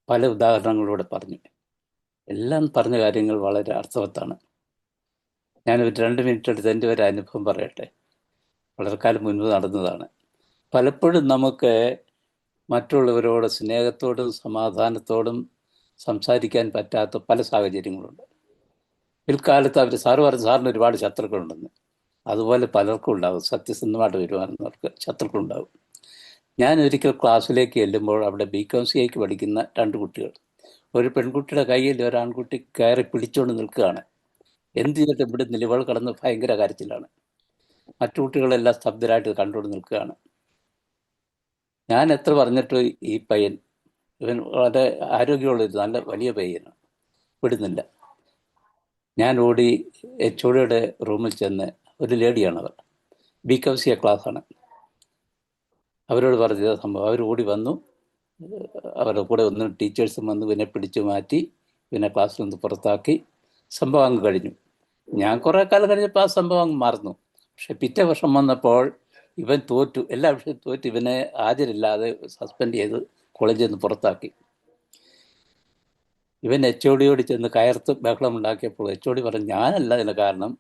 പല ഉദാഹരണങ്ങളിലൂടെ പറഞ്ഞു. എല്ലാം പറഞ്ഞ കാര്യങ്ങൾ വളരെ അർത്ഥവത്താണ്. ഞാനൊരു 2 മിനിറ്റ് എടുത്ത് എൻ്റെ ഒരു അനുഭവം പറയട്ടെ. വളരെ കാലം മുൻപ് നടന്നതാണ്. പലപ്പോഴും നമുക്ക് മറ്റുള്ളവരോട് സ്നേഹത്തോടും സമാധാനത്തോടും സംസാരിക്കാൻ പറ്റാത്ത പല സാഹചര്യങ്ങളുണ്ട്. പിൽക്കാലത്ത് സാറ് പറഞ്ഞ സാറിന് ഒരുപാട് ശത്രുക്കളുണ്ടെന്ന്. അതുപോലെ പലർക്കും ഉണ്ടാകും. സത്യസന്ധമായിട്ട് വരുവാനവർക്ക് ശത്രുക്കളുണ്ടാകും. ഞാൻ ഒരിക്കൽ ക്ലാസ്സിലേക്ക് ചെല്ലുമ്പോൾ അവിടെ BCom-CA പഠിക്കുന്ന 2 കുട്ടികൾ, ഒരു പെൺകുട്ടിയുടെ കയ്യിൽ ഒരു ആൺകുട്ടി കയറി പിടിച്ചുകൊണ്ട് നിൽക്കുകയാണ്. എന്ത് ചെയ്തിട്ട് ഇവിടെ നിലവൾ കടന്ന് ഭയങ്കര കരച്ചിലാണ്. മറ്റു കുട്ടികളെല്ലാം സ്തബ്ധരായിട്ട് കണ്ടുകൊണ്ട് നിൽക്കുകയാണ്. ഞാൻ എത്ര പറഞ്ഞിട്ട് ഈ പയ്യൻ, ഇവൻ വളരെ ആരോഗ്യമുള്ളൊരു നല്ല വലിയ പയ്യനാണ്, വിടുന്നില്ല. ഞാൻ ഓടി HOD റൂമിൽ ചെന്ന്, ഒരു ലേഡിയാണവർ, BCom-CA ക്ലാസ്സാണ്, അവരോട് പറഞ്ഞ സംഭവം. അവർ ഓടി വന്നു, അവരുടെ കൂടെ ഒന്ന് ടീച്ചേഴ്സും വന്ന് ഇവനെ പിടിച്ചു മാറ്റി, ഇവനെ ക്ലാസ്സിൽ നിന്ന് പുറത്താക്കി. സംഭവം അങ്ങ് കഴിഞ്ഞു. ഞാൻ കുറേ കാലം കഴിഞ്ഞപ്പോൾ ആ സംഭവം അങ്ങ് മറന്നു. പക്ഷെ പിറ്റേ വർഷം വന്നപ്പോൾ ഇവൻ തോറ്റു, എല്ലാ വിഷയവും തോറ്റ്. ഇവനെ ഹാജരില്ലാതെ സസ്പെൻഡ് ചെയ്ത് കോളേജിൽ നിന്ന് പുറത്താക്കി. ഇവൻ HOD ചെന്ന് കയർത്ത് ബഹളം ഉണ്ടാക്കിയപ്പോൾ HOD പറഞ്ഞു, ഞാനല്ല ഇതിന് കാരണം,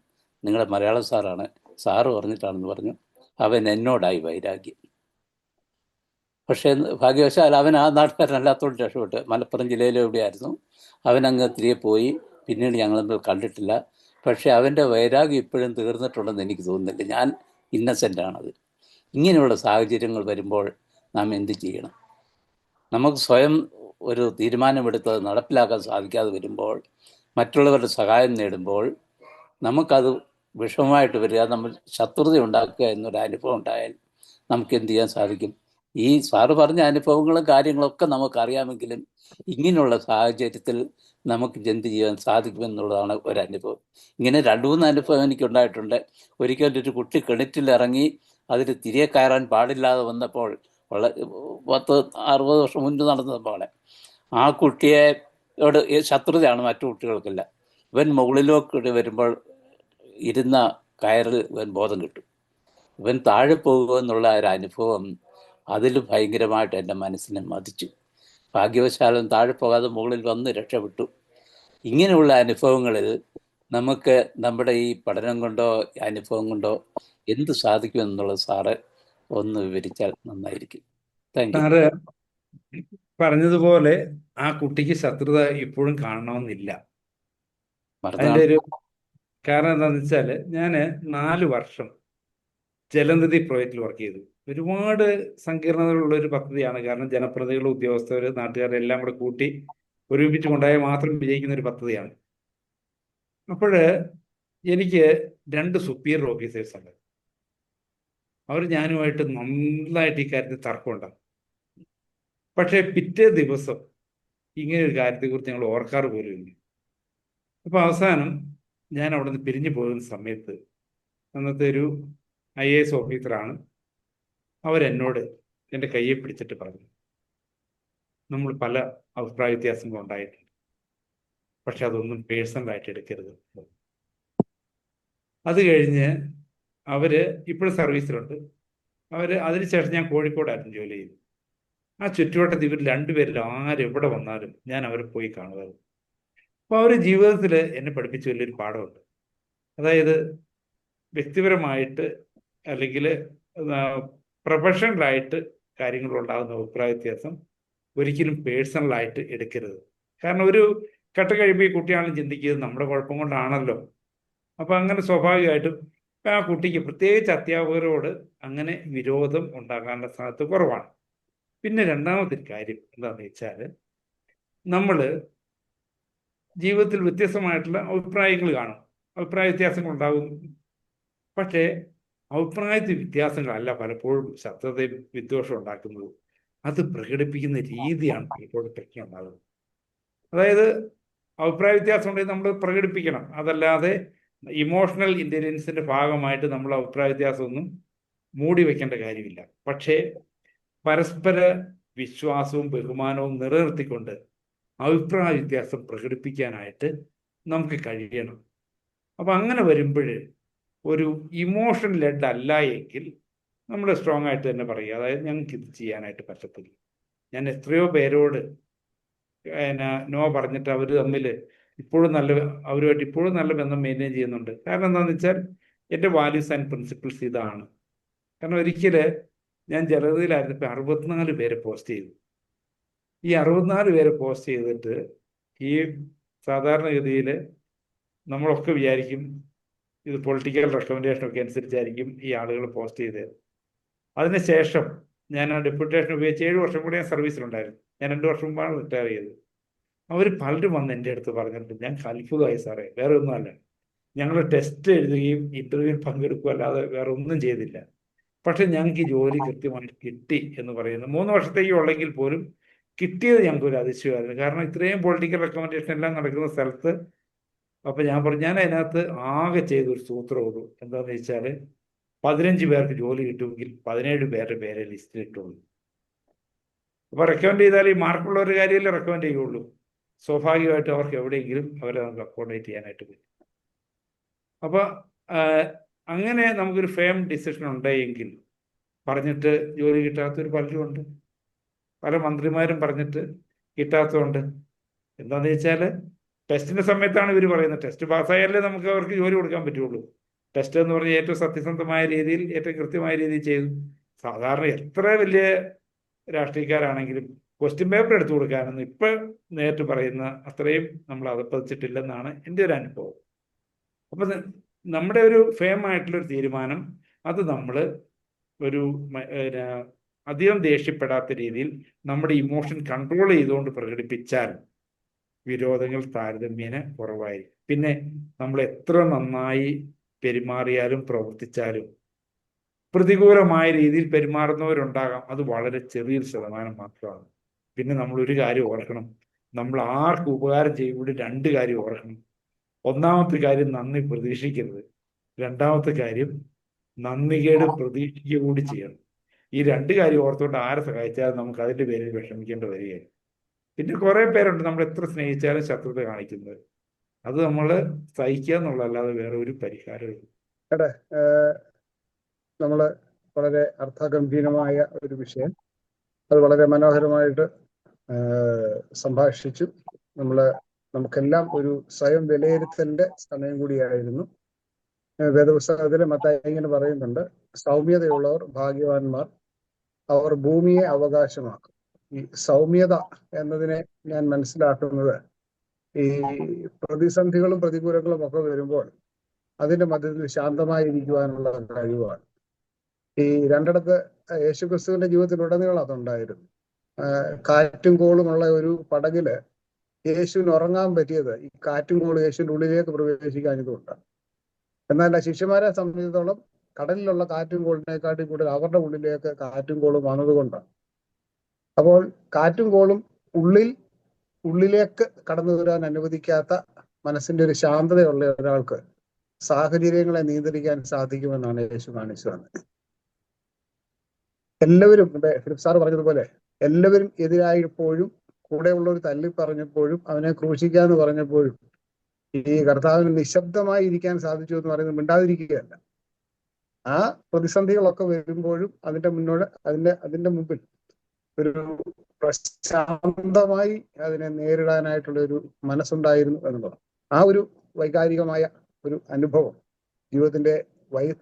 നിങ്ങളുടെ മലയാളം സാറാണ്, സാറ് പറഞ്ഞിട്ടാണെന്ന് പറഞ്ഞു. അവൻ എന്നോടായി വൈരാഗ്യം. പക്ഷേ ഭാഗ്യവശാൽ അവൻ ആ നാട്ടുകാരനല്ലാത്തോണ്ട് രക്ഷപ്പെട്ട്. മലപ്പുറം ജില്ലയിലെ എവിടെയായിരുന്നു. അവനങ്ങ് തിരികെ പോയി. പിന്നീട് ഞങ്ങളൊന്നും കണ്ടിട്ടില്ല. പക്ഷേ അവൻ്റെ വൈരാഗ്യം ഇപ്പോഴും തീർന്നിട്ടുണ്ടെന്ന് എനിക്ക് തോന്നുന്നില്ല. ഞാൻ ഇന്നസെൻ്റ് ആണത്. ഇങ്ങനെയുള്ള സാഹചര്യങ്ങൾ വരുമ്പോൾ നാം എന്ത് ചെയ്യണം? നമുക്ക് സ്വയം ഒരു തീരുമാനമെടുത്ത് നടപ്പിലാക്കാൻ സാധിക്കാതെ വരുമ്പോൾ, മറ്റുള്ളവരുടെ സഹായം നേടുമ്പോൾ നമുക്കത് വിഷമമായിട്ട് വരിക, നമ്മൾ ശത്രുത ഉണ്ടാക്കുക എന്നൊരു അനുഭവം ഉണ്ടായാൽ നമുക്ക് എന്ത് ചെയ്യാൻ സാധിക്കും? ഈ സാറ് പറഞ്ഞ അനുഭവങ്ങളും കാര്യങ്ങളൊക്കെ നമുക്കറിയാമെങ്കിലും ഇങ്ങനെയുള്ള സാഹചര്യത്തിൽ നമുക്ക് എന്ത് ചെയ്യാൻ സാധിക്കുമെന്നുള്ളതാണ് ഒരനുഭവം. ഇങ്ങനെ 2-3 അനുഭവം എനിക്കുണ്ടായിട്ടുണ്ട്. ഒരിക്കലൊരു കുട്ടി കിണറ്റിലിറങ്ങി അതിൽ തിരികെ കയറാൻ പാടില്ലാതെ വന്നപ്പോൾ, 10-60 വർഷം മുൻപ് നടന്ന സംഭവമാണ്. ആ കുട്ടിയോട് ശത്രുതയാണ് മറ്റു കുട്ടികൾക്കില്ല. ഇവൻ മുകളിലേക്ക് വരുമ്പോൾ ഇരുന്ന കയറിൽ ഇവൻ ബോധം കിട്ടും. ഇവൻ താഴെ പോകുക എന്നുള്ള ഒരു അനുഭവം അതിൽ ഭയങ്കരമായിട്ട് എൻ്റെ മനസ്സിനെ മതിച്ചു. ഭാഗ്യവശാലും താഴെ പോകാതെ മുകളിൽ വന്ന് രക്ഷപ്പെട്ടു. ഇങ്ങനെയുള്ള അനുഭവങ്ങളിൽ നമുക്ക് നമ്മുടെ ഈ പഠനം കൊണ്ടോ അനുഭവം കൊണ്ടോ എന്ത് സാധിക്കുമെന്നുള്ളത് സാറ് ഒന്ന് വിവരിച്ചാൽ നന്നായിരിക്കും. Thank you.
സാറ് പറഞ്ഞതുപോലെ ആ കുട്ടിക്ക് ശത്രുത ഇപ്പോഴും കാണണമെന്നില്ല. അതിൻ്റെ ഒരു കാരണം എന്താണെന്ന് വെച്ചാൽ, ഞാൻ 4 വർഷം ജലനിധി പ്രോജക്റ്റിൽ വർക്ക് ചെയ്തു. ഒരുപാട് സങ്കീർണതകളുള്ള ഒരു പദ്ധതിയാണ്. കാരണം ജനപ്രതിനിധികൾ, ഉദ്യോഗസ്ഥർ, നാട്ടുകാരെല്ലാം കൂടെ കൂട്ടി ഒരുമിച്ച് കൊണ്ടുപോയാൽ മാത്രം വിജയിക്കുന്ന ഒരു പദ്ധതിയാണ്. അപ്പോൾ എനിക്ക് 2 സുപ്പീരിയർ ഓഫീസേഴ്സ് ഉണ്ട്. അവർ ഞാനുമായിട്ട് നന്നായിട്ട് ഈ കാര്യത്തിൽ തർക്കമുണ്ടാകും. പക്ഷേ പിറ്റേ ദിവസം ഇങ്ങനെ ഒരു കാര്യത്തെക്കുറിച്ച് ഞങ്ങൾ ഓർക്കാറ് പോലും ഇല്ല. അപ്പോൾ അവസാനം ഞാൻ അവിടെ നിന്ന് പിരിഞ്ഞു പോകുന്ന സമയത്ത് അന്നത്തെ ഒരു IAS ഓഫീസറാണ്. അവരെന്നോട് എൻ്റെ കയ്യെ പിടിച്ചിട്ട് പറഞ്ഞു, നമ്മൾ പല അഭിപ്രായ വ്യത്യാസങ്ങളും ഉണ്ടായിട്ടുണ്ട്, പക്ഷെ അതൊന്നും പേഴ്സണലായിട്ട് എടുക്കരുത്. അത് കഴിഞ്ഞ് ഇപ്പോഴും സർവീസിലുണ്ട്. അതിനുശേഷം ഞാൻ കോഴിക്കോടായിരുന്നു ജോലി ചെയ്തു. ആ ചുറ്റുവട്ടത്ത് ഇവർ 2 പേരിൽ ആരെവിടെ വന്നാലും ഞാൻ അവരെ പോയി കാണുമായിരുന്നു. അപ്പോൾ അവർ ജീവിതത്തിൽ എന്നെ പഠിപ്പിച്ച വലിയൊരു പാഠമുണ്ട്. അതായത് വ്യക്തിപരമായിട്ട് അല്ലെങ്കിൽ പ്രൊഫഷണലായിട്ട് കാര്യങ്ങളുണ്ടാകുന്ന അഭിപ്രായ വ്യത്യാസം ഒരിക്കലും പേഴ്സണലായിട്ട് എടുക്കരുത്. കാരണം ഒരു ഘട്ടം കഴിയുമ്പോൾ ഈ കുട്ടിയാണെന്ന് ചിന്തിക്കുന്നത് നമ്മുടെ കുഴപ്പം കൊണ്ടാണല്ലോ. അപ്പം അങ്ങനെ സ്വാഭാവികമായിട്ടും ആ കുട്ടിക്ക്, പ്രത്യേകിച്ച് അധ്യാപകരോട്, അങ്ങനെ വിരോധം ഉണ്ടാകാനുള്ള സാധ്യത കുറവാണ്. പിന്നെ രണ്ടാമത്തെ കാര്യം എന്താണെന്ന് വെച്ചാൽ, നമ്മൾ ജീവിതത്തിൽ വ്യത്യസ്തമായിട്ടുള്ള അഭിപ്രായങ്ങൾ കാണും, അഭിപ്രായ വ്യത്യാസങ്ങൾ ഉണ്ടാകും. പക്ഷേ അഭിപ്രായത്തിൽ വ്യത്യാസങ്ങളല്ല പലപ്പോഴും ശത്രുതയും വിദ്വേഷവും ഉണ്ടാക്കുന്നത്. അത് പ്രകടിപ്പിക്കുന്ന രീതിയാണ് പലപ്പോഴും പ്രശ്നം ഉണ്ടാകുന്നത്. അതായത് അഭിപ്രായ വ്യത്യാസം ഉണ്ടെങ്കിൽ നമ്മൾ പ്രകടിപ്പിക്കണം. അതല്ലാതെ ഇമോഷണൽ ഇൻ്റലിജൻസിൻ്റെ ഭാഗമായിട്ട് നമ്മൾ അഭിപ്രായ വ്യത്യാസമൊന്നും മൂടി വയ്ക്കേണ്ട കാര്യമില്ല. പക്ഷേ പരസ്പര വിശ്വാസവും ബഹുമാനവും നിലനിർത്തിക്കൊണ്ട് അഭിപ്രായ വ്യത്യാസം പ്രകടിപ്പിക്കാനായിട്ട് നമുക്ക് കഴിയണം. അപ്പം അങ്ങനെ വരുമ്പോൾ ഒരു ഇമോഷൻ ലെഡ് അല്ല എങ്കിൽ നമ്മൾ സ്ട്രോങ് ആയിട്ട് തന്നെ പറയുക, അതായത് ഞങ്ങൾക്ക് ഇത് ചെയ്യാനായിട്ട് പറ്റത്തില്ല. ഞാൻ എത്രയോ പേരോട് നോ പറഞ്ഞിട്ട് അവർ തമ്മിൽ ഇപ്പോഴും അവരുമായിട്ട് ഇപ്പോഴും നല്ല ബന്ധം മെയിൻറ്റെയിൻ ചെയ്യുന്നുണ്ട്. കാരണം എന്താണെന്ന് വെച്ചാൽ എൻ്റെ വാല്യൂസ് ആൻഡ് പ്രിൻസിപ്പിൾസ് ഇതാണ്. കാരണം ഒരിക്കൽ ഞാൻ ജലതയിലായിരുന്നപ്പോൾ 64 പേരെ പോസ്റ്റ് ചെയ്തു. ഈ 64 പേരെ പോസ്റ്റ് ചെയ്തിട്ട് ഈ സാധാരണഗതിയിൽ നമ്മളൊക്കെ വിചാരിക്കും ഇത് പൊളിറ്റിക്കൽ റെക്കമെൻഡേഷനൊക്കെ അനുസരിച്ചായിരിക്കും ഈ ആളുകൾ പോസ്റ്റ് ചെയ്തത്. അതിനുശേഷം ഞാൻ ആ ഡെപ്യൂട്ടേഷൻ ഉപയോഗിച്ച് 7 വർഷം കൂടി ഞാൻ സർവീസിലുണ്ടായിരുന്നു. ഞാൻ 2 വർഷം മുമ്പാണ് റിട്ടയർ ചെയ്തത്. അവർ പലരും വന്ന് എൻ്റെ അടുത്ത് പറഞ്ഞിട്ട് ഞാൻ അത്ഭുതമായി സാറേ, വേറെ ഒന്നുമല്ല, ഞങ്ങൾ ടെസ്റ്റ് എഴുതുകയും ഇൻ്റർവ്യൂവിൽ പങ്കെടുക്കുക അല്ലാതെ വേറെ ഒന്നും ചെയ്തില്ല. പക്ഷെ ഞങ്ങൾക്ക് ഈ ജോലി കൃത്യമായിട്ട് കിട്ടി എന്ന് പറയുന്നു. 3 വർഷത്തേക്ക് ഉള്ളെങ്കിൽ പോലും കിട്ടിയത് ഞങ്ങൾക്ക് ഒരു അതിശയമായിരുന്നു. കാരണം ഇത്രയും പൊളിറ്റിക്കൽ റെക്കമെൻഡേഷൻ എല്ലാം നടക്കുന്ന സ്ഥലത്ത് അപ്പം ഞാൻ പറഞ്ഞു, ഞാൻ അതിനകത്ത് ആകെ ചെയ്തൊരു സൂത്രമുള്ളൂ. എന്താണെന്ന് വെച്ചാൽ 15 പേർക്ക് ജോലി കിട്ടുമെങ്കിൽ 17 പേരുടെ പേരെ ലിസ്റ്റിൽ ഇട്ടുള്ളൂ. അപ്പോൾ റെക്കമെൻഡ് ചെയ്താൽ ഈ മാർക്കുള്ള ഒരു കാര്യമല്ലേ റെക്കമെൻഡ് ചെയ്യുള്ളൂ. സ്വാഭാവികമായിട്ടും അവർക്ക് എവിടെയെങ്കിലും അവരെ നമുക്ക് അക്കോമഡേറ്റ് ചെയ്യാനായിട്ട് പറ്റും. അപ്പോൾ അങ്ങനെ നമുക്കൊരു ഫേം ഡിസിഷൻ ഉണ്ടെങ്കിൽ പറഞ്ഞിട്ട് ജോലി കിട്ടാത്തൊരു പലരും ഉണ്ട്. പല മന്ത്രിമാരും പറഞ്ഞിട്ട് കിട്ടാത്തതുണ്ട്. എന്താണെന്ന് വെച്ചാൽ ടെസ്റ്റിൻ്റെ സമയത്താണ് ഇവർ പറയുന്നത്. ടെസ്റ്റ് പാസ്സായാലേ നമുക്ക് അവർക്ക് ജോലി കൊടുക്കാൻ പറ്റുള്ളൂ. ടെസ്റ്റ് എന്ന് പറഞ്ഞാൽ ഏറ്റവും സത്യസന്ധമായ രീതിയിൽ ഏറ്റവും കൃത്യമായ രീതിയിൽ ചെയ്തു. സാധാരണ എത്ര വലിയ രാഷ്ട്രീയക്കാരാണെങ്കിലും ക്വസ്റ്റ്യൻ പേപ്പർ എടുത്തു കൊടുക്കാനൊന്നും ഇപ്പം നേരിട്ട് പറയുന്ന അത്രയും നമ്മൾ അതപ്പതിച്ചിട്ടില്ലെന്നാണ് എൻ്റെ ഒരു അനുഭവം. അപ്പം നമ്മുടെ ഒരു ഫേം ആയിട്ടുള്ളൊരു തീരുമാനം അത് നമ്മൾ ഒരു അധികം ദേഷ്യപ്പെടാത്ത രീതിയിൽ നമ്മുടെ ഇമോഷൻ കൺട്രോൾ ചെയ്തുകൊണ്ട് പ്രകടിപ്പിച്ചാൽ വിരോധങ്ങൾ താരതമ്യേന കുറവായിരിക്കും. പിന്നെ നമ്മൾ എത്ര നന്നായി പെരുമാറിയാലും പ്രവർത്തിച്ചാലും പ്രതികൂലമായ രീതിയിൽ പെരുമാറുന്നവരുണ്ടാകാം. അത് വളരെ ചെറിയൊരു ശതമാനം മാത്രമാണ്. പിന്നെ നമ്മളൊരു കാര്യം ഓർക്കണം, നമ്മൾ ആർക്കും ഉപകാരം ചെയ്യുമ്പോൾ 2 കാര്യം ഓർക്കണം. ഒന്നാമത്തെ കാര്യം നന്ദി പ്രതീക്ഷിക്കരുത്. രണ്ടാമത്തെ കാര്യം നന്ദികേട് പ്രതീക്ഷിക്കുക കൂടി ചെയ്യണം. ഈ 2 കാര്യം ഓർത്തുകൊണ്ട് ആരെ സഹായിച്ചാലും നമുക്ക് അതിൻ്റെ പേരിൽ വിഷമിക്കേണ്ടി വരികയാണ്. പിന്നെ കുറേ പേരുണ്ട് നമ്മൾ എത്ര സ്നേഹിച്ചാലും ശത്രുത കാണിക്കുന്നത്. അത് നമ്മൾ സഹിക്കുക എന്നുള്ളതല്ലാതെ വേറെ ഒരു പരിഹാരമില്ല.
നമ്മൾ വളരെ അർത്ഥഗംഭീരമായ ഒരു വിഷയം, അത് വളരെ മനോഹരമായിട്ട് സംഭാഷിച്ചു. നമുക്കെല്ലാം ഒരു സ്വയം വിലയിരുത്തലിന്റെ സമയം കൂടിയായിരുന്നു. വേദപുസ്തകത്തിൽ മത്തായി ഇങ്ങനെ പറയുന്നുണ്ട്, സൗമ്യതയുള്ളവർ ഭാഗ്യവാന്മാർ, അവർ ഭൂമിയെ അവകാശമാക്കും. ഈ സൗമ്യത എന്നതിനെ ഞാൻ മനസ്സിലാക്കുന്നത് ഈ പ്രതിസന്ധികളും പ്രതികൂലങ്ങളും ഒക്കെ വരുമ്പോൾ അതിന്റെ മധ്യത്തിൽ ശാന്തമായിരിക്കുവാനുള്ള കഴിവാണ്. ഈ 2 യേശുക്രിസ്തുവിന്റെ ജീവിതത്തിലുടനീളം അതുണ്ടായിരുന്നു. കാറ്റും കോളുമുള്ള ഒരു പടകില് യേശുവിന് ഉറങ്ങാൻ പറ്റിയത് ഈ കാറ്റും കോളും യേശുവിന്റെ ഉള്ളിലേക്ക് പ്രവേശിക്കാഞ്ഞതുകൊണ്ടാണ്. എന്നാൽ ശിഷ്യന്മാരെ സംബന്ധിച്ചിടത്തോളം കടലിലുള്ള കാറ്റും കോളിനെക്കാട്ടും കൂടുതൽ അവരുടെ ഉള്ളിലേക്ക് കാറ്റും കോളും വന്നതുകൊണ്ടാണ്. അപ്പോൾ കാറ്റും കോളും ഉള്ളിലേക്ക് കടന്നു വരാൻ അനുവദിക്കാത്ത മനസ്സിന്റെ ഒരു ശാന്തതയുള്ള ഒരാൾക്ക് സാഹചര്യങ്ങളെ നിയന്ത്രിക്കാൻ സാധിക്കുമെന്നാണ് യേശു കാണിച്ചു തന്നത്. എല്ലാവരും ഫിലിപ്പ് സാർ പറഞ്ഞതുപോലെ എല്ലാവരും എതിരായപ്പോഴും കൂടെയുള്ളവർ തല്ലി പറഞ്ഞപ്പോഴും അവനെ ക്രൂശിക്കാന്ന് പറഞ്ഞപ്പോഴും ഈ കർത്താവിന് നിശബ്ദമായി ഇരിക്കാൻ സാധിച്ചു എന്ന് പറയുന്നത് മിണ്ടാതിരിക്കുകയല്ല. ആ പ്രതിസന്ധികളൊക്കെ വരുമ്പോഴും അതിന്റെ മുമ്പിൽ ഒരു പ്രശാന്തമായി അതിനെ നേരിടാനായിട്ടുള്ള ഒരു മനസ്സുണ്ടായിരുന്നു എന്നുള്ളതാണ്. ആ ഒരു വൈകാരികമായ ഒരു അനുഭവം ജീവിതത്തിന്റെ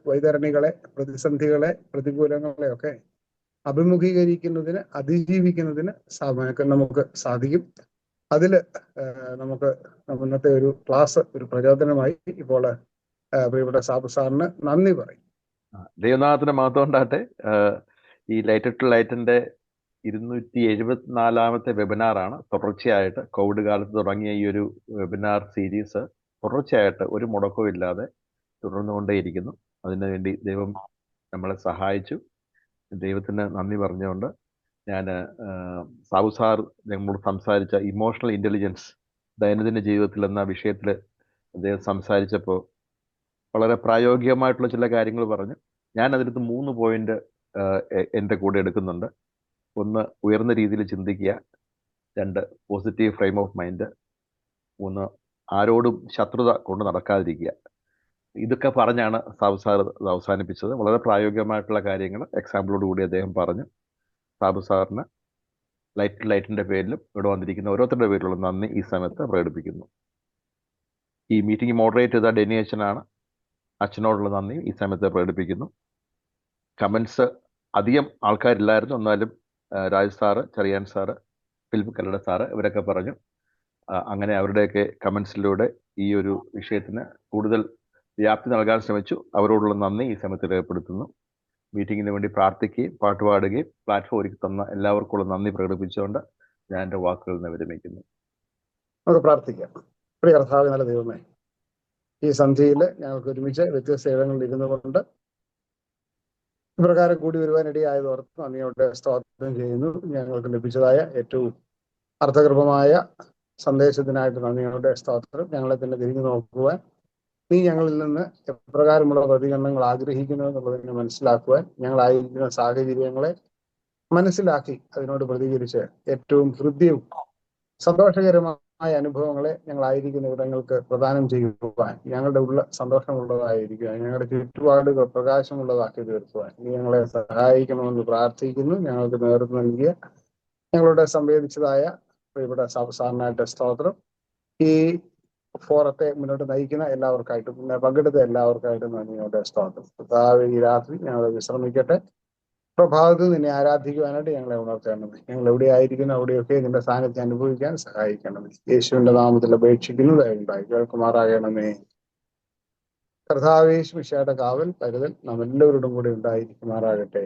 വൈതരണികളെ, പ്രതിസന്ധികളെ, പ്രതികൂലങ്ങളെ ഒക്കെ അഭിമുഖീകരിക്കുന്നതിന്, അതിജീവിക്കുന്നതിന് നമുക്ക് സാധിക്കും. അതില് നമുക്ക് ഇന്നത്തെ ഒരു ക്ലാസ് ഒരു പ്രചോദനമായി. ഇപ്പോൾ പ്രിയപ്പെട്ട സാബു സാറിന് നന്ദി പറയും.
ദൈവനാഥത്തിന് മഹത്വം ഉണ്ടാകട്ടെ. ഈ ലൈറ്റ് ടു ലൈറ്റിന്റെ 274ാമത്തെ വെബിനാറാണ്. തുടർച്ചയായിട്ട് കോവിഡ് കാലത്ത് തുടങ്ങിയ ഈ ഒരു വെബിനാർ സീരീസ് തുടർച്ചയായിട്ട് ഒരു മുടക്കവും ഇല്ലാതെ തുടർന്നുകൊണ്ടേയിരിക്കുന്നു. അതിനുവേണ്ടി ദൈവം നമ്മളെ സഹായിച്ചു. ദൈവത്തിന് നന്ദി പറഞ്ഞുകൊണ്ട് ഞാൻ സാബു സാർ ഞങ്ങളോട് സംസാരിച്ച ഇമോഷണൽ ഇൻ്റലിജൻസ് ദൈനംദിന ജീവിതത്തിൽ എന്ന വിഷയത്തിൽ അദ്ദേഹം സംസാരിച്ചപ്പോൾ വളരെ പ്രായോഗികമായിട്ടുള്ള ചില കാര്യങ്ങൾ പറഞ്ഞു. ഞാൻ അതിനകത്ത് 3 പോയിന്റ് എൻ്റെ കൂടെ എടുക്കുന്നുണ്ട്. 1, ഉയർന്ന രീതിയിൽ ചിന്തിക്കുക. 2, പോസിറ്റീവ് ഫ്രെയിം ഓഫ് മൈൻഡ്. 3, ആരോടും ശത്രുത കൊണ്ട് നടക്കാതിരിക്കുക. ഇതൊക്കെ പറഞ്ഞാണ് സാബു സാർ ഇത് അവസാനിപ്പിച്ചത്. വളരെ പ്രായോഗികമായിട്ടുള്ള കാര്യങ്ങൾ എക്സാമ്പിളോടുകൂടി അദ്ദേഹം പറഞ്ഞു. സാബു സാറിന് ലൈറ്റിൻ്റെ പേരിലും ഇവിടെ വന്നിരിക്കുന്ന ഓരോരുത്തരുടെ പേരിലുള്ള നന്ദി ഈ സമയത്ത് പ്രകടിപ്പിക്കുന്നു. ഈ മീറ്റിംഗ് മോഡറേറ്റ് ചെയ്ത ഡെനി അച്ഛനാണ്. അച്ഛനോടുള്ള നന്ദി ഈ സമയത്ത് പ്രകടിപ്പിക്കുന്നു. കമൻസ് അധികം ആൾക്കാരില്ലായിരുന്നു, എന്നാലും Raj sir, Cherian sir, Philip Kallada sir ഇവരൊക്കെ പറഞ്ഞു. അങ്ങനെ അവരുടെയൊക്കെ കമൻസിലൂടെ ഈ ഒരു വിഷയത്തിന് കൂടുതൽ വ്യാപ്തി നൽകാൻ ശ്രമിച്ചു. അവരോടുള്ള നന്ദി ഈ സമയത്ത് രേഖപ്പെടുത്തുന്നു. മീറ്റിങ്ങിന് വേണ്ടി പ്രാർത്ഥിക്കുകയും പാട്ടുപാടുകയും പ്ലാറ്റ്ഫോം ഒരുക്കി തന്ന എല്ലാവർക്കുള്ള നന്ദി പ്രകടിപ്പിച്ചുകൊണ്ട് ഞാൻ എൻ്റെ വാക്കുകളിൽ നിന്ന് വിരമിക്കുന്നു.
നമുക്ക് പ്രാർത്ഥിക്കാം. പ്രിയ കർത്താവേ, നല്ല ദൈവമേ, ഈ സന്ധ്യയിൽ ഞങ്ങൾക്ക് ഒരുമിച്ച് വ്യത്യസ്ത ഇടങ്ങളിൽ ഇരുന്നു കൊണ്ട് ഇപ്രകാരം കൂടി വരുവാനിടയായത് ഓർത്ത് നന്ദിയോടെ സ്തോത്രം ചെയ്യുന്നു. ഞങ്ങൾക്ക് ലഭിച്ചതായ ഏറ്റവും അർത്ഥകൃപമായ സന്ദേശത്തിനായിട്ട് നന്ദിയോടെ സ്തോത്രം. ഞങ്ങളെ തന്നെ തിരിഞ്ഞു നോക്കുവാൻ, നീ ഞങ്ങളിൽ നിന്ന് എപ്രകാരമുള്ള പ്രതികരണങ്ങൾ ആഗ്രഹിക്കുന്നു എന്നുള്ളതിനെ മനസ്സിലാക്കുവാൻ, ഞങ്ങളായിരിക്കുന്ന സാഹചര്യങ്ങളെ മനസ്സിലാക്കി അതിനോട് പ്രതികരിച്ച് ഏറ്റവും ഹൃദ്യവും സന്തോഷകരമായ അനുഭവങ്ങളെ ഞങ്ങളായിരിക്കുന്ന ഇടങ്ങൾക്ക് പ്രദാനം ചെയ്യുവാൻ, ഞങ്ങളുടെ ഉള്ള സന്തോഷമുള്ളതായിരിക്കുവാൻ, ഞങ്ങളുടെ ചുറ്റുപാടുകൾ പ്രകാശമുള്ളതാക്കി തീർക്കുവാൻ നീ ഞങ്ങളെ സഹായിക്കണമെന്ന് പ്രാർത്ഥിക്കുന്നു. ഞങ്ങൾക്ക് നേതൃത്വം നൽകിയ ഞങ്ങളുടെ സംവേദിച്ചതായ ഇവിടെ സാറിനായിട്ട് സ്തോത്രം. ഈ ഫോറത്തെ മുന്നോട്ട് നയിക്കുന്ന എല്ലാവർക്കായിട്ടും പിന്നെ പങ്കെടുത്ത എല്ലാവർക്കായിട്ടും നന്ദിയോടെ സ്തോത്രം. കർത്താവേ, ഈ രാത്രി ഞങ്ങൾ വിശ്രമിക്കട്ടെ. പ്രഭാതത്തിൽ നിന്നെ ആരാധിക്കുവാനായിട്ട് ഞങ്ങളെ ഉണർത്തണമേ. ഞങ്ങൾ എവിടെയായിരിക്കുന്നു അവിടെയൊക്കെ നിന്റെ സാന്നിധ്യം അനുഭവിക്കാൻ സഹായിക്കണമേ. യേശുവിന്റെ നാമത്തിൽ അപേക്ഷിക്കുന്നു, ദയവുണ്ടായി കേൾക്കുമാറാകണമേ. കർത്താവേ, മിശിഹായുടെ കാവൽ കരുതൽ നാം എല്ലാവരോടും കൂടി ഉണ്ടായിരിക്കുമാറാകട്ടെ.